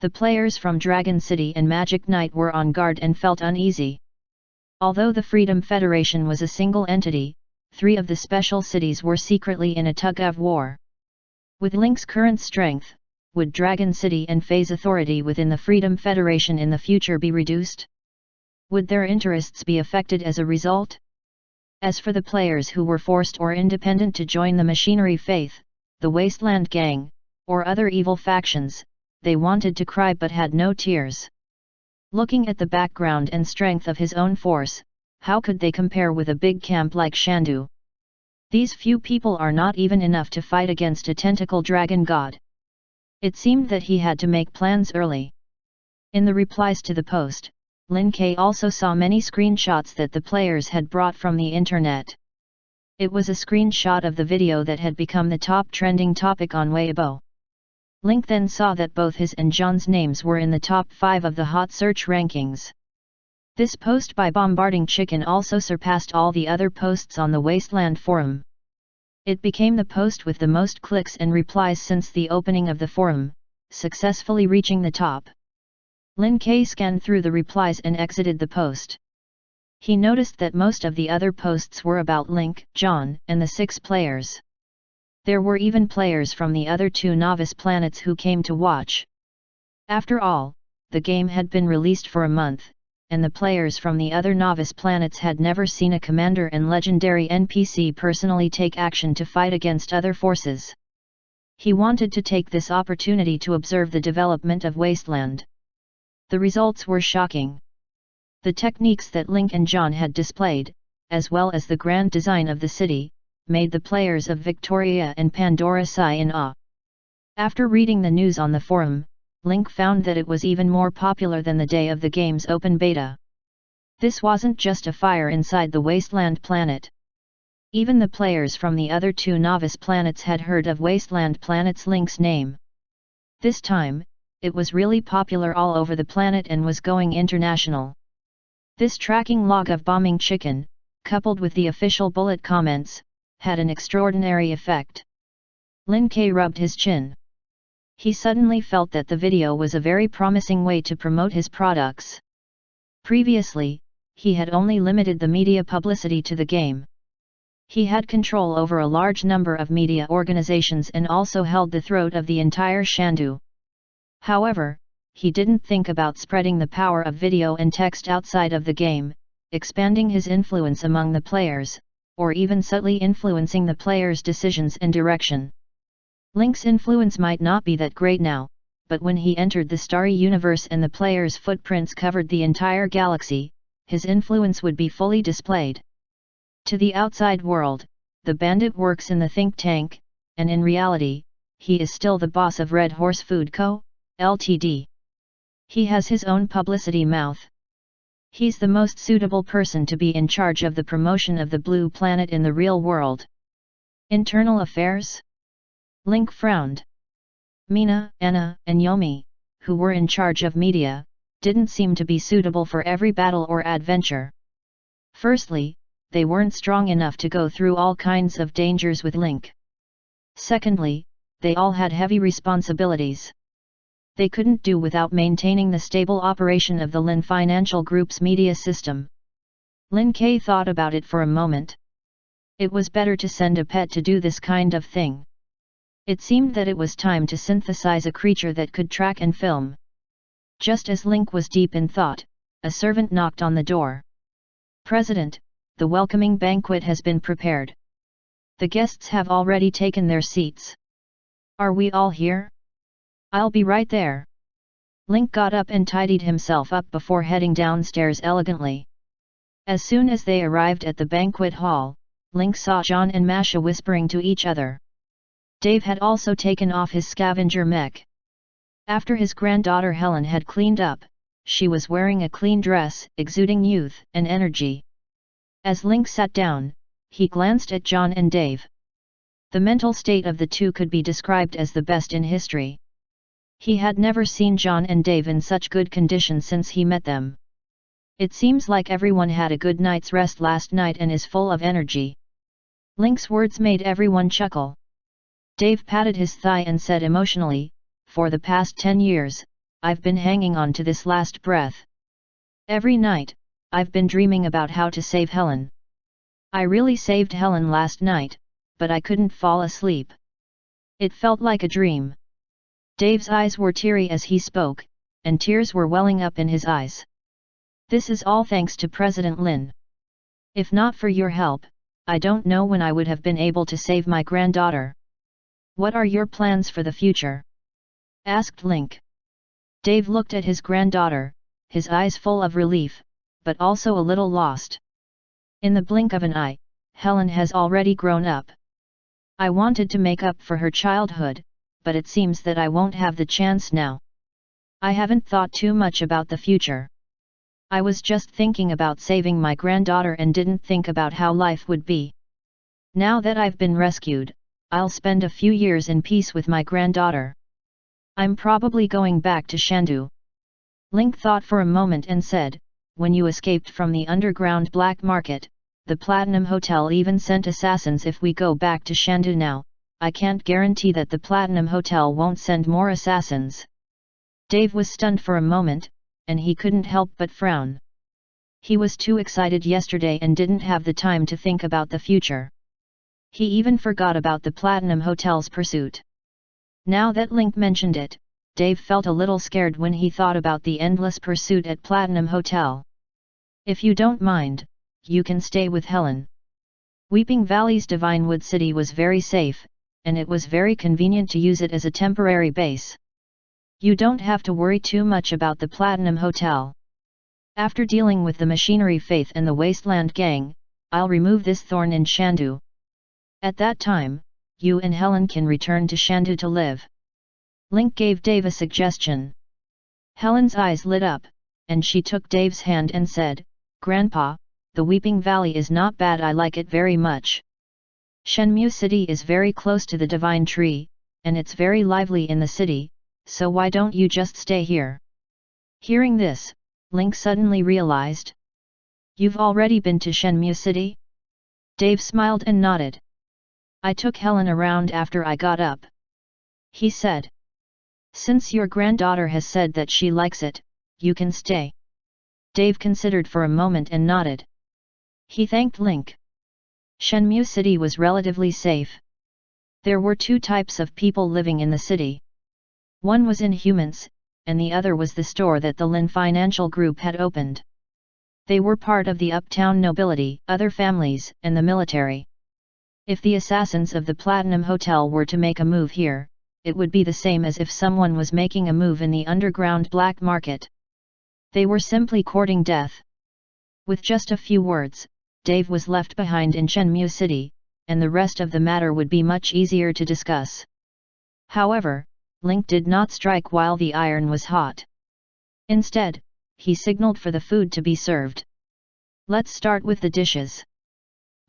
The players from Dragon City and Magic Knight were on guard and felt uneasy. Although the Freedom Federation was a single entity, 3 of the special cities were secretly in a tug-of-war. With Link's current strength, would Dragon City and Phase authority within the Freedom Federation in the future be reduced? Would their interests be affected as a result? As for the players who were forced or independent to join the Machinery Faith, the Wasteland Gang, or other evil factions, they wanted to cry but had no tears. Looking at the background and strength of his own force, how could they compare with a big camp like Shandu? These few people are not even enough to fight against a tentacle dragon god. It seemed that he had to make plans early. In the replies to the post, Lin Ke also saw many screenshots that the players had brought from the internet. It was a screenshot of the video that had become the top trending topic on Weibo. Link then saw that both his and John's names were in the top 5 of the hot search rankings. This post by Bombarding Chicken also surpassed all the other posts on the Wasteland forum. It became the post with the most clicks and replies since the opening of the forum, successfully reaching the top. Lin Ke scanned through the replies and exited the post. He noticed that most of the other posts were about Link, John, and the 6 players. There were even players from the other 2 novice planets who came to watch. After all, the game had been released for a month, and the players from the other novice planets had never seen a commander and legendary NPC personally take action to fight against other forces. He wanted to take this opportunity to observe the development of Wasteland. The results were shocking. The techniques that Link and John had displayed, as well as the grand design of the city, made the players of Victoria and Pandora sigh in awe. After reading the news on the forum, Link found that it was even more popular than the day of the game's open beta. This wasn't just a fire inside the Wasteland planet. Even the players from the other 2 novice planets had heard of Wasteland planet's Link's name. This time, it was really popular all over the planet and was going international. This tracking log of Bombing Chicken, coupled with the official bullet comments, had an extraordinary effect. Lin Ke rubbed his chin. He suddenly felt that the video was a very promising way to promote his products. Previously, he had only limited the media publicity to the game. He had control over a large number of media organizations and also held the throat of the entire Shandu. However, he didn't think about spreading the power of video and text outside of the game, expanding his influence among the players, or even subtly influencing the players' decisions and direction. Link's influence might not be that great now, but when he entered the starry universe and the players' footprints covered the entire galaxy, his influence would be fully displayed. To the outside world, the bandit works in the think tank, and in reality, he is still the boss of Red Horse Food Co., Ltd. He has his own publicity mouth. He's the most suitable person to be in charge of the promotion of the Blue Planet in the real world. Internal affairs? Link frowned. Mina, Anna, and Yomi, who were in charge of media, didn't seem to be suitable for every battle or adventure. Firstly, they weren't strong enough to go through all kinds of dangers with Link. Secondly, they all had heavy responsibilities. They couldn't do without maintaining the stable operation of the Lin Financial Group's media system. Lin Ke thought about it for a moment. It was better to send a pet to do this kind of thing. It seemed that it was time to synthesize a creature that could track and film. Just as Link was deep in thought, a servant knocked on the door. "President, the welcoming banquet has been prepared." The guests have already taken their seats. Are we all here? I'll be right there. Link got up and tidied himself up before heading downstairs elegantly. As soon as they arrived at the banquet hall, Link saw John and Masha whispering to each other. Dave had also taken off his scavenger mech. After his granddaughter Helen had cleaned up, she was wearing a clean dress, exuding youth and energy. As Link sat down, he glanced at John and Dave. The mental state of the two could be described as the best in history. He had never seen John and Dave in such good condition since he met them. It seems like everyone had a good night's rest last night and is full of energy. Link's words made everyone chuckle. Dave patted his thigh and said emotionally, "For the past 10 years, I've been hanging on to this last breath. Every night, I've been dreaming about how to save Helen. I really saved Helen last night, but I couldn't fall asleep. It felt like a dream." Dave's eyes were teary as he spoke, and tears were welling up in his eyes. "This is all thanks to President Lin. If not for your help, I don't know when I would have been able to save my granddaughter." "What are your plans for the future?" asked Link. Dave looked at his granddaughter, his eyes full of relief, but also a little lost. In the blink of an eye, Helen has already grown up. I wanted to make up for her childhood, but it seems that I won't have the chance now. I haven't thought too much about the future. I was just thinking about saving my granddaughter and didn't think about how life would be. Now that I've been rescued, I'll spend a few years in peace with my granddaughter. I'm probably going back to Shandu." Link thought for a moment and said, "When you escaped from the underground black market, the Platinum Hotel even sent assassins. If we go back to Shandu now, I can't guarantee that the Platinum Hotel won't send more assassins." Dave was stunned for a moment, and he couldn't help but frown. He was too excited yesterday and didn't have the time to think about the future. He even forgot about the Platinum Hotel's pursuit. Now that Link mentioned it, Dave felt a little scared when he thought about the endless pursuit at Platinum Hotel. "If you don't mind, you can stay with Helen." Weeping Valley's Divinewood City was very safe, and it was very convenient to use it as a temporary base. "You don't have to worry too much about the Platinum Hotel. After dealing with the Machinery Faith and the Wasteland Gang, I'll remove this thorn in Shandu. At that time, you and Helen can return to Shandu to live." Link gave Dave a suggestion. Helen's eyes lit up, and she took Dave's hand and said, "Grandpa, the Weeping Valley is not bad. I like it very much. Shenmue City is very close to the Divine Tree, and it's very lively in the city, so why don't you just stay here?" Hearing this, Link suddenly realized. "You've already been to Shenmue City?" Dave smiled and nodded. "I took Helen around after I got up," he said. "Since your granddaughter has said that she likes it, you can stay." Dave considered for a moment and nodded. He thanked Link. Shenmue City was relatively safe. There were two types of people living in the city. One was inhumans, and the other was the store that the Lin Financial Group had opened. They were part of the uptown nobility, other families, and the military. If the assassins of the Platinum Hotel were to make a move here, it would be the same as if someone was making a move in the underground black market. They were simply courting death. With just a few words, Dave was left behind in Shenmue City, and the rest of the matter would be much easier to discuss. However, Link did not strike while the iron was hot. Instead, he signaled for the food to be served. "Let's start with the dishes.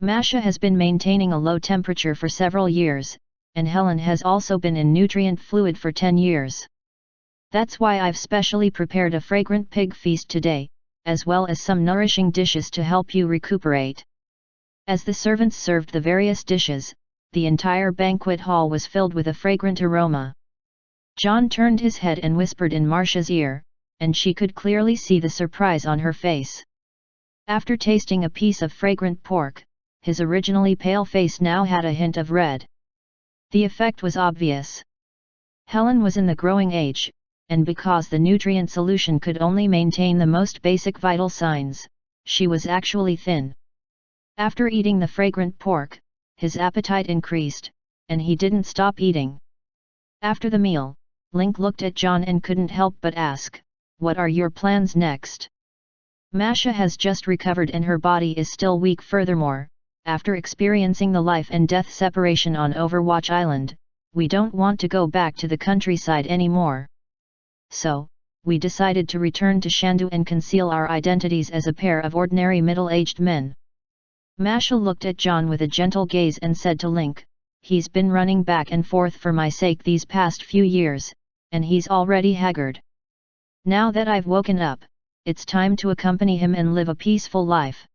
Masha has been maintaining a low temperature for several years, and Helen has also been in nutrient fluid for 10 years. That's why I've specially prepared a fragrant pig feast today, as well as some nourishing dishes to help you recuperate." As the servants served the various dishes, the entire banquet hall was filled with a fragrant aroma. John turned his head and whispered in Marcia's ear, and she could clearly see the surprise on her face. After tasting a piece of fragrant pork, his originally pale face now had a hint of red. The effect was obvious. Helen was in the growing age, and because the nutrient solution could only maintain the most basic vital signs, she was actually thin. After eating the fragrant pork, his appetite increased, and he didn't stop eating. After the meal, Link looked at John and couldn't help but ask, "What are your plans next?" Masha has just recovered and her body is still weak. Furthermore, after experiencing the life and death separation on Overwatch Island, we don't want to go back to the countryside anymore. So, we decided to return to Shandu and conceal our identities as a pair of ordinary middle-aged men. Masha looked at John with a gentle gaze and said to Link, "He's been running back and forth for my sake these past few years, and he's already haggard. Now that I've woken up, it's time to accompany him and live a peaceful life."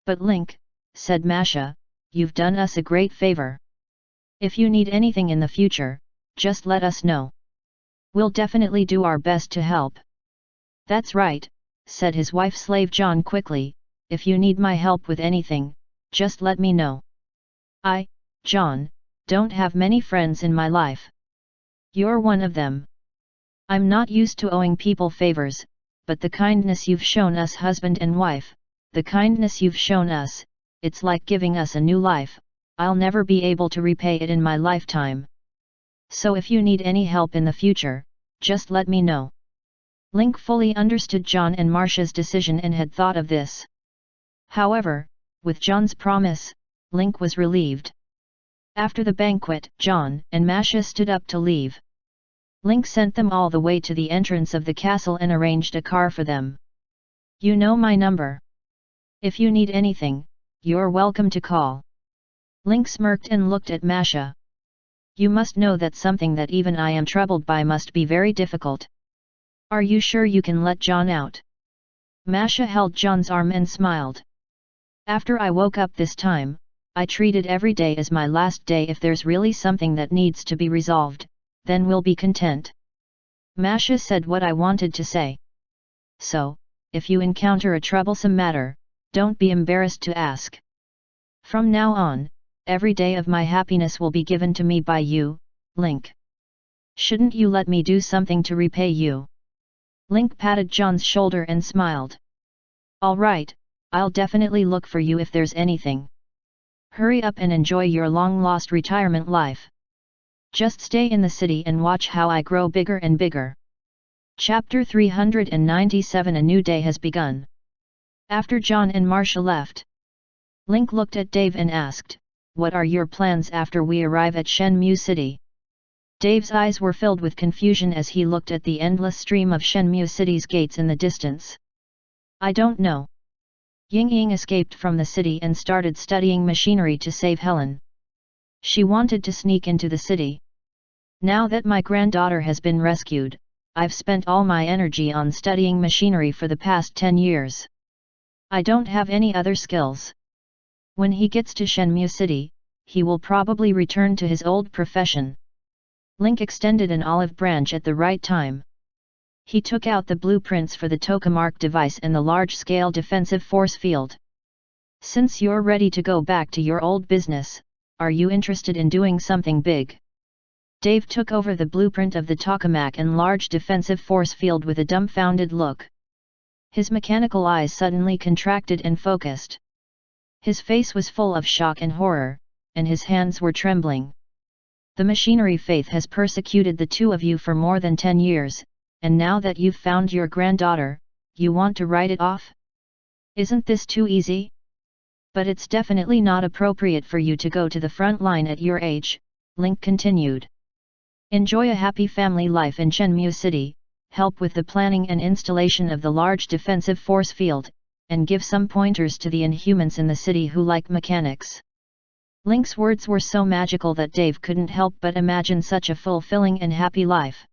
"But Link," said Masha, "you've done us a great favor. If you need anything in the future, just let us know. We'll definitely do our best to help." "That's right," said his wife slave John quickly, "if you need my help with anything, just let me know. I, John, don't have many friends in my life. You're one of them. I'm not used to owing people favors, but the kindness you've shown us husband and wife, the kindness you've shown us, it's like giving us a new life. I'll never be able to repay it in my lifetime. So if you need any help in the future, just let me know." Link fully understood John and Marcia's decision and had thought of this. However, with John's promise, Link was relieved. After the banquet, John and Masha stood up to leave. Link sent them all the way to the entrance of the castle and arranged a car for them. "You know my number. If you need anything, you're welcome to call." Link smirked and looked at Masha. "You must know that something that even I am troubled by must be very difficult. Are you sure you can let John out?" Masha held John's arm and smiled. "After I woke up this time, I treated every day as my last day. If there's really something that needs to be resolved, then we'll be content." Masha said what I wanted to say. "So, if you encounter a troublesome matter, don't be embarrassed to ask. From now on, every day of my happiness will be given to me by you, Link. Shouldn't you let me do something to repay you?" Link patted John's shoulder and smiled. "All right, I'll definitely look for you if there's anything. Hurry up and enjoy your long-lost retirement life. Just stay in the city and watch how I grow bigger and bigger." Chapter 397 A new day has begun. After John and Marcia left, Link looked at Dave and asked, "What are your plans after we arrive at Shenmue City?" Dave's eyes were filled with confusion as he looked at the endless stream of Shenmue City's gates in the distance. "I don't know. Ying escaped from the city and started studying machinery to save Helen. She wanted to sneak into the city. Now that my granddaughter has been rescued, I've spent all my energy on studying machinery for the past 10 years. I don't have any other skills. When he gets to Shenmue City, he will probably return to his old profession." Link extended an olive branch at the right time. He took out the blueprints for the tokamark device and the large-scale defensive force field. "Since you're ready to go back to your old business, are you interested in doing something big?" Dave took over the blueprint of the tokamak and large defensive force field with a dumbfounded look. His mechanical eyes suddenly contracted and focused. His face was full of shock and horror, and his hands were trembling. "The machinery faith has persecuted the two of you for more than 10 years, and now that you've found your granddaughter, you want to write it off? Isn't this too easy? But it's definitely not appropriate for you to go to the front line at your age," Link continued. "Enjoy a happy family life in Shenmue City, help with the planning and installation of the large defensive force field, and give some pointers to the Inhumans in the city who like mechanics." Link's words were so magical that Dave couldn't help but imagine such a fulfilling and happy life.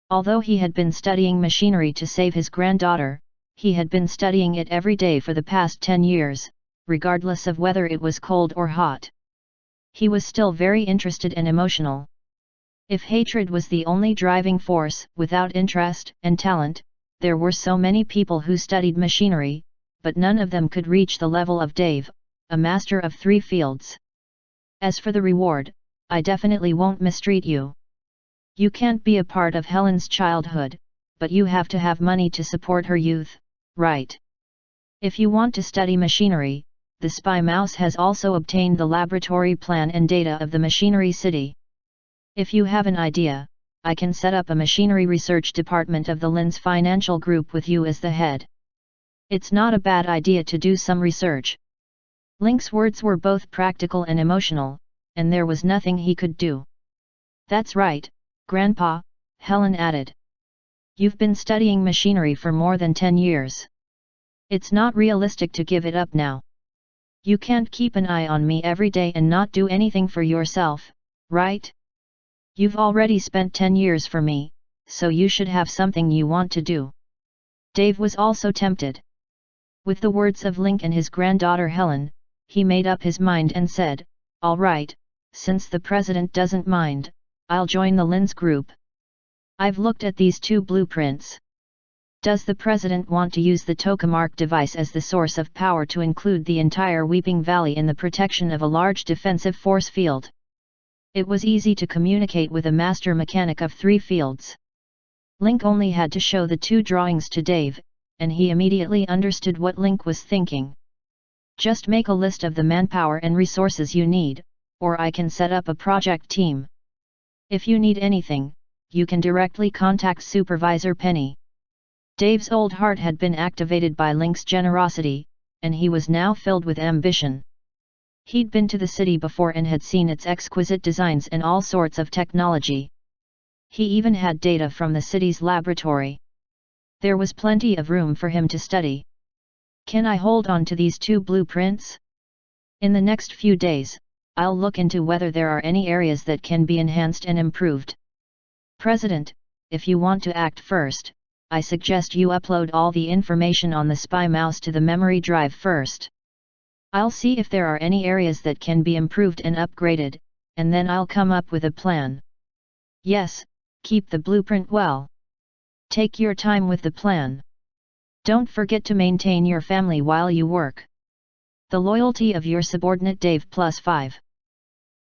Although he had been studying machinery to save his granddaughter, he had been studying it every day for the past 10 years, regardless of whether it was cold or hot. He was still very interested and emotional. If hatred was the only driving force, without interest and talent, there were so many people who studied machinery, but none of them could reach the level of Dave, a master of 3 fields. "As for the reward, I definitely won't mistreat you. You can't be a part of Helen's childhood, but you have to have money to support her youth, right? If you want to study machinery, the spy mouse has also obtained the laboratory plan and data of the machinery city. If you have an idea, I can set up a machinery research department of the Lin's financial group with you as the head. It's not a bad idea to do some research. Link's words were both practical and emotional, and there was nothing he could do. That's right, Grandpa, Helen added. You've been studying machinery for more than 10 years. It's not realistic to give it up now. You can't keep an eye on me every day and not do anything for yourself, right? You've already spent 10 years for me, so you should have something you want to do. Dave was also tempted. With the words of Link and his granddaughter Helen, he made up his mind and said, "All right, since the president doesn't mind, I'll join the Lin's group. I've looked at these 2 blueprints. Does the president want to use the tokamak device as the source of power to include the entire Weeping Valley in the protection of a large defensive force field?" It was easy to communicate with a master mechanic of 3 fields. Link only had to show the 2 drawings to Dave, and he immediately understood what Link was thinking. Just make a list of the manpower and resources you need, or I can set up a project team. If you need anything, you can directly contact Supervisor Penny. Dave's old heart had been activated by Link's generosity, and he was now filled with ambition. He'd been to the city before and had seen its exquisite designs and all sorts of technology. He even had data from the city's laboratory. There was plenty of room for him to study. Can I hold on to these 2 blueprints? In the next few days, I'll look into whether there are any areas that can be enhanced and improved. President, if you want to act first, I suggest you upload all the information on the spy mouse to the memory drive first. I'll see if there are any areas that can be improved and upgraded, and then I'll come up with a plan. Yes, keep the blueprint well. Take your time with the plan. Don't forget to maintain your family while you work. The loyalty of your subordinate Dave +5.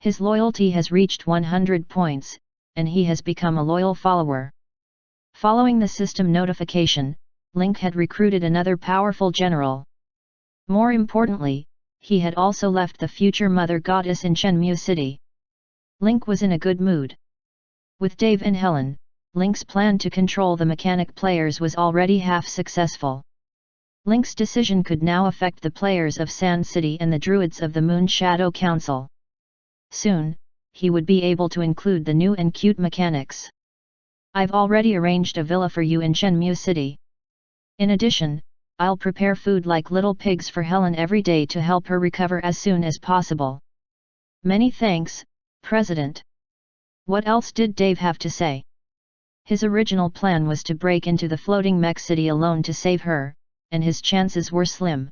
His loyalty has reached 100 points, and he has become a loyal follower. Following the system notification, Link had recruited another powerful general. More importantly, he had also left the future Mother Goddess in Shenmue City. Link was in a good mood. With Dave and Helen, Link's plan to control the mechanic players was already half successful. Link's decision could now affect the players of Sand City and the druids of the Moon Shadow Council. Soon, he would be able to include the new and cute mechanics. I've already arranged a villa for you in Shenmue City. In addition, I'll prepare food like little pigs for Helen every day to help her recover as soon as possible. Many thanks, President. What else did Dave have to say? His original plan was to break into the floating mech city alone to save her, and his chances were slim.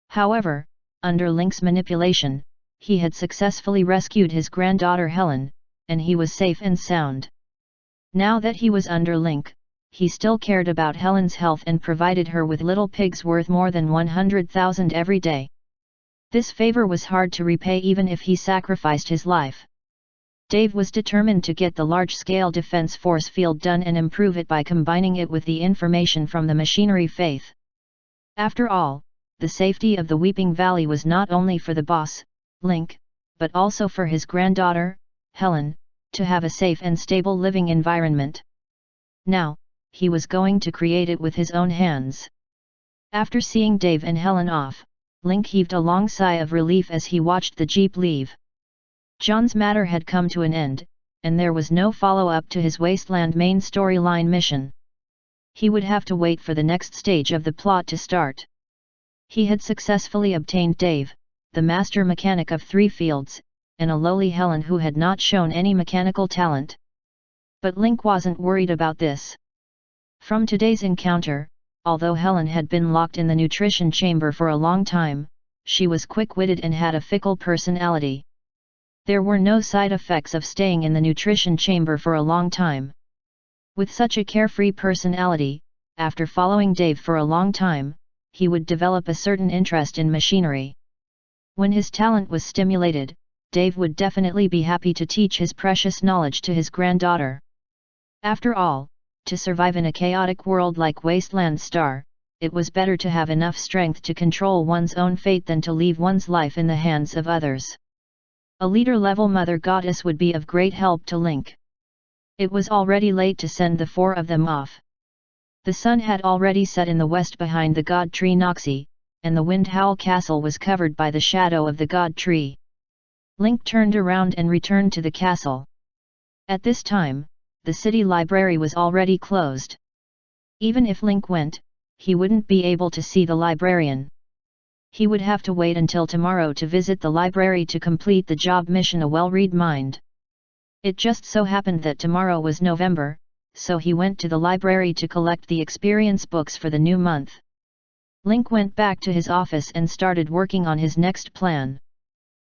However, under Link's manipulation, he had successfully rescued his granddaughter Helen, and he was safe and sound. Now that he was under Link, he still cared about Helen's health and provided her with little pigs worth more than 100,000 every day. This favor was hard to repay even if he sacrificed his life. Dave was determined to get the large-scale defense force field done and improve it by combining it with the information from the machinery faith. After all, the safety of the Weeping Valley was not only for the boss, Link, but also for his granddaughter, Helen, to have a safe and stable living environment. Now, he was going to create it with his own hands. After seeing Dave and Helen off, Link heaved a long sigh of relief as he watched the jeep leave. John's matter had come to an end, and there was no follow-up to his Wasteland main storyline mission. He would have to wait for the next stage of the plot to start. He had successfully obtained Dave, the master mechanic of 3 fields, and a lowly Helen who had not shown any mechanical talent. But Link wasn't worried about this. From today's encounter, although Helen had been locked in the nutrition chamber for a long time, she was quick-witted and had a fickle personality. There were no side effects of staying in the nutrition chamber for a long time. With such a carefree personality, after following Dave for a long time, he would develop a certain interest in machinery. When his talent was stimulated, Dave would definitely be happy to teach his precious knowledge to his granddaughter. After all, to survive in a chaotic world like Wasteland Star, it was better to have enough strength to control one's own fate than to leave one's life in the hands of others. A leader-level mother goddess would be of great help to Link. It was already late to send the four of them off. The sun had already set in the west behind the god tree Noxie, and the Windhowl Castle was covered by the shadow of the god tree. Link turned around and returned to the castle. At this time, the city library was already closed. Even if Link went, he wouldn't be able to see the librarian. He would have to wait until tomorrow to visit the library to complete the job mission A Well-Read Mind. It just so happened that tomorrow was November, so he went to the library to collect the experience books for the new month. Link went back to his office and started working on his next plan.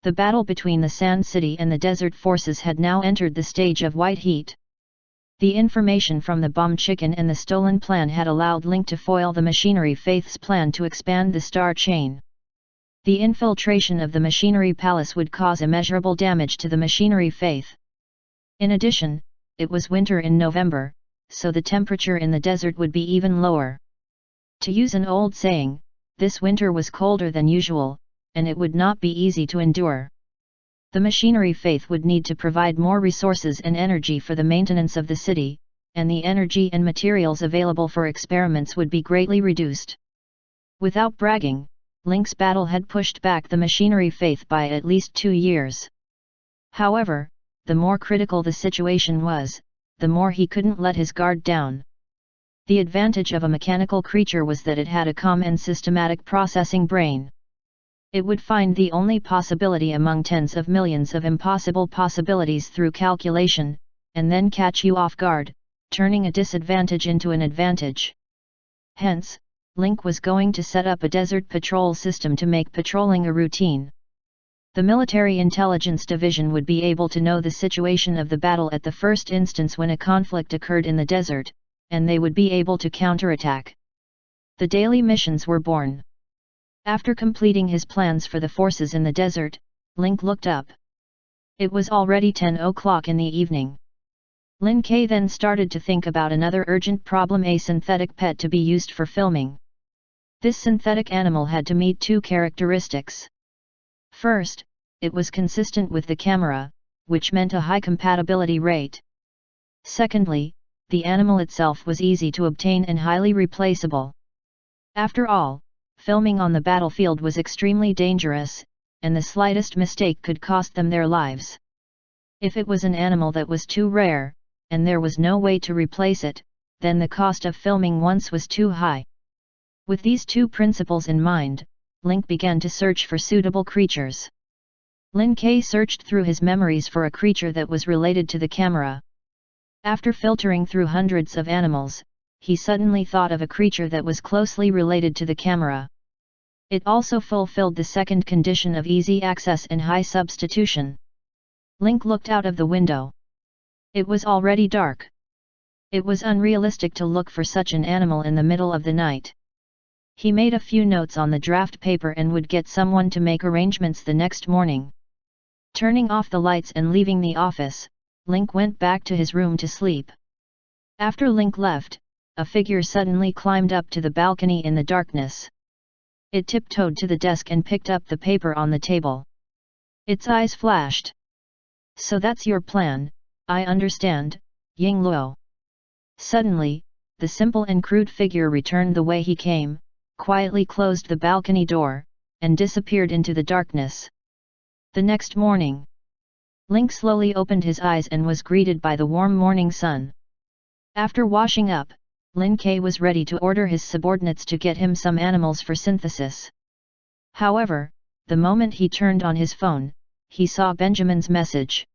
The battle between the Sand City and the Desert Forces had now entered the stage of white heat. The information from the bomb chicken and the stolen plan had allowed Link to foil the Machinery Faith's plan to expand the star chain. The infiltration of the Machinery Palace would cause immeasurable damage to the Machinery Faith. In addition, it was winter in November, so the temperature in the desert would be even lower. To use an old saying, this winter was colder than usual, and it would not be easy to endure. The Machinery Faith would need to provide more resources and energy for the maintenance of the city, and the energy and materials available for experiments would be greatly reduced. Without bragging, Link's battle had pushed back the Machinery Faith by at least 2 years. However, the more critical the situation was, the more he couldn't let his guard down. The advantage of a mechanical creature was that it had a calm and systematic processing brain. It would find the only possibility among tens of millions of impossible possibilities through calculation, and then catch you off guard, turning a disadvantage into an advantage. Hence, Link was going to set up a desert patrol system to make patrolling a routine. The Military Intelligence Division would be able to know the situation of the battle at the first instance when a conflict occurred in the desert, and they would be able to counterattack. The daily missions were born. After completing his plans for the forces in the desert, Link looked up. It was already 10 o'clock in the evening. Lin K then started to think about another urgent problem: a synthetic pet to be used for filming. This synthetic animal had to meet 2 characteristics. First, it was consistent with the camera, which meant a high compatibility rate. Secondly, the animal itself was easy to obtain and highly replaceable. After all, filming on the battlefield was extremely dangerous, and the slightest mistake could cost them their lives. If it was an animal that was too rare, and there was no way to replace it, then the cost of filming once was too high. With these 2 principles in mind, Link began to search for suitable creatures. Lin K searched through his memories for a creature that was related to the camera. After filtering through hundreds of animals, he suddenly thought of a creature that was closely related to the camera. It also fulfilled the second condition of easy access and high substitution. Link looked out of the window. It was already dark. It was unrealistic to look for such an animal in the middle of the night. He made a few notes on the draft paper and would get someone to make arrangements the next morning. Turning off the lights and leaving the office, Link went back to his room to sleep. After Link left, a figure suddenly climbed up to the balcony in the darkness. It tiptoed to the desk and picked up the paper on the table. Its eyes flashed. "So that's your plan, I understand, Ying Luo." Suddenly, the simple and crude figure returned the way he came, quietly closed the balcony door, and disappeared into the darkness. The next morning, Link slowly opened his eyes and was greeted by the warm morning sun. After washing up, Lin K was ready to order his subordinates to get him some animals for synthesis. However, the moment he turned on his phone, he saw Benjamin's message.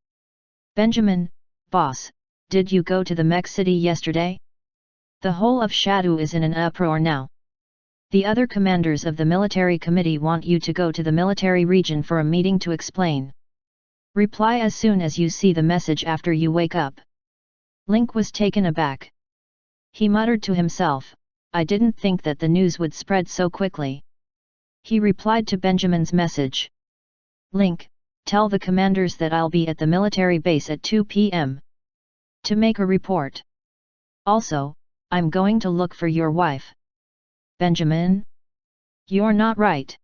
"Benjamin, boss, did you go to the mech city yesterday? The whole of Shadu is in an uproar now. The other commanders of the military committee want you to go to the military region for a meeting to explain. Reply as soon as you see the message after you wake up." Link was taken aback. He muttered to himself, "I didn't think that the news would spread so quickly." He replied to Benjamin's message. "Link, tell the commanders that I'll be at the military base at 2 p.m. to make a report. Also, I'm going to look for your wife." Benjamin? You're not right.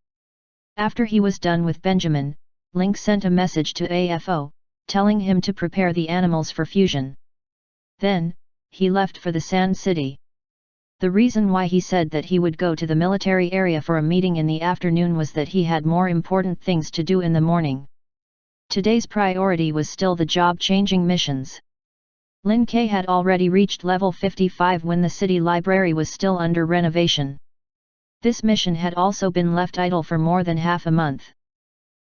After he was done with Benjamin, Link sent a message to AFO, telling him to prepare the animals for fusion. Then, he left for the Sand City. The reason why he said that he would go to the military area for a meeting in the afternoon was that he had more important things to do in the morning. Today's priority was still the job-changing missions. Lin Ke had already reached level 55 when the city library was still under renovation. This mission had also been left idle for more than half a month.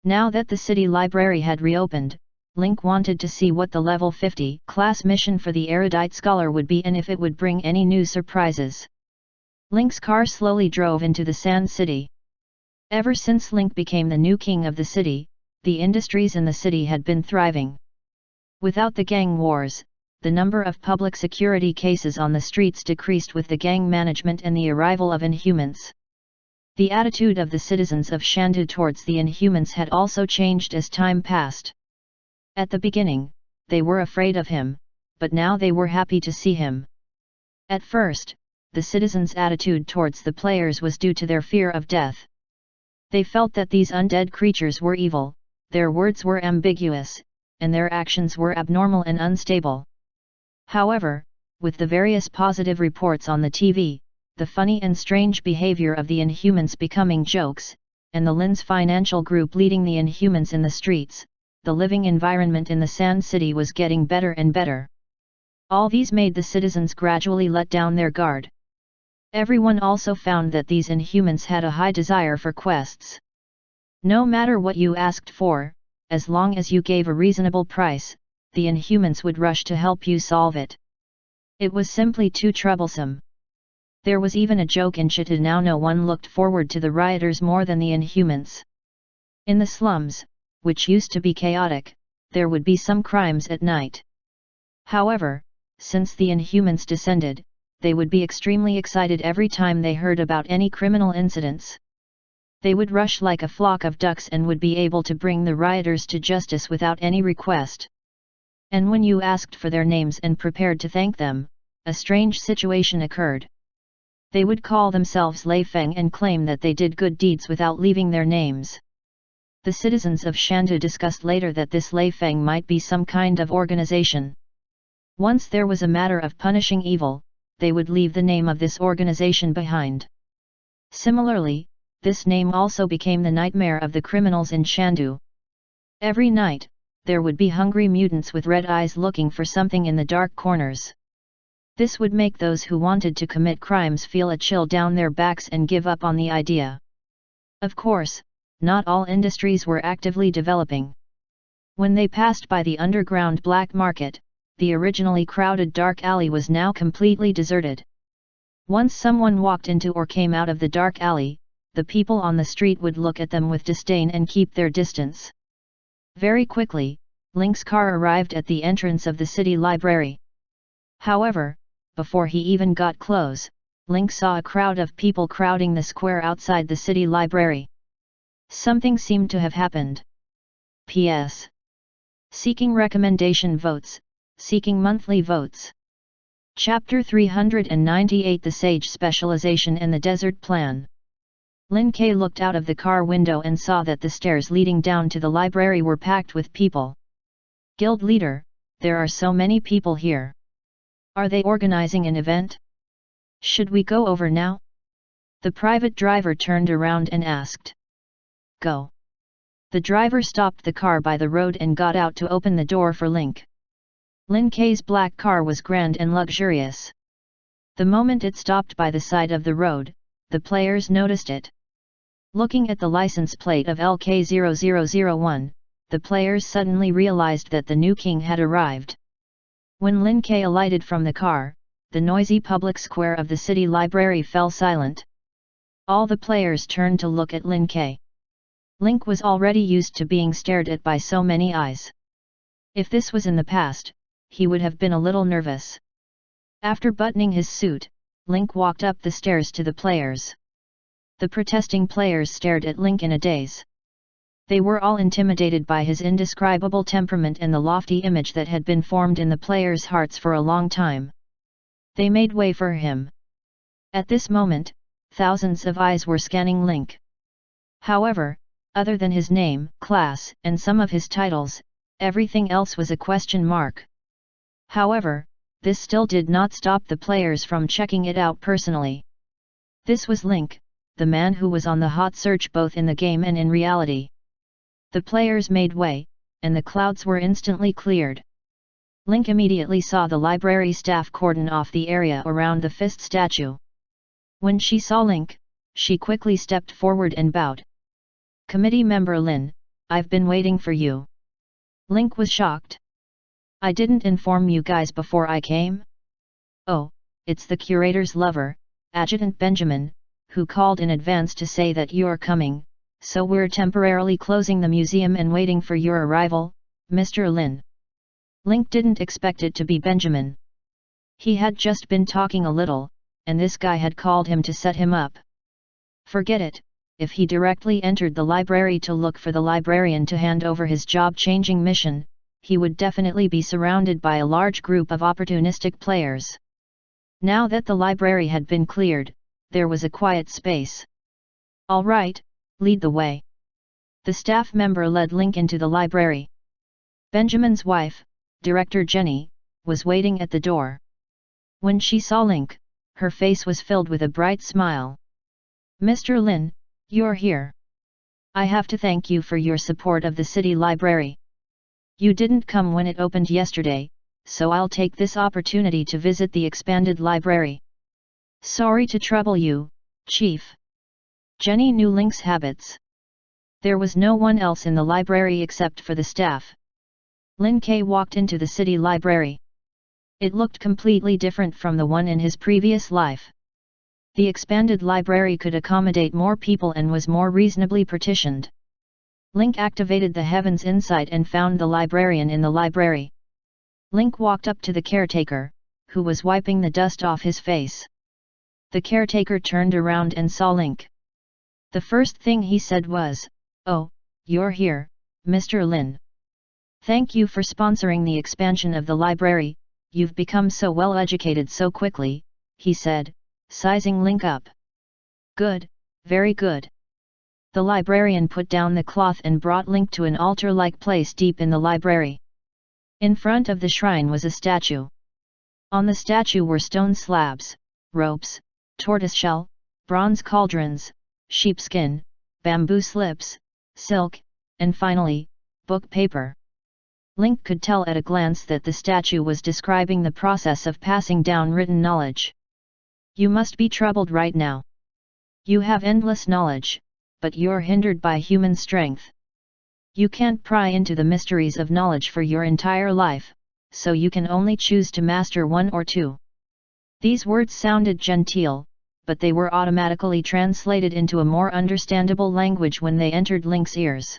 Now that the city library had reopened, Link wanted to see what the level 50 class mission for the erudite scholar would be and if it would bring any new surprises. Link's car slowly drove into the Sand City. Ever since Link became the new king of the city, the industries in the city had been thriving. Without the gang wars, the number of public security cases on the streets decreased with the gang management and the arrival of Inhumans. The attitude of the citizens of Shandu towards the Inhumans had also changed as time passed. At the beginning, they were afraid of him, but now they were happy to see him. At first, the citizens' attitude towards the players was due to their fear of death. They felt that these undead creatures were evil, their words were ambiguous, and their actions were abnormal and unstable. However, with the various positive reports on the TV, the funny and strange behavior of the Inhumans becoming jokes, and the Lin's financial group leading the Inhumans in the streets, the living environment in the Sand City was getting better and better. All these made the citizens gradually let down their guard. Everyone also found that these Inhumans had a high desire for quests. No matter what you asked for, as long as you gave a reasonable price, the Inhumans would rush to help you solve it. It was simply too troublesome. There was even a joke in Chita. Now no one looked forward to the rioters more than the Inhumans. In the slums, which used to be chaotic, there would be some crimes at night. However, since the Inhumans descended, they would be extremely excited every time they heard about any criminal incidents. They would rush like a flock of ducks and would be able to bring the rioters to justice without any request. And when you asked for their names and prepared to thank them, a strange situation occurred. They would call themselves Lei Feng and claim that they did good deeds without leaving their names. The citizens of Shandu discussed later that this Lei Feng might be some kind of organization. Once there was a matter of punishing evil, they would leave the name of this organization behind. Similarly, this name also became the nightmare of the criminals in Shandu. Every night, there would be hungry mutants with red eyes looking for something in the dark corners. This would make those who wanted to commit crimes feel a chill down their backs and give up on the idea. Of course, not all industries were actively developing. When they passed by the underground black market, the originally crowded dark alley was now completely deserted. Once someone walked into or came out of the dark alley, the people on the street would look at them with disdain and keep their distance. Very quickly, Link's car arrived at the entrance of the city library. However, before he even got close, Link saw a crowd of people crowding the square outside the city library. Something seemed to have happened. P.S. Seeking recommendation votes, seeking monthly votes. Chapter 398 The Sage Specialization and the Desert Plan. Lin Ke looked out of the car window and saw that the stairs leading down to the library were packed with people. Guild leader, there are so many people here. Are they organizing an event? Should we go over now? The private driver turned around and asked. Go. The driver stopped the car by the road and got out to open the door for Link. Lin Ke's black car was grand and luxurious. The moment it stopped by the side of the road, the players noticed it. Looking at the license plate of LK0001, the players suddenly realized that the new king had arrived. When Lin Ke alighted from the car, the noisy public square of the city library fell silent. All the players turned to look at Lin Ke. Link was already used to being stared at by so many eyes. If this was in the past, he would have been a little nervous. After buttoning his suit, Link walked up the stairs to the players. The protesting players stared at Link in a daze. They were all intimidated by his indescribable temperament and the lofty image that had been formed in the players' hearts for a long time. They made way for him. At this moment, thousands of eyes were scanning Link. However, other than his name, class, and some of his titles, everything else was a question mark. However, this still did not stop the players from checking it out personally. This was Link, the man who was on the hot search both in the game and in reality. The players made way, and the clouds were instantly cleared. Link immediately saw the library staff cordon off the area around the fist statue. When she saw Link, she quickly stepped forward and bowed. "Committee member Lin, I've been waiting for you." Link was shocked. "I didn't inform you guys before I came?" "Oh, it's the curator's lover, Adjutant Benjamin, who called in advance to say that you're coming, so we're temporarily closing the museum and waiting for your arrival, Mr. Lin." Link didn't expect it to be Benjamin. He had just been talking a little, and this guy had called him to set him up. Forget it, if he directly entered the library to look for the librarian to hand over his job-changing mission, he would definitely be surrounded by a large group of opportunistic players. Now that the library had been cleared, there was a quiet space. "All right, lead the way." The staff member led Link into the library. Benjamin's wife, Director Jenny, was waiting at the door. When she saw Link, her face was filled with a bright smile. "Mr. Lin, you're here. I have to thank you for your support of the city library. You didn't come when it opened yesterday, so I'll take this opportunity to visit the expanded library." "Sorry to trouble you, Chief." Jenny knew Link's habits. There was no one else in the library except for the staff. Lin K walked into the city library. It looked completely different from the one in his previous life. The expanded library could accommodate more people and was more reasonably partitioned. Link activated the Heaven's Insight and found the librarian in the library. Link walked up to the caretaker, who was wiping the dust off his face. The caretaker turned around and saw Link. The first thing he said was, "Oh, you're here, Mr. Lin. Thank you for sponsoring the expansion of the library, you've become so well educated so quickly," he said, sizing Link up. "Good, very good." The librarian put down the cloth and brought Link to an altar-like place deep in the library. In front of the shrine was a statue. On the statue were stone slabs, ropes, tortoiseshell, bronze cauldrons, sheepskin, bamboo slips, silk, and finally, book paper. Link could tell at a glance that the statue was describing the process of passing down written knowledge. "You must be troubled right now. You have endless knowledge, but you're hindered by human strength. You can't pry into the mysteries of knowledge for your entire life, so you can only choose to master one or two." These words sounded genteel, but they were automatically translated into a more understandable language when they entered Link's ears.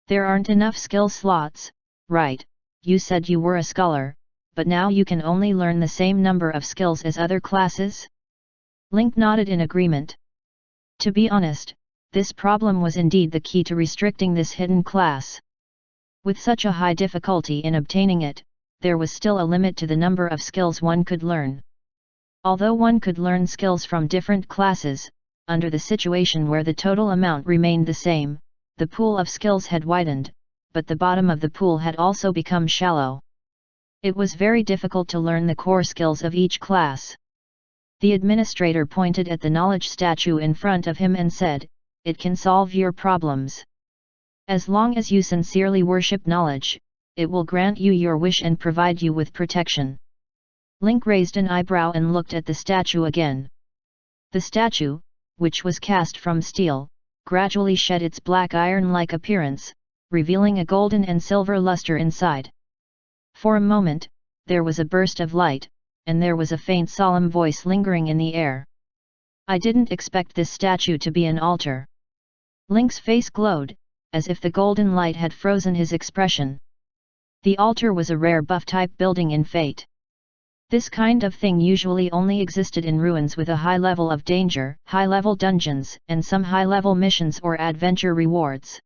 "There aren't enough skill slots, right? You said you were a scholar, but now you can only learn the same number of skills as other classes?" Link nodded in agreement. To be honest, this problem was indeed the key to restricting this hidden class. With such a high difficulty in obtaining it, there was still a limit to the number of skills one could learn. Although one could learn skills from different classes, under the situation where the total amount remained the same, the pool of skills had widened, but the bottom of the pool had also become shallow. It was very difficult to learn the core skills of each class. The administrator pointed at the knowledge statue in front of him and said, "It can solve your problems. As long as you sincerely worship knowledge, it will grant you your wish and provide you with protection." Link raised an eyebrow and looked at the statue again. The statue, which was cast from steel, gradually shed its black iron-like appearance, revealing a golden and silver luster inside. For a moment, there was a burst of light, and there was a faint solemn voice lingering in the air. "I didn't expect this statue to be an altar." Link's face glowed, as if the golden light had frozen his expression. The altar was a rare buff-type building in Fate. This kind of thing usually only existed in ruins with a high level of danger, high-level dungeons, and some high-level missions or adventure rewards.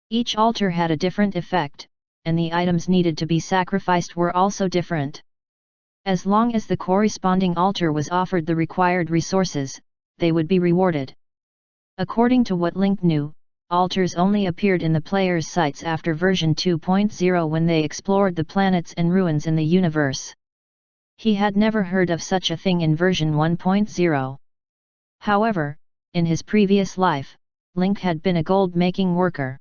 Each altar had a different effect, and the items needed to be sacrificed were also different. As long as the corresponding altar was offered the required resources, they would be rewarded. According to what Link knew, altars only appeared in the player's sights after version 2.0 when they explored the planets and ruins in the universe. He had never heard of such a thing in version 1.0. However, in his previous life, Link had been a gold-making worker.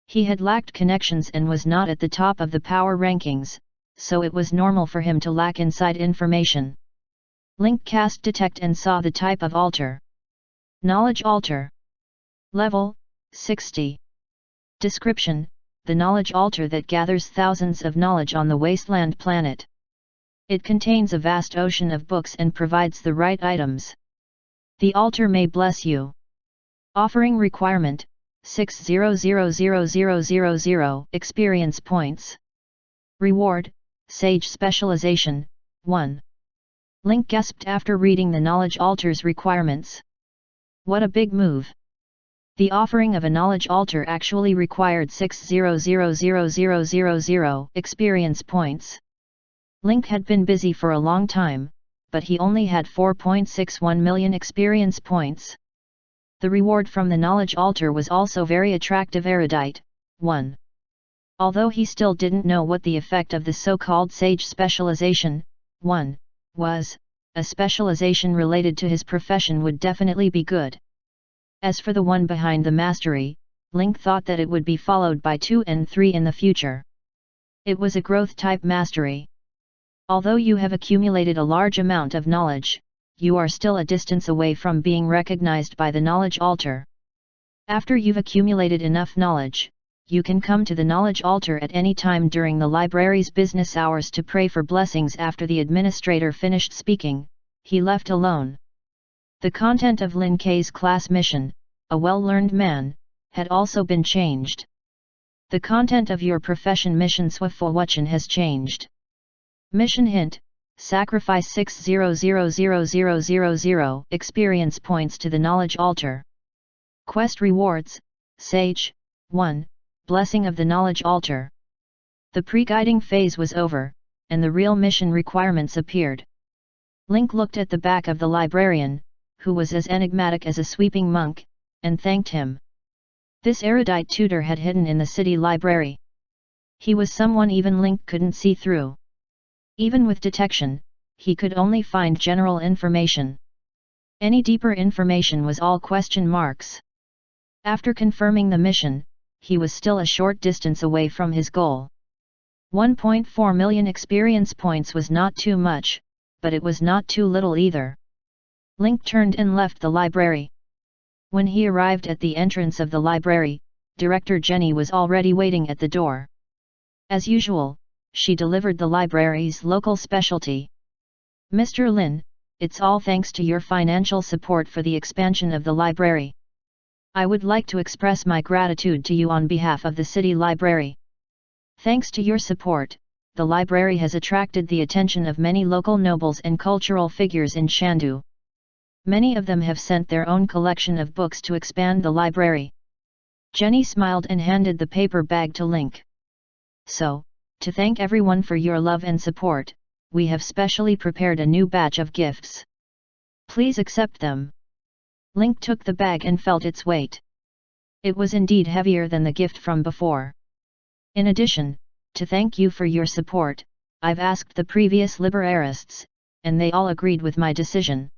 He had lacked connections and was not at the top of the power rankings, so it was normal for him to lack inside information. Link cast Detect and saw the type of altar. Knowledge Altar. Level, 60. Description: the knowledge altar that gathers thousands of knowledge on the wasteland planet. It contains a vast ocean of books and provides the right items. The altar may bless you. Offering requirement: 6000000 experience points. Reward: Sage Specialization, 1. Link gasped after reading the knowledge altar's requirements. What a big move! The offering of a knowledge altar actually required 6000000 experience points. Link had been busy for a long time, but he only had 4.61 million experience points. The reward from the knowledge altar was also very attractive: erudite, 1. Although he still didn't know what the effect of the so-called sage specialization, 1, was, a specialization related to his profession would definitely be good. As for the one behind the mastery, Link thought that it would be followed by 2 and 3 in the future. It was a growth-type mastery. Although you have accumulated a large amount of knowledge, you are still a distance away from being recognized by the knowledge altar. After you've accumulated enough knowledge, you can come to the knowledge altar at any time during the library's business hours to pray for blessings. After the administrator finished speaking, he left alone. The content of Lin Kei's class mission, a well-learned man, had also been changed. The content of your profession mission Zhuge Wanjun has changed. Mission hint: sacrifice 6000000 experience points to the knowledge altar. Quest rewards: Sage, 1, Blessing of the knowledge altar. The pre-guiding phase was over, and the real mission requirements appeared. Link looked at the back of the librarian, who was as enigmatic as a sweeping monk, and thanked him. This erudite tutor had hidden in the city library. He was someone even Link couldn't see through. Even with detection, he could only find general information. Any deeper information was all question marks. After confirming the mission, he was still a short distance away from his goal. 1.4 million experience points was not too much, but it was not too little either. Link turned and left the library. When he arrived at the entrance of the library, Director Jenny was already waiting at the door. As usual, she delivered the library's local specialty. Mr. Lin, it's all thanks to your financial support for the expansion of the library. I would like to express my gratitude to you on behalf of the city library. Thanks to your support, the library has attracted the attention of many local nobles and cultural figures in Shandu. Many of them have sent their own collection of books to expand the library. Jenny smiled and handed the paper bag to Link. So, to thank everyone for your love and support, we have specially prepared a new batch of gifts. Please accept them. Link took the bag and felt its weight. It was indeed heavier than the gift from before. In addition, to thank you for your support, I've asked the previous librarists, and they all agreed with my decision.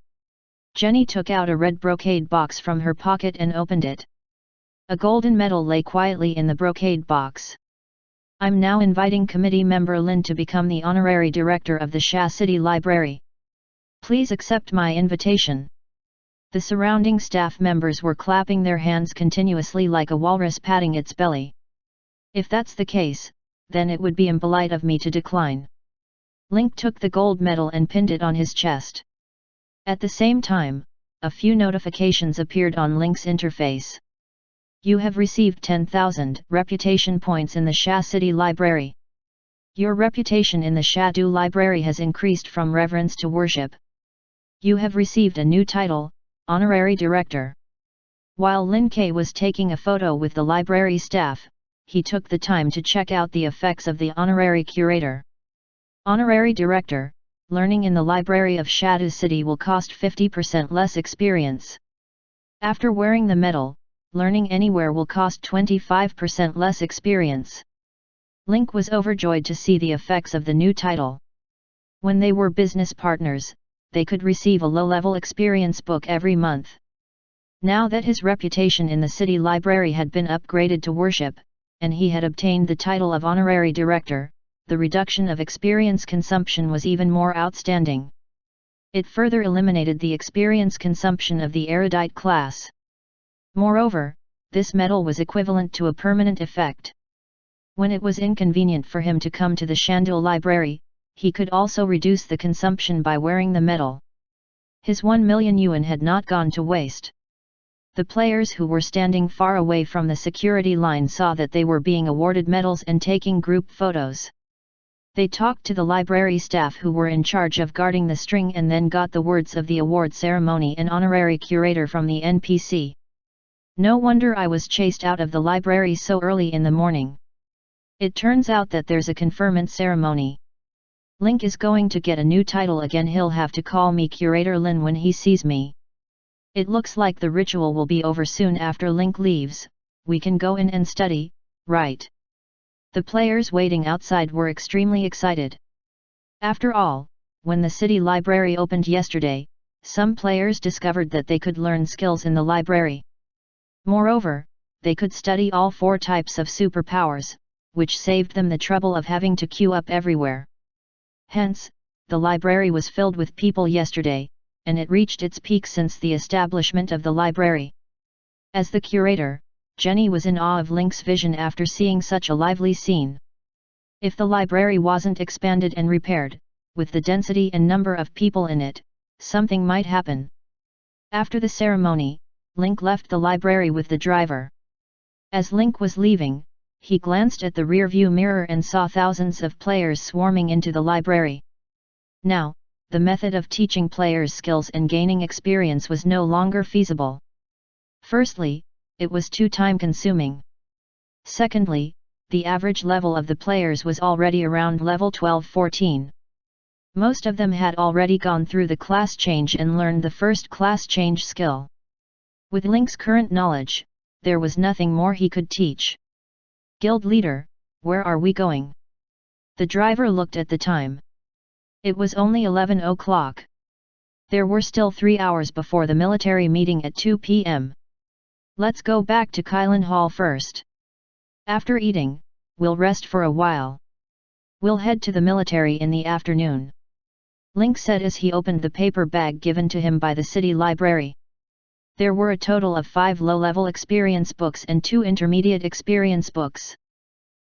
Jenny took out a red brocade box from her pocket and opened it. A golden medal lay quietly in the brocade box. I'm now inviting committee member Lin to become the honorary director of the Sha City Library. Please accept my invitation. The surrounding staff members were clapping their hands continuously like a walrus patting its belly. If that's the case, then it would be impolite of me to decline. Link took the gold medal and pinned it on his chest. At the same time, a few notifications appeared on Link's interface. You have received 10,000 reputation points in the Sha City Library. Your reputation in the Shadu Library has increased from reverence to worship. You have received a new title, Honorary Director. While Lin Kei was taking a photo with the library staff, he took the time to check out the effects of the Honorary Curator. Honorary Director, learning in the library of Shadu City will cost 50% less experience. After wearing the medal, learning anywhere will cost 25% less experience. Link was overjoyed to see the effects of the new title. When they were business partners, they could receive a low-level experience book every month. Now that his reputation in the city library had been upgraded to worship, and he had obtained the title of honorary director, the reduction of experience consumption was even more outstanding. It further eliminated the experience consumption of the erudite class. Moreover, this medal was equivalent to a permanent effect. When it was inconvenient for him to come to the Shandul library, he could also reduce the consumption by wearing the medal. His 1 million yuan had not gone to waste. The players who were standing far away from the security line saw that they were being awarded medals and taking group photos. They talked to the library staff who were in charge of guarding the string and then got the words of the award ceremony and honorary curator from the NPC. No wonder I was chased out of the library so early in the morning. It turns out that there's a conferment ceremony. Link is going to get a new title again. He'll have to call me Curator Lin when he sees me. It looks like the ritual will be over soon. After Link leaves, we can go in and study, right? The players waiting outside were extremely excited. After all, when the city library opened yesterday, some players discovered that they could learn skills in the library. Moreover, they could study all 4 types of superpowers, which saved them the trouble of having to queue up everywhere. Hence, the library was filled with people yesterday, and it reached its peak since the establishment of the library. As the curator, Jenny was in awe of Link's vision after seeing such a lively scene. If the library wasn't expanded and repaired, with the density and number of people in it, something might happen. After the ceremony, Link left the library with the driver. As Link was leaving, he glanced at the rear-view mirror and saw thousands of players swarming into the library. Now, the method of teaching players skills and gaining experience was no longer feasible. Firstly, it was too time-consuming. Secondly, the average level of the players was already around level 12-14. Most of them had already gone through the class change and learned the first class change skill. With Link's current knowledge, there was nothing more he could teach. Guild leader, where are we going? The driver looked at the time. It was only 11 o'clock. There were still 3 hours before the military meeting at 2 p.m. Let's go back to Kylin Hall first. After eating, we'll rest for a while. We'll head to the military in the afternoon. Link said as he opened the paper bag given to him by the city library. There were a total of 5 low-level experience books and 2 intermediate experience books.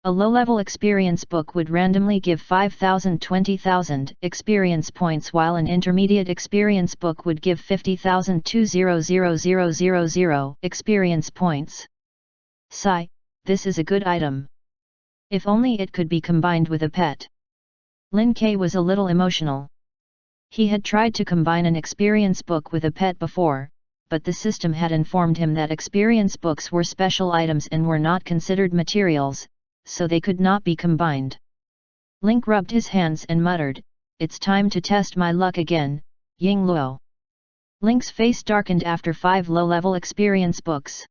A low-level experience book would randomly give 5,000-20,000 experience points, while an intermediate experience book would give 50,000-200,000 experience points. Sigh, this is a good item. If only it could be combined with a pet. Lin K was a little emotional. He had tried to combine an experience book with a pet before, but the system had informed him that experience books were special items and were not considered materials, so they could not be combined. Link rubbed his hands and muttered, "It's time to test my luck again, Ying Luo." Link's face darkened after 5 low-level experience books.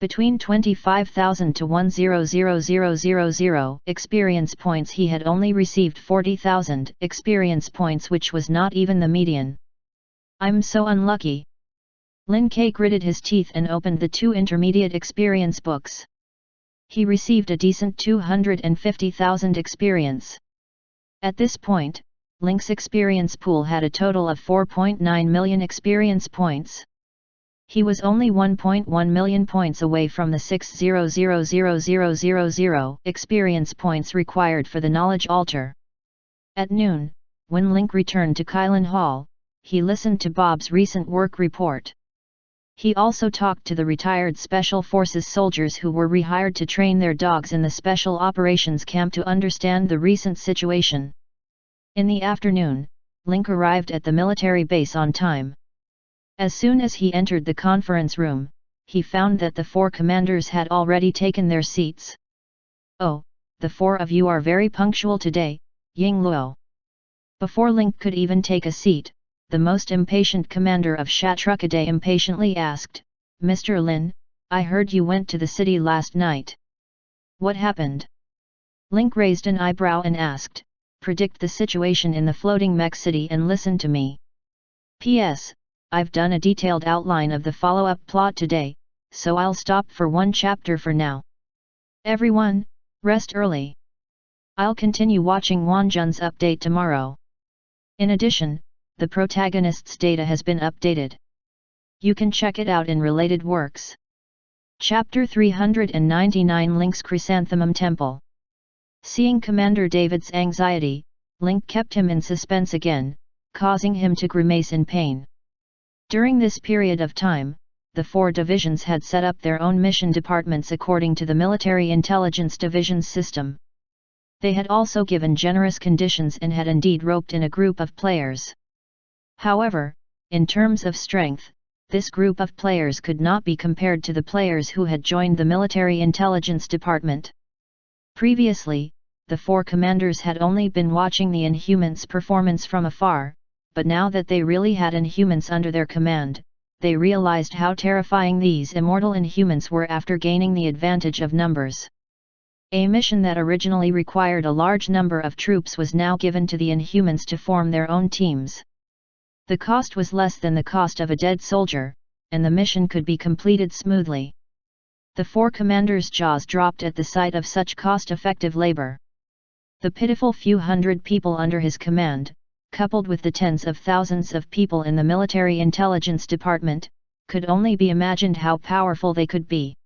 Between 25,000 to 100,000 experience points he had only received 40,000 experience points, which was not even the median. "I'm so unlucky." Lin K gritted his teeth and opened the 2 intermediate experience books. He received a decent 250,000 experience. At this point, Link's experience pool had a total of 4.9 million experience points. He was only 1.1 million points away from the 600,000 experience points required for the knowledge altar. At noon, when Link returned to Kylin Hall, he listened to Bob's recent work report. He also talked to the retired Special Forces soldiers who were rehired to train their dogs in the Special Operations Camp to understand the recent situation. In the afternoon, Link arrived at the military base on time. As soon as he entered the conference room, he found that the 4 commanders had already taken their seats. "Oh, the 4 of you are very punctual today, Ying Luo." Before Link could even take a seat, the most impatient commander of Shatrukade impatiently asked, "Mr. Lin, I heard you went to the city last night. What happened?" Link raised an eyebrow and asked, "Predict the situation in the floating mech city and listen to me. P.S. I've done a detailed outline of the follow-up plot today, so I'll stop for one chapter for now. Everyone, rest early. I'll continue watching Wanjun's update tomorrow. In addition, the protagonist's data has been updated. You can check it out in related works." Chapter 399 Link's Chrysanthemum Temple. Seeing Commander David's anxiety, Link kept him in suspense again, causing him to grimace in pain. During this period of time, the 4 divisions had set up their own mission departments according to the Military Intelligence Division's system. They had also given generous conditions and had indeed roped in a group of players. However, in terms of strength, this group of players could not be compared to the players who had joined the Military Intelligence Department. Previously, the 4 commanders had only been watching the Inhumans' performance from afar, but now that they really had Inhumans under their command, they realized how terrifying these immortal Inhumans were after gaining the advantage of numbers. A mission that originally required a large number of troops was now given to the Inhumans to form their own teams. The cost was less than the cost of a dead soldier, and the mission could be completed smoothly. The 4 commanders' jaws dropped at the sight of such cost-effective labor. The pitiful few hundred people under his command, coupled with the tens of thousands of people in the Military Intelligence Department, could only be imagined how powerful they could be.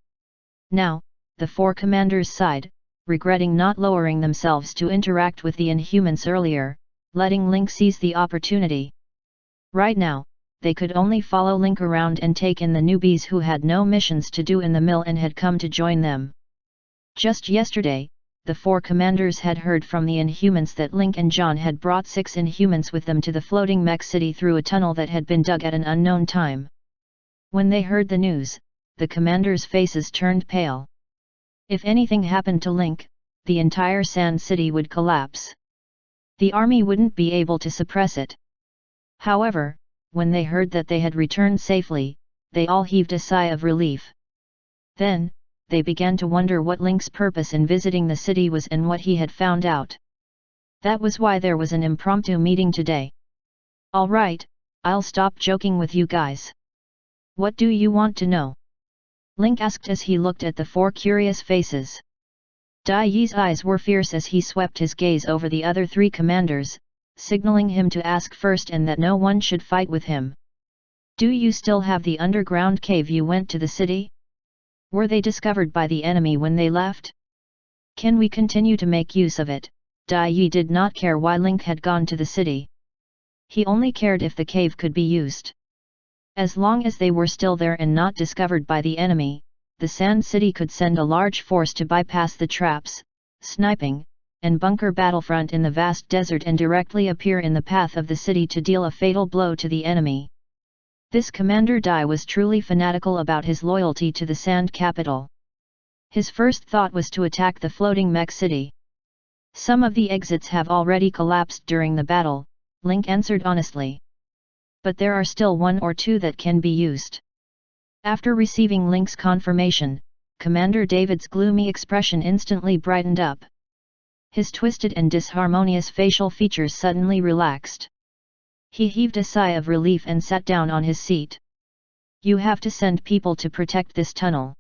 Now, the 4 commanders sighed, regretting not lowering themselves to interact with the Inhumans earlier, letting Link seize the opportunity. Right now, they could only follow Link around and take in the newbies who had no missions to do in the mill and had come to join them. Just yesterday, the 4 commanders had heard from the Inhumans that Link and John had brought 6 Inhumans with them to the floating mech city through a tunnel that had been dug at an unknown time. When they heard the news, the commanders' faces turned pale. If anything happened to Link, the entire Sand City would collapse. The army wouldn't be able to suppress it. However, when they heard that they had returned safely, they all heaved a sigh of relief. Then, they began to wonder what Link's purpose in visiting the city was and what he had found out. That was why there was an impromptu meeting today. "Alright, I'll stop joking with you guys. What do you want to know?" Link asked as he looked at the 4 curious faces. Dai Yi's eyes were fierce as he swept his gaze over the other 3 commanders, signaling him to ask first and that no one should fight with him. "Do you still have the underground cave you went to the city? Were they discovered by the enemy when they left? Can we continue to make use of it?" Dai Yi did not care why Link had gone to the city. He only cared if the cave could be used. As long as they were still there and not discovered by the enemy, the Sand City could send a large force to bypass the traps, sniping, and bunker battlefront in the vast desert and directly appear in the path of the city to deal a fatal blow to the enemy. This Commander Dai was truly fanatical about his loyalty to the Sand Capital. His first thought was to attack the floating mech city. "Some of the exits have already collapsed during the battle," Link answered honestly. "But there are still 1 or 2 that can be used." After receiving Link's confirmation, Commander David's gloomy expression instantly brightened up. His twisted and disharmonious facial features suddenly relaxed. He heaved a sigh of relief and sat down on his seat. "You have to send people to protect this tunnel.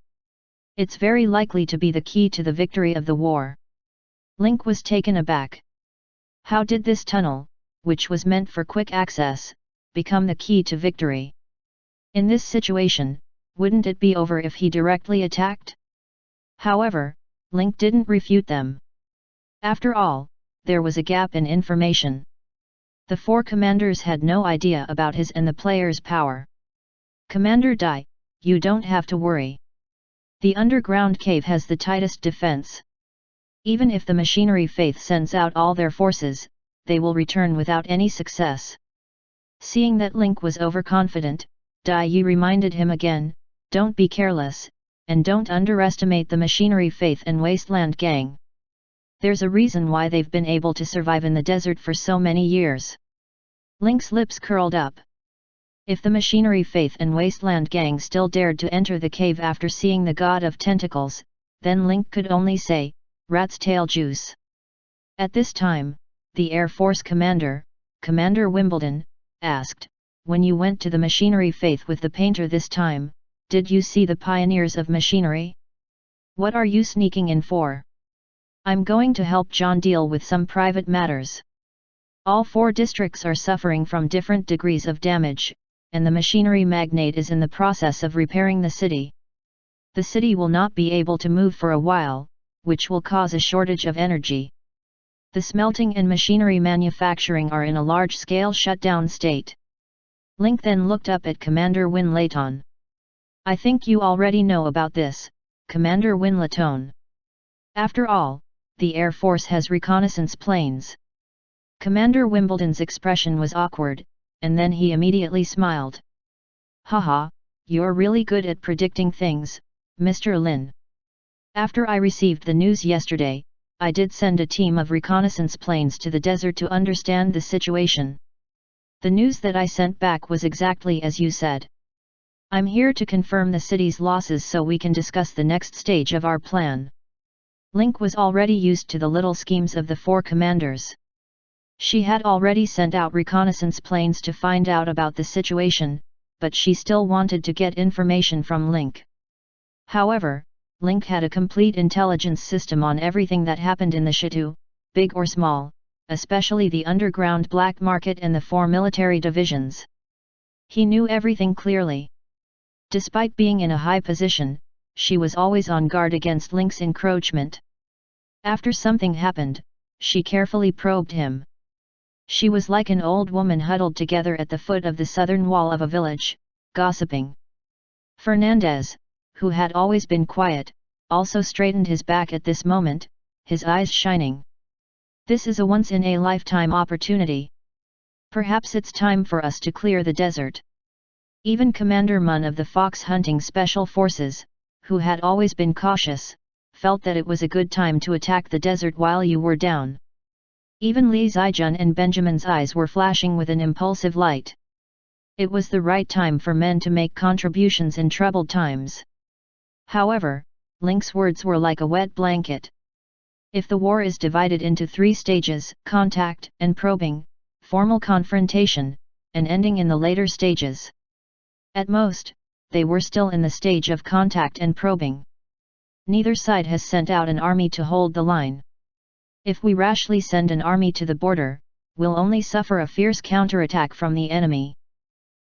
It's very likely to be the key to the victory of the war." Link was taken aback. How did this tunnel, which was meant for quick access, become the key to victory? In this situation, wouldn't it be over if he directly attacked? However, Link didn't refute them. After all, there was a gap in information. The 4 commanders had no idea about his and the player's power. "Commander Dai, you don't have to worry. The underground cave has the tightest defense. Even if the machinery faith sends out all their forces, they will return without any success." Seeing that Link was overconfident, Dai Yi reminded him again, "Don't be careless, and don't underestimate the machinery faith and wasteland gang. There's a reason why they've been able to survive in the desert for so many years. Link's lips curled up. If the Machinery Faith and Wasteland Gang still dared to enter the cave after seeing the God of Tentacles, then Link could only say, rat's tail juice. At this time, the Air Force commander, Commander Wimbledon, asked, when you went to the Machinery Faith with the painter this time, did you see the pioneers of machinery? What are you sneaking in for? I'm going to help John deal with some private matters. All 4 districts are suffering from different degrees of damage, and the machinery magnate is in the process of repairing the city. The city will not be able to move for a while, which will cause a shortage of energy. The smelting and machinery manufacturing are in a large-scale shutdown state. Link then looked up at Commander Win Layton. I think you already know about this, Commander Win Layton. After all, the Air Force has reconnaissance planes. Commander Wimbledon's expression was awkward, and then he immediately smiled. Haha, you're really good at predicting things, Mr. Lin. After I received the news yesterday, I did send a team of reconnaissance planes to the desert to understand the situation. The news that I sent back was exactly as you said. I'm here to confirm the city's losses so we can discuss the next stage of our plan. Link was already used to the little schemes of the 4 commanders. She had already sent out reconnaissance planes to find out about the situation, but she still wanted to get information from Link. However, Link had a complete intelligence system on everything that happened in the Shitu, big or small, especially the underground black market and the 4 military divisions. He knew everything clearly. Despite being in a high position, she was always on guard against Link's encroachment. After something happened, she carefully probed him. She was like an old woman huddled together at the foot of the southern wall of a village, gossiping. Fernandez, who had always been quiet, also straightened his back at this moment, his eyes shining. This is a once-in-a-lifetime opportunity. Perhaps it's time for us to clear the desert. Even Commander Mun of the Fox Hunting Special Forces, who had always been cautious, felt that it was a good time to attack the desert while you were down. Even Li Zijun and Benjamin's eyes were flashing with an impulsive light. It was the right time for men to make contributions in troubled times. However, Link's words were like a wet blanket. If the war is divided into 3 stages, contact and probing, formal confrontation, and ending in the later stages. At most, they were still in the stage of contact and probing. Neither side has sent out an army to hold the line. If we rashly send an army to the border, we'll only suffer a fierce counterattack from the enemy.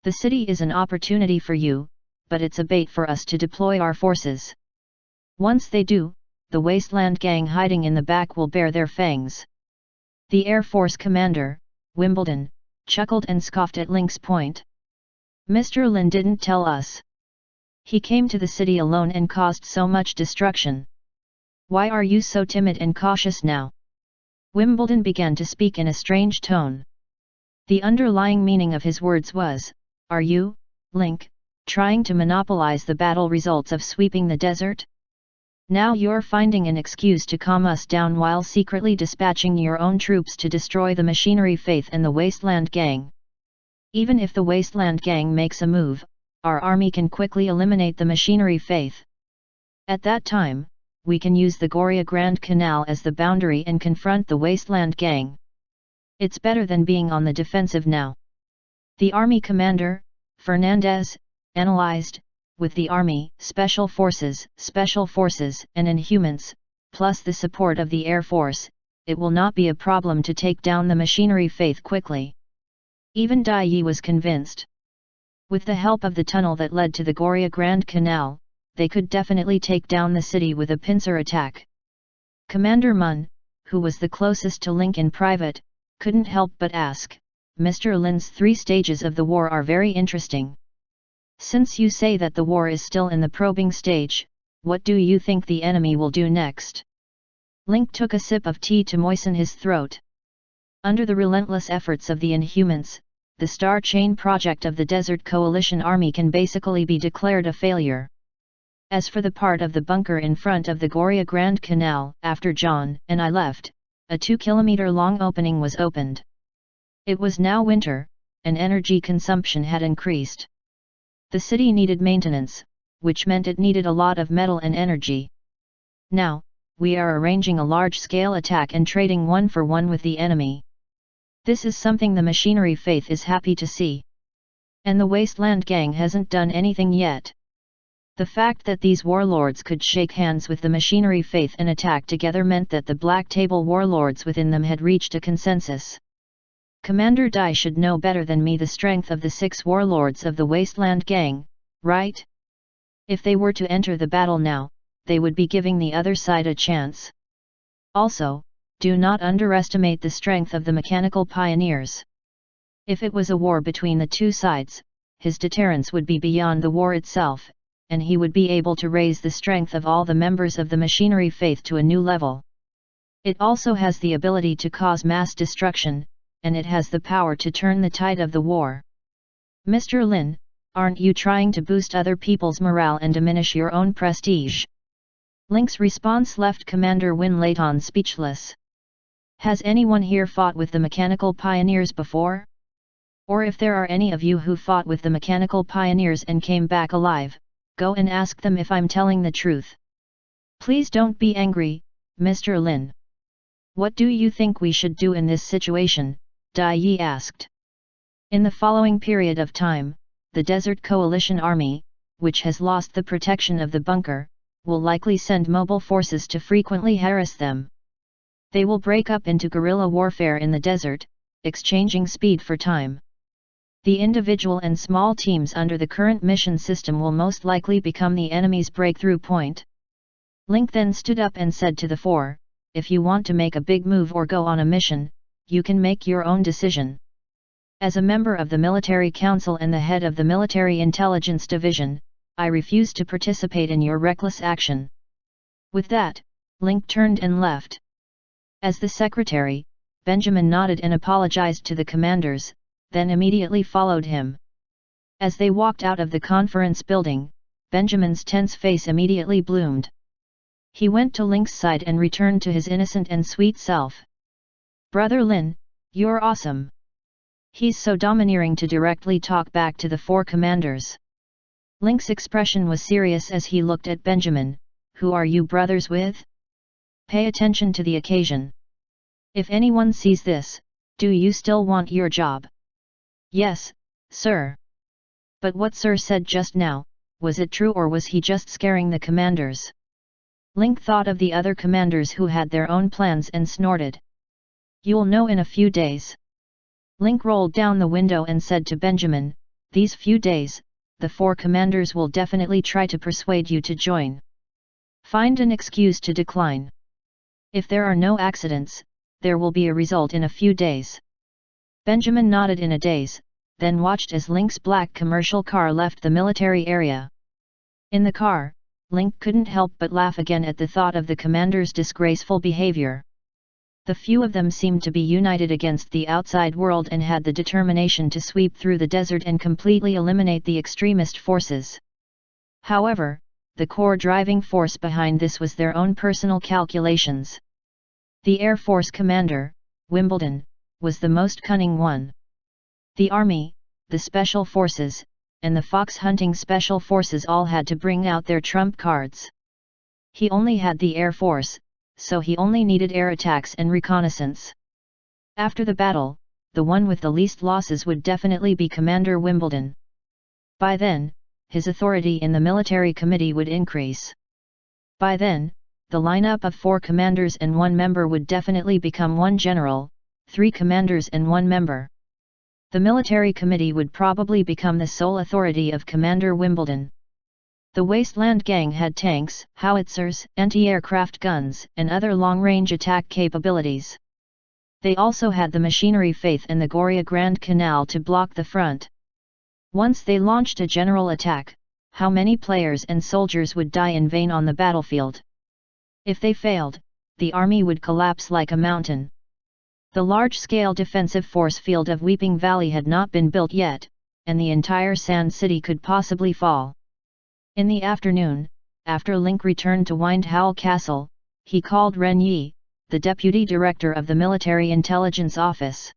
The city is an opportunity for you, but it's a bait for us to deploy our forces. Once they do, the Wasteland Gang hiding in the back will bare their fangs. The Air Force commander, Wimbledon, chuckled and scoffed at Link's point. Mr. Lin didn't tell us. He came to the city alone and caused so much destruction. Why are you so timid and cautious now? Wimbledon began to speak in a strange tone. The underlying meaning of his words was, are you, Link, trying to monopolize the battle results of sweeping the desert? Now you're finding an excuse to calm us down while secretly dispatching your own troops to destroy the Machinery Faith and the Wasteland Gang. Even if the Wasteland Gang makes a move, our army can quickly eliminate the Machinery Faith. At that time, we can use the Goria Grand Canal as the boundary and confront the Wasteland Gang. It's better than being on the defensive now. The army commander, Fernandez, analyzed, with the army, special forces, and Inhumans, plus the support of the Air Force, it will not be a problem to take down the Machinery Faith quickly. Even Dai Yi was convinced. With the help of the tunnel that led to the Goria Grand Canal, they could definitely take down the city with a pincer attack. Commander Mun, who was the closest to Link in private, couldn't help but ask, Mr. Lin's 3 stages of the war are very interesting. Since you say that the war is still in the probing stage, what do you think the enemy will do next? Link took a sip of tea to moisten his throat. Under the relentless efforts of the Inhumans, the Star Chain project of the Desert Coalition Army can basically be declared a failure. As for the part of the bunker in front of the Goria Grand Canal, after John and I left, a 2-kilometer-long opening was opened. It was now winter, and energy consumption had increased. The city needed maintenance, which meant it needed a lot of metal and energy. Now, we are arranging a large-scale attack and trading 1-for-1 with the enemy. This is something the machinery faith is happy to see. And the Wasteland Gang hasn't done anything yet. The fact that these warlords could shake hands with the machinery faith and attack together meant that the Black Table warlords within them had reached a consensus. Commander Dai should know better than me the strength of the 6 warlords of the Wasteland Gang, right? If they were to enter the battle now, they would be giving the other side a chance. Also, do not underestimate the strength of the mechanical pioneers. If it was a war between the two sides, his deterrence would be beyond the war itself, and he would be able to raise the strength of all the members of the machinery faith to a new level. It also has the ability to cause mass destruction, and it has the power to turn the tide of the war. Mr. Lin, aren't you trying to boost other people's morale and diminish your own prestige? Link's response left Commander Win Leighton speechless. Has anyone here fought with the mechanical pioneers before? Or if there are any of you who fought with the mechanical pioneers and came back alive, go and ask them if I'm telling the truth. Please don't be angry, Mr. Lin. What do you think we should do in this situation? Dai Yi asked. In the following period of time, the Desert Coalition Army, which has lost the protection of the bunker, will likely send mobile forces to frequently harass them. They will break up into guerrilla warfare in the desert, exchanging speed for time. The individual and small teams under the current mission system will most likely become the enemy's breakthrough point. Link then stood up and said to the 4, if you want to make a big move or go on a mission, you can make your own decision. As a member of the Military Council and the head of the Military Intelligence Division, I refuse to participate in your reckless action. With that, Link turned and left. As the secretary, Benjamin nodded and apologized to the commanders, then immediately followed him. As they walked out of the conference building, Benjamin's tense face immediately bloomed. He went to Link's side and returned to his innocent and sweet self. Brother Lin, you're awesome. He's so domineering to directly talk back to the 4 commanders. Link's expression was serious as he looked at Benjamin. Who are you brothers with? Pay attention to the occasion. If anyone sees this, do you still want your job? Yes, sir. But what sir said just now, was it true or was he just scaring the commanders? Link thought of the other commanders who had their own plans and snorted. You'll know in a few days. Link rolled down the window and said to Benjamin, these few days, the 4 commanders will definitely try to persuade you to join. Find an excuse to decline. If there are no accidents, there will be a result in a few days. Benjamin nodded in a daze, then watched as Link's black commercial car left the military area. In the car, Link couldn't help but laugh again at the thought of the commander's disgraceful behavior. The few of them seemed to be united against the outside world and had the determination to sweep through the desert and completely eliminate the extremist forces. However, the core driving force behind this was their own personal calculations. The Air Force commander, Wimbledon, was the most cunning one. The Army, the Special Forces, and the fox hunting Special Forces all had to bring out their trump cards. He only had the Air Force, so he only needed air attacks and reconnaissance. After the battle, the one with the least losses would definitely be Commander Wimbledon. By then, his authority in the military committee would increase. By then, the lineup of 4 commanders and 1 member would definitely become 1 general, 3 commanders and 1 member. The military committee would probably become the sole authority of Commander Wimbledon. The Wasteland Gang had tanks, howitzers, anti-aircraft guns, and other long-range attack capabilities. They also had the machinery faith and the Goria Grand Canal to block the front. Once they launched a general attack, how many players and soldiers would die in vain on the battlefield? If they failed, the army would collapse like a mountain. The large-scale defensive force field of Weeping Valley had not been built yet, and the entire Sand City could possibly fall. In the afternoon, after Link returned to Windhowl Castle, he called Ren Yi, the deputy director of the Military Intelligence Office.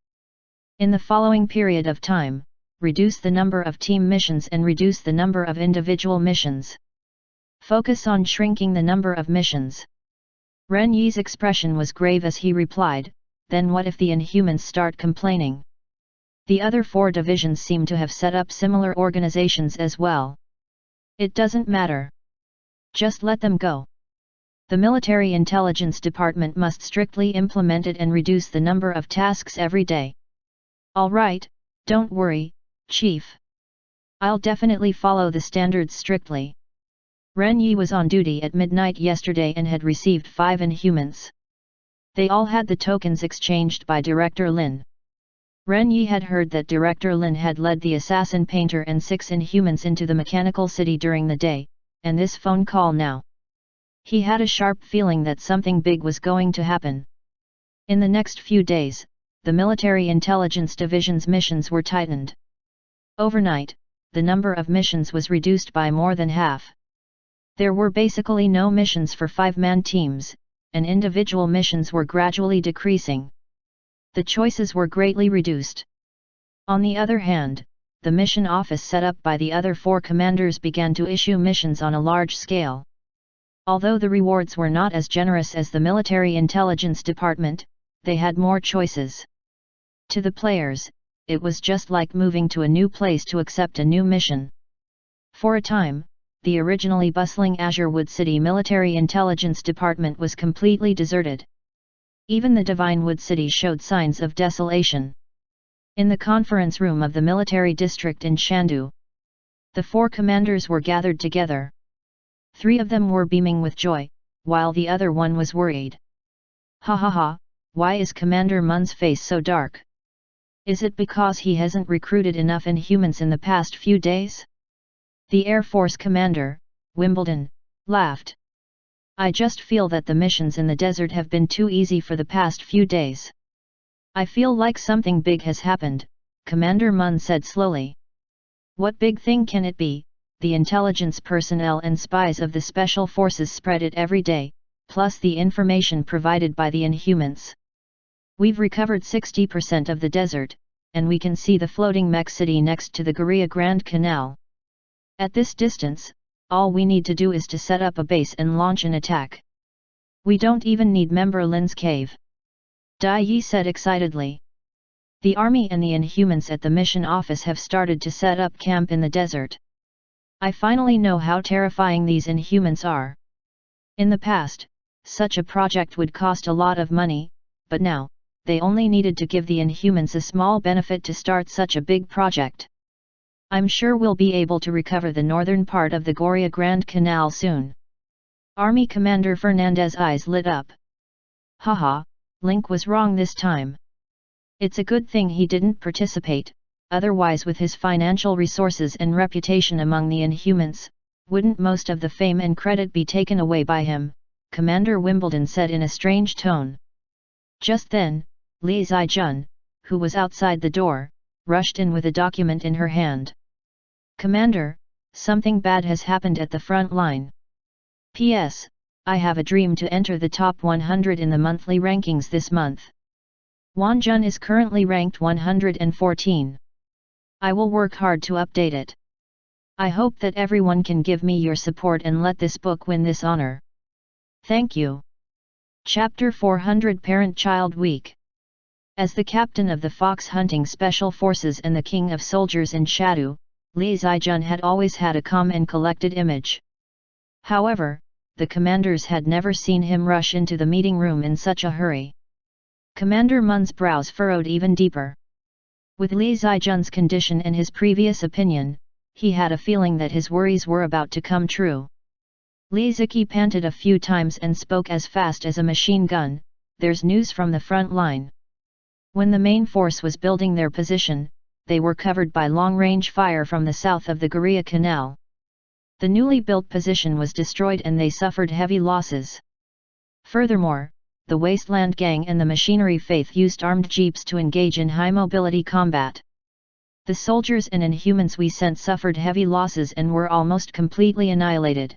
In the following period of time, reduce the number of team missions and reduce the number of individual missions. Focus on shrinking the number of missions. Ren Yi's expression was grave as he replied, then what if the Inhumans start complaining? The other 4 divisions seem to have set up similar organizations as well. It doesn't matter. Just let them go. The Military Intelligence Department must strictly implement it and reduce the number of tasks every day. All right, don't worry, Chief. I'll definitely follow the standards strictly. Ren Yi was on duty at midnight yesterday and had received 5 Inhumans. They all had the tokens exchanged by Director Lin. Ren Yi had heard that Director Lin had led the Assassin Painter and 6 Inhumans into the Mechanical City during the day, and this phone call now. He had a sharp feeling that something big was going to happen. In the next few days, the Military Intelligence Division's missions were tightened. Overnight, the number of missions was reduced by more than half. There were basically no missions for 5-man teams, and individual missions were gradually decreasing. The choices were greatly reduced. On the other hand, the mission office set up by the other 4 commanders began to issue missions on a large scale. Although the rewards were not as generous as the Military Intelligence Department, they had more choices. To the players, it was just like moving to a new place to accept a new mission. For a time, the originally bustling Azurewood City Military Intelligence Department was completely deserted. Even the Divinewood City showed signs of desolation. In the conference room of the military district in Shandu, the 4 commanders were gathered together. 3 of them were beaming with joy, while the other one was worried. Ha ha ha, why is Commander Mun's face so dark? Is it because he hasn't recruited enough Inhumans in the past few days? The Air Force commander, Wimbledon, laughed. I just feel that the missions in the desert have been too easy for the past few days. I feel like something big has happened, Commander Mun said slowly. What big thing can it be? The intelligence personnel and spies of the Special Forces spread it every day, plus the information provided by the Inhumans. We've recovered 60% of the desert, and we can see the floating mech city next to the Goria Grand Canal. At this distance, all we need to do is to set up a base and launch an attack. We don't even need Member Lin's cave. Dai Yi said excitedly. The army and the Inhumans at the mission office have started to set up camp in the desert. I finally know how terrifying these Inhumans are. In the past, such a project would cost a lot of money, but now, they only needed to give the Inhumans a small benefit to start such a big project. I'm sure we'll be able to recover the northern part of the Goria Grand Canal soon. Army Commander Fernandez's eyes lit up. Haha, Link was wrong this time. It's a good thing he didn't participate, otherwise with his financial resources and reputation among the Inhumans, wouldn't most of the fame and credit be taken away by him, Commander Wimbledon said in a strange tone. Just then, Li Zijun, who was outside the door, rushed in with a document in her hand. Commander, something bad has happened at the front line. P.S. I have a dream to enter the top 100 in the monthly rankings this month. Wanjun is currently ranked 114. I will work hard to update it. I hope that everyone can give me your support and let this book win this honor. Thank you. Chapter 400 Parent-Child Week. As the captain of the fox hunting special forces and the king of soldiers in Shadu, Li Zijun had always had a calm and collected image. However, the commanders had never seen him rush into the meeting room in such a hurry. Commander Mun's brows furrowed even deeper. With Li Zijun's condition and his previous opinion, he had a feeling that his worries were about to come true. Li Ziki panted a few times and spoke as fast as a machine gun, "There's news from the front line." When the main force was building their position, they were covered by long-range fire from the south of the Goria Canal. The newly built position was destroyed and they suffered heavy losses. Furthermore, the Wasteland Gang and the Machinery Faith used armed jeeps to engage in high-mobility combat. The soldiers and Inhumans we sent suffered heavy losses and were almost completely annihilated.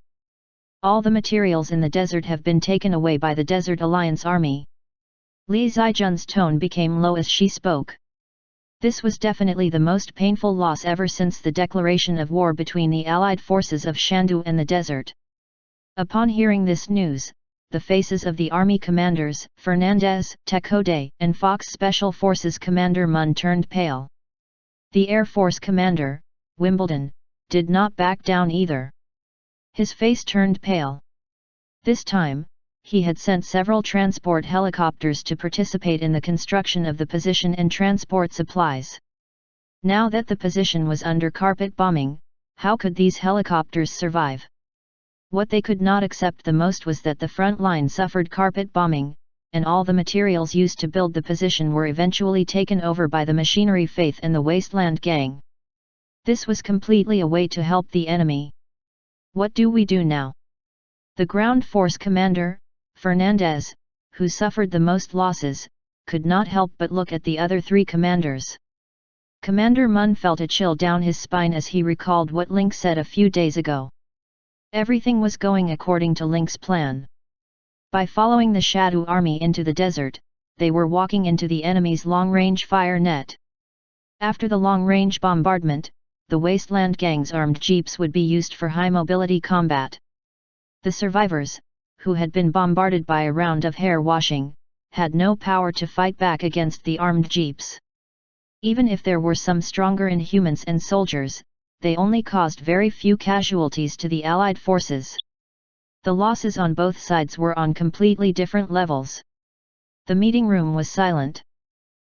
All the materials in the desert have been taken away by the Desert Alliance army. Li Zijun's tone became low as she spoke. This was definitely the most painful loss ever since the declaration of war between the allied forces of Shandu and the desert. Upon hearing this news, the faces of the army commanders, Fernandez, Tekode, and Fox Special Forces Commander Mun turned pale. The Air Force commander, Wimbledon, did not back down either. His face turned pale. This time, he had sent several transport helicopters to participate in the construction of the position and transport supplies. Now that the position was under carpet bombing, how could these helicopters survive? What they could not accept the most was that the front line suffered carpet bombing, and all the materials used to build the position were eventually taken over by the Machinery Faith and the Wasteland Gang. This was completely a way to help the enemy. What do we do now? The ground force commander, Fernandez, who suffered the most losses, could not help but look at the other three commanders. Commander Mun felt a chill down his spine as he recalled what Link said a few days ago. Everything was going according to Link's plan. By following the Shadow army into the desert, they were walking into the enemy's long-range fire net. After the long-range bombardment, the Wasteland Gang's armed jeeps would be used for high-mobility combat. The survivors, who had been bombarded by a round of hair washing, had no power to fight back against the armed jeeps. Even if there were some stronger Inhumans and soldiers, they only caused very few casualties to the Allied forces. The losses on both sides were on completely different levels. The meeting room was silent.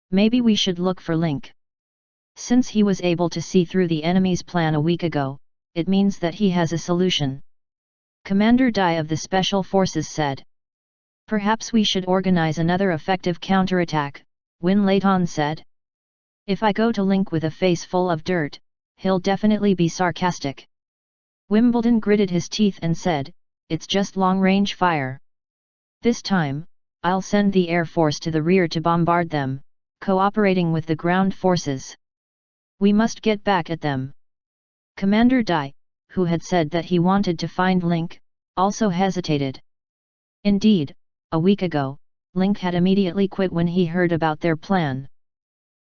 Maybe we should look for Link. Since he was able to see through the enemy's plan a week ago, it means that he has a solution. Commander Dai of the Special Forces said. Perhaps we should organize another effective counterattack, Win Leighton said. If I go to Link with a face full of dirt, he'll definitely be sarcastic. Wimbledon gritted his teeth and said, it's just long-range fire. This time, I'll send the Air Force to the rear to bombard them, cooperating with the ground forces. We must get back at them. Commander Dai, who had said that he wanted to find Link, also hesitated. Indeed, a week ago, Link had immediately quit when he heard about their plan.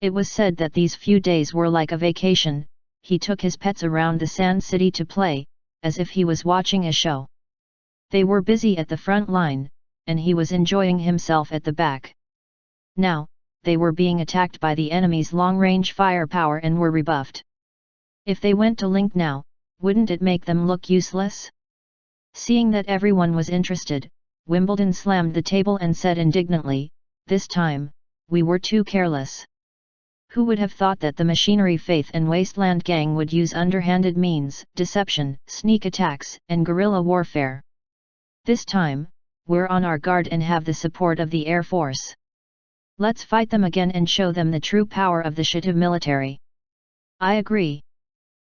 It was said that these few days were like a vacation. He took his pets around the Sand City to play, as if he was watching a show. They were busy at the front line, and he was enjoying himself at the back. Now, they were being attacked by the enemy's long-range firepower and were rebuffed. If they went to Link now, wouldn't it make them look useless? Seeing that everyone was interested, Wimbledon slammed the table and said indignantly, this time, we were too careless. Who would have thought that the Machinery Faith and Wasteland Gang would use underhanded means, deception, sneak attacks, and guerrilla warfare? This time, we're on our guard and have the support of the Air Force. Let's fight them again and show them the true power of the Shitu military. I agree.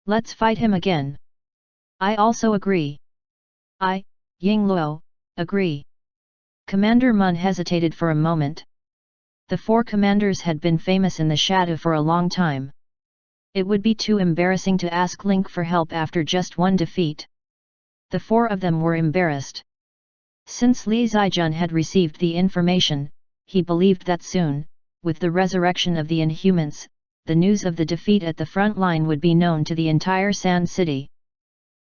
Let's fight him again. I also agree. I, Yingluo, agree. Commander Mun hesitated for a moment. The four commanders had been famous in the shadow for a long time. It would be too embarrassing to ask Link for help after just one defeat. The four of them were embarrassed. Since Li Zijun had received the information, he believed that soon, with the resurrection of the Inhumans, the news of the defeat at the front line would be known to the entire Sand City.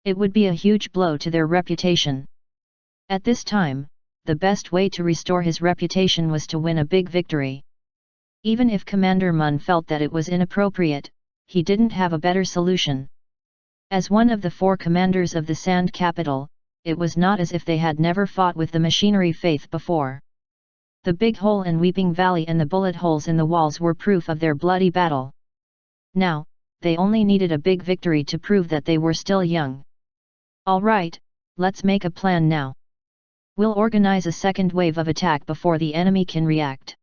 It would be a huge blow to their reputation. At this time, the best way to restore his reputation was to win a big victory. Even if Commander Mun felt that it was inappropriate, he didn't have a better solution. As one of the four commanders of the Sand Capital, it was not as if they had never fought with the Machinery Faith before. The big hole in Weeping Valley and the bullet holes in the walls were proof of their bloody battle. Now, they only needed a big victory to prove that they were still young. All right, let's make a plan now. We'll organize a second wave of attack before the enemy can react.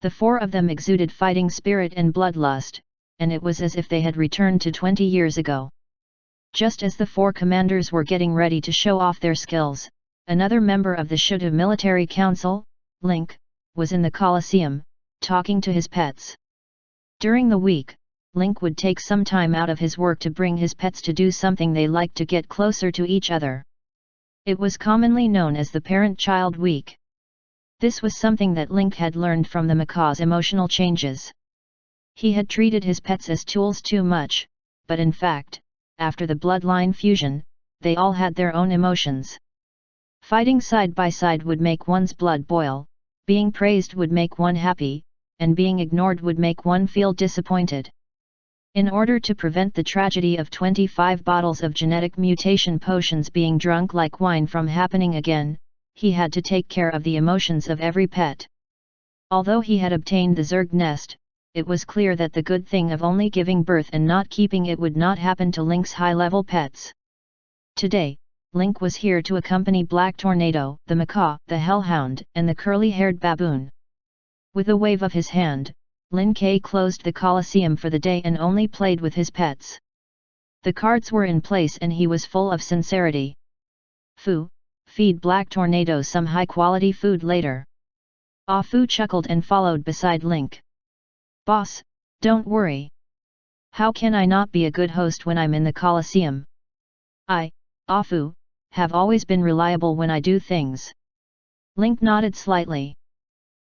The four of them exuded fighting spirit and bloodlust, and it was as if they had returned to 20 years ago. Just as the four commanders were getting ready to show off their skills, another member of the Shitu Military Council, Link, was in the Colosseum, talking to his pets. During the week, Link would take some time out of his work to bring his pets to do something they liked to get closer to each other. It was commonly known as the parent-child week. This was something that Link had learned from the macaw's emotional changes. He had treated his pets as tools too much, but in fact, after the bloodline fusion, they all had their own emotions. Fighting side by side would make one's blood boil, being praised would make one happy, and being ignored would make one feel disappointed. In order to prevent the tragedy of 25 bottles of genetic mutation potions being drunk like wine from happening again, he had to take care of the emotions of every pet. Although he had obtained the Zerg nest, it was clear that the good thing of only giving birth and not keeping it would not happen to Link's high-level pets. Today, Link was here to accompany Black Tornado, the macaw, the hellhound, and the curly-haired baboon. With a wave of his hand, Lin Ke closed the Colosseum for the day and only played with his pets. The cards were in place and he was full of sincerity. Fu, feed Black Tornado some high-quality food later. Ah Fu chuckled and followed beside Link. Boss, don't worry. How can I not be a good host when I'm in the Colosseum? I, Ah Fu, have always been reliable when I do things. Link nodded slightly.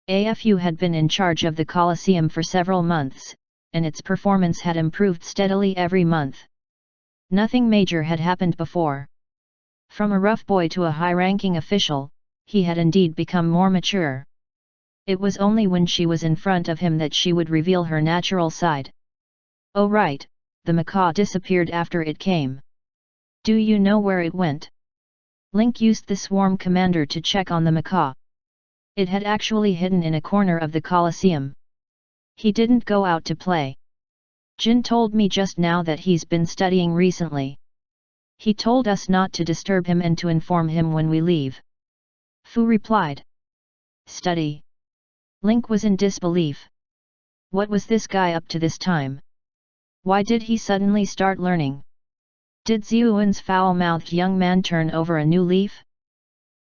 AFU had been in charge of the Colosseum for several months, and its performance had improved steadily every month. Nothing major had happened before. From a rough boy to a high-ranking official, he had indeed become more mature. It was only when she was in front of him that she would reveal her natural side. Oh right, the macaw disappeared after it came. Do you know where it went? Link used the swarm commander to check on the macaw. It had actually hidden in a corner of the Colosseum. He didn't go out to play. Jin told me just now that he's been studying recently. He told us not to disturb him and to inform him when we leave. Fu replied. Study? Link was in disbelief. What was this guy up to this time? Why did he suddenly start learning? Did Ziyuan's foul-mouthed young man turn over a new leaf?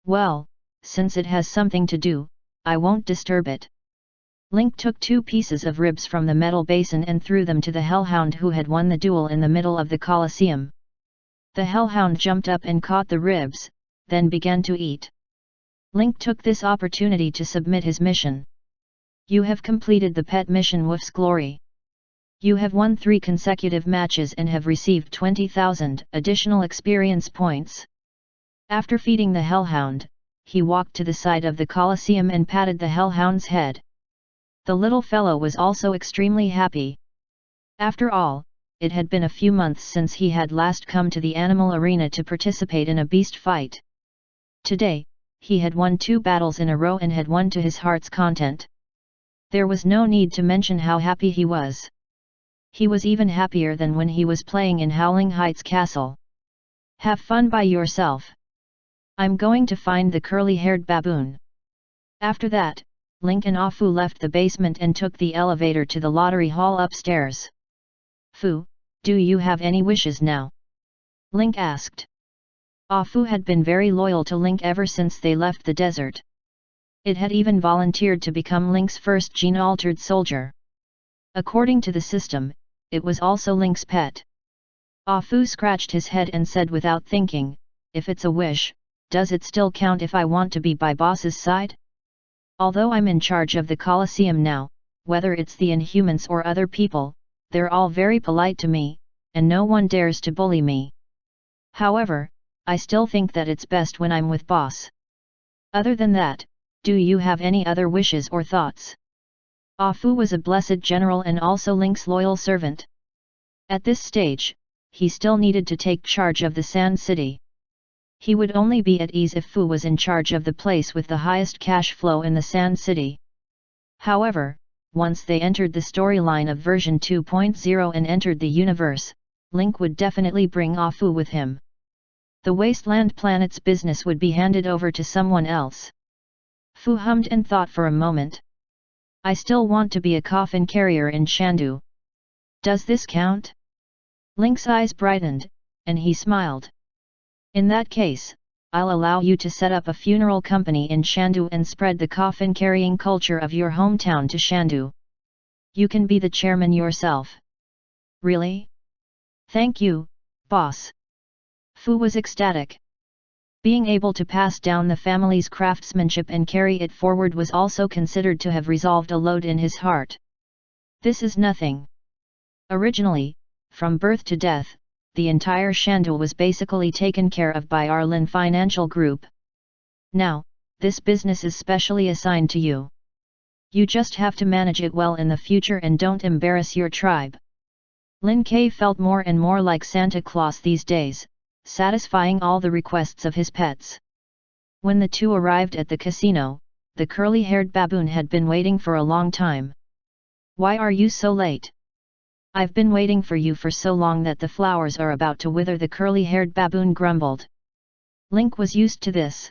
Well, since it has something to do, I won't disturb it. Link took 2 pieces of ribs from the metal basin and threw them to the hellhound who had won the duel in the middle of the Colosseum. The hellhound jumped up and caught the ribs, then began to eat. Link took this opportunity to submit his mission. You have completed the pet mission Wolf's Glory. You have won 3 consecutive matches and have received 20,000 additional experience points. After feeding the hellhound, he walked to the side of the Colosseum and patted the hellhound's head. The little fellow was also extremely happy. After all, it had been a few months since he had last come to the animal arena to participate in a beast fight. Today, he had won 2 battles in a row and had won to his heart's content. There was no need to mention how happy he was. He was even happier than when he was playing in Howling Heights Castle. Have fun by yourself. I'm going to find the curly-haired baboon. After that, Link and Ah Fu left the basement and took the elevator to the lottery hall upstairs. Fu, do you have any wishes now? Link asked. Ah Fu had been very loyal to Link ever since they left the desert. It had even volunteered to become Link's first gene-altered soldier. According to the system, it was also Link's pet. Ah Fu scratched his head and said without thinking, if it's a wish, does it still count if I want to be by boss's side? Although I'm in charge of the Colosseum now, whether it's the Inhumans or other people, they're all very polite to me, and no one dares to bully me. However, I still think that it's best when I'm with boss. Other than that, do you have any other wishes or thoughts? Ah Fu was a blessed general and also Link's loyal servant. At this stage, he still needed to take charge of the Sand City. He would only be at ease if Fu was in charge of the place with the highest cash flow in the Sand City. However, once they entered the storyline of version 2.0 and entered the universe, Link would definitely bring Ah Fu with him. The Wasteland planet's business would be handed over to someone else. Fu hummed and thought for a moment. I still want to be a coffin carrier in Shandu. Does this count? Link's eyes brightened, and he smiled. In that case, I'll allow you to set up a funeral company in Shandu and spread the coffin-carrying culture of your hometown to Shandu. You can be the chairman yourself. Really? Thank you, boss. Fu was ecstatic. Being able to pass down the family's craftsmanship and carry it forward was also considered to have resolved a load in his heart. This is nothing. Originally, from birth to death, the entire Shandu was basically taken care of by our Lin Financial Group. Now, this business is specially assigned to you. You just have to manage it well in the future and don't embarrass your tribe. Lin Ke felt more and more like Santa Claus these days, satisfying all the requests of his pets. When the two arrived at the casino, the curly-haired baboon had been waiting for a long time. Why are you so late? I've been waiting for you for so long that the flowers are about to wither, the curly-haired baboon grumbled. Link was used to this.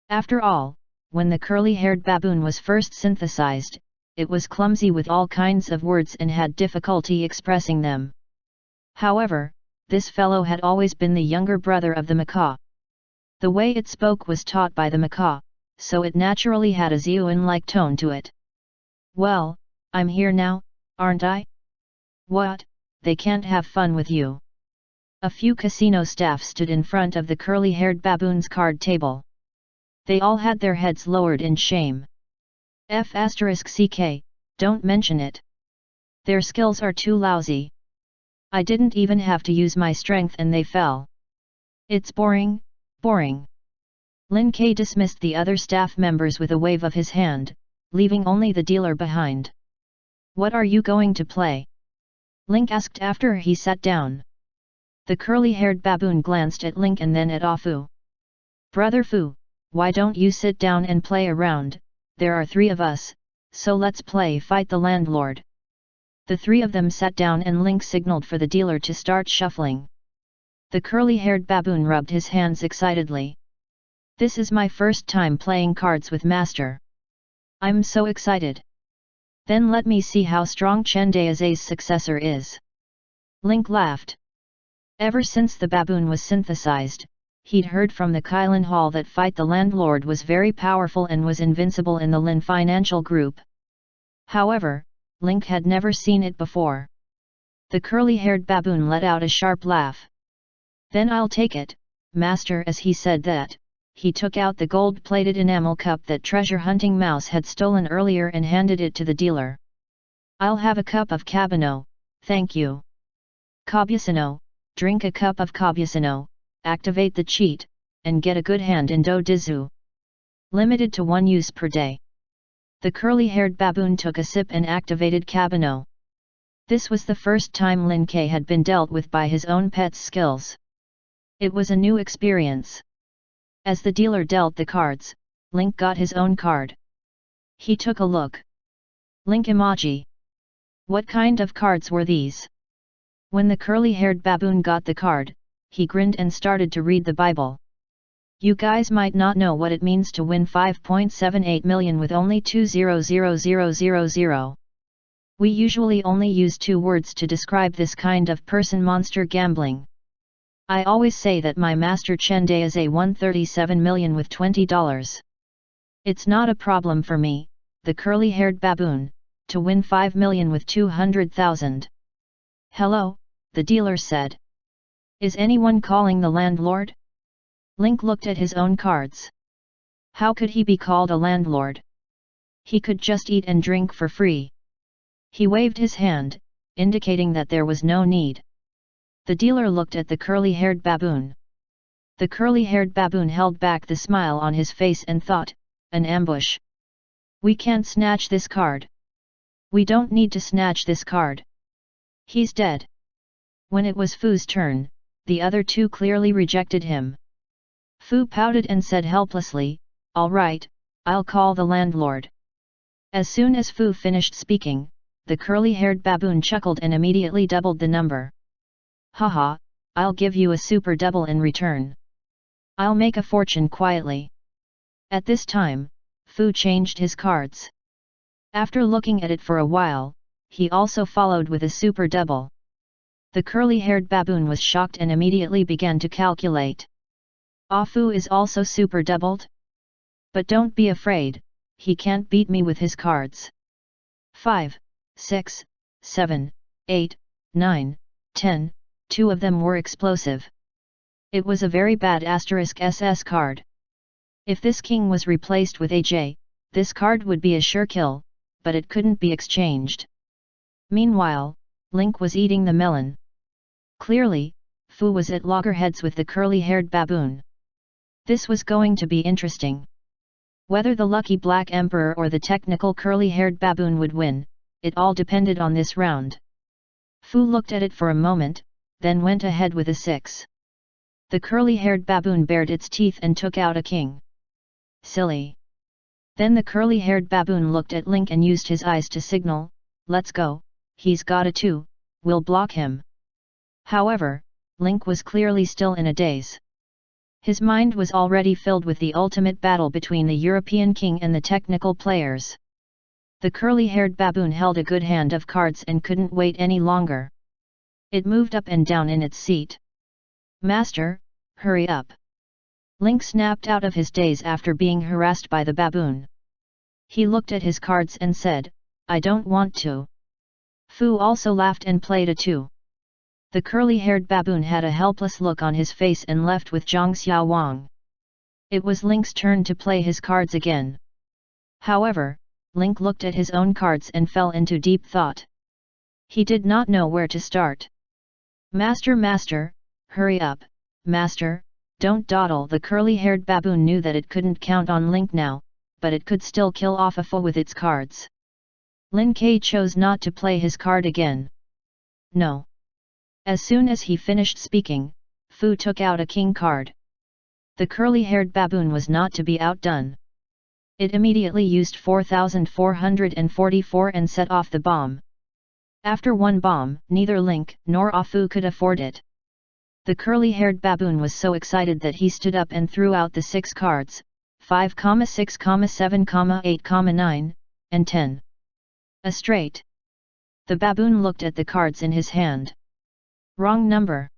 After all, when the curly-haired baboon was first synthesized, it was clumsy with all kinds of words and had difficulty expressing them. However, this fellow had always been the younger brother of the macaw. The way it spoke was taught by the macaw, so it naturally had a Zhuan-like tone to it. Well, I'm here now, aren't I? What, they can't have fun with you. A few casino staff stood in front of the curly-haired baboon's card table. They all had their heads lowered in shame. *CK, don't mention it. Their skills are too lousy. I didn't even have to use my strength and they fell. It's boring, boring. Lin Ke dismissed the other staff members with a wave of his hand, leaving only the dealer behind. What are you going to play? Link asked after he sat down. The curly-haired baboon glanced at Link and then at Ah Fu. Brother Fu, why don't you sit down and play around? There are 3 of us, so let's play Fight the Landlord. The 3 of them sat down and Link signaled for the dealer to start shuffling. The curly-haired baboon rubbed his hands excitedly. This is my first time playing cards with Master. I'm so excited. Then let me see how strong Chen Dao's successor is. Link laughed. Ever since the baboon was synthesized, he'd heard from the Kylin Hall that Fight the Landlord was very powerful and was invincible in the Lin Financial Group. However, Link had never seen it before. The curly-haired baboon let out a sharp laugh. Then I'll take it, Master. As he said that, he took out the gold-plated enamel cup that treasure-hunting mouse had stolen earlier and handed it to the dealer. I'll have a cup of Cabano, thank you. Cabusino, drink a cup of Cabusino, activate the cheat, and get a good hand in Do Dizu. Limited to 1 use per day. The curly-haired baboon took a sip and activated Cabano. This was the first time Lin Ke had been dealt with by his own pet's skills. It was a new experience. As the dealer dealt the cards, Link got his own card. He took a look. Link emoji. What kind of cards were these? When the curly-haired baboon got the card, he grinned and started to read the Bible. You guys might not know what it means to win 5.78 million with only 200,000. We usually only use 2 words to describe this kind of person-monster gambling. I always say that my master Chen Dao's won 37 million with $20. It's not a problem for me, the curly-haired baboon, to win 5 million with 200,000. Hello, the dealer said. Is anyone calling the landlord? Link looked at his own cards. How could he be called a landlord? He could just eat and drink for free. He waved his hand, indicating that there was no need. The dealer looked at the curly-haired baboon. The curly-haired baboon held back the smile on his face and thought, an ambush. We can't snatch this card. We don't need to snatch this card. He's dead. When it was Fu's turn, the other 2 clearly rejected him. Fu pouted and said helplessly, all right, I'll call the landlord. As soon as Fu finished speaking, the curly-haired baboon chuckled and immediately doubled the number. Haha, I'll give you a super double in return. I'll make a fortune quietly. At this time, Fu changed his cards. After looking at it for a while, he also followed with a super double. The curly-haired baboon was shocked and immediately began to calculate. Ah Fu is also super doubled? But don't be afraid, he can't beat me with his cards. 5, 6, 7, 8, 9, 10, 2 of them were explosive. It was a very bad *SS card. If this king was replaced with a J, this card would be a sure kill, but it couldn't be exchanged. Meanwhile, Link was eating the melon. Clearly, Fu was at loggerheads with the curly-haired baboon. This was going to be interesting. Whether the lucky Black Emperor or the technical curly-haired baboon would win, it all depended on this round. Fu looked at it for a moment, then went ahead with a 6. The curly-haired baboon bared its teeth and took out a king. Silly. Then the curly-haired baboon looked at Link and used his eyes to signal, "Let's go, he's got a 2, we'll block him." However, Link was clearly still in a daze. His mind was already filled with the ultimate battle between the European king and the technical players. The curly-haired baboon held a good hand of cards and couldn't wait any longer. It moved up and down in its seat. "Master, hurry up!" Link snapped out of his daze after being harassed by the baboon. He looked at his cards and said, "I don't want to." Fu also laughed and played a 2. The curly-haired baboon had a helpless look on his face and left with Zhang Xiaowang. It was Link's turn to play his cards again. However, Link looked at his own cards and fell into deep thought. He did not know where to start. Master, hurry up, Master, don't dawdle." The curly-haired baboon knew that it couldn't count on Link now, but it could still kill off a foe with its cards. Lin Ke chose not to play his card again. No. As soon as he finished speaking, Fu took out a king card. The curly-haired baboon was not to be outdone. It immediately used 4444 and set off the bomb. After one bomb, neither Link nor Fu could afford it. The curly-haired baboon was so excited that he stood up and threw out the 6 cards, 5, 6, 7, 8, 9, and 10. A straight. The baboon looked at the cards in his hand. "Wrong number.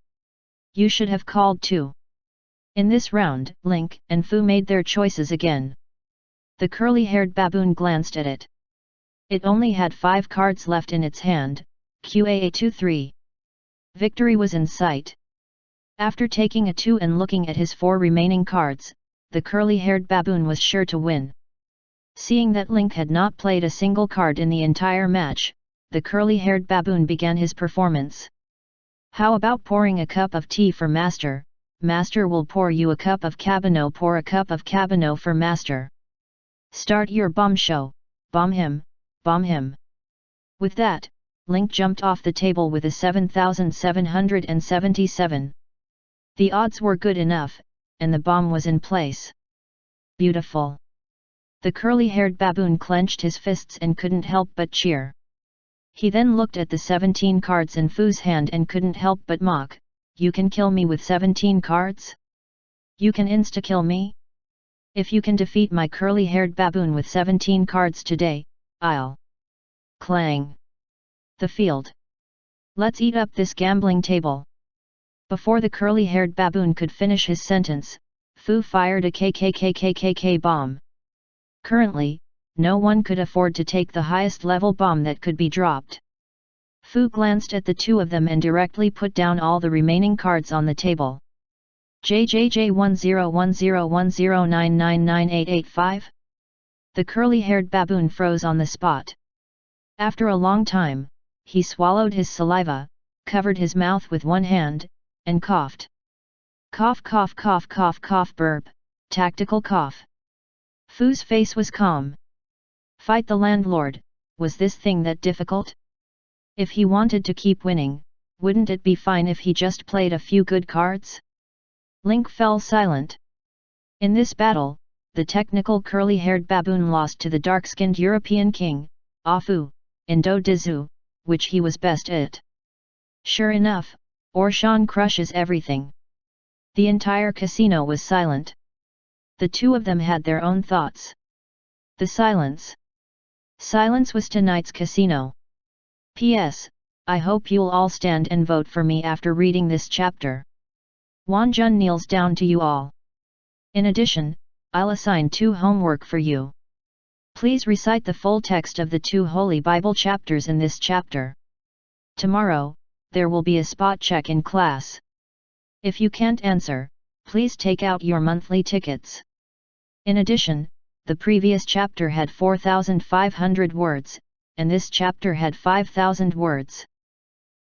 You should have called 2. In this round, Link and Fu made their choices again. The curly-haired baboon glanced at it. It only had 5 cards left in its hand, QAA23. Victory was in sight. After taking a 2 and looking at his 4 remaining cards, the curly-haired baboon was sure to win. Seeing that Link had not played a single card in the entire match, the curly-haired baboon began his performance. "How about pouring a cup of tea for Master? Master will pour you a cup of cabano. Pour a cup of cabano for Master. Start your bomb show, bomb him, bomb him." With that, Link jumped off the table with a 7777. The odds were good enough, and the bomb was in place. Beautiful. The curly-haired baboon clenched his fists and couldn't help but cheer. He then looked at the 17 cards in Fu's hand and couldn't help but mock, "You can kill me with 17 cards? You can insta-kill me? If you can defeat my curly-haired baboon with 17 cards today, I'll..." Clang! The field. "Let's eat up this gambling table." Before the curly-haired baboon could finish his sentence, Fu fired a KKKKKK bomb. Currently, no one could afford to take the highest level bomb that could be dropped. Fu glanced at the 2 of them and directly put down all the remaining cards on the table. JJJ101010999885? The curly-haired baboon froze on the spot. After a long time, he swallowed his saliva, covered his mouth with one hand, and coughed. Cough cough cough cough cough burp, tactical cough. Fu's face was calm. Fight the landlord, was this thing that difficult? If he wanted to keep winning, wouldn't it be fine if he just played a few good cards? Link fell silent. In this battle, the technical curly-haired baboon lost to the dark-skinned European king, Fu, in Do Dizu, which he was best at. Sure enough, Orshan crushes everything. The entire casino was silent. The 2 of them had their own thoughts. The silence. Silence was tonight's casino. P.S. I hope you'll all stand and vote for me after reading this chapter. Wanjun kneels down to you all. In addition, I'll assign 2 homework for you. Please recite the full text of the 2 Holy Bible chapters in this chapter. Tomorrow, there will be a spot check in class. If you can't answer, please take out your monthly tickets. In addition, the previous chapter had 4,500 words, and this chapter had 5,000 words.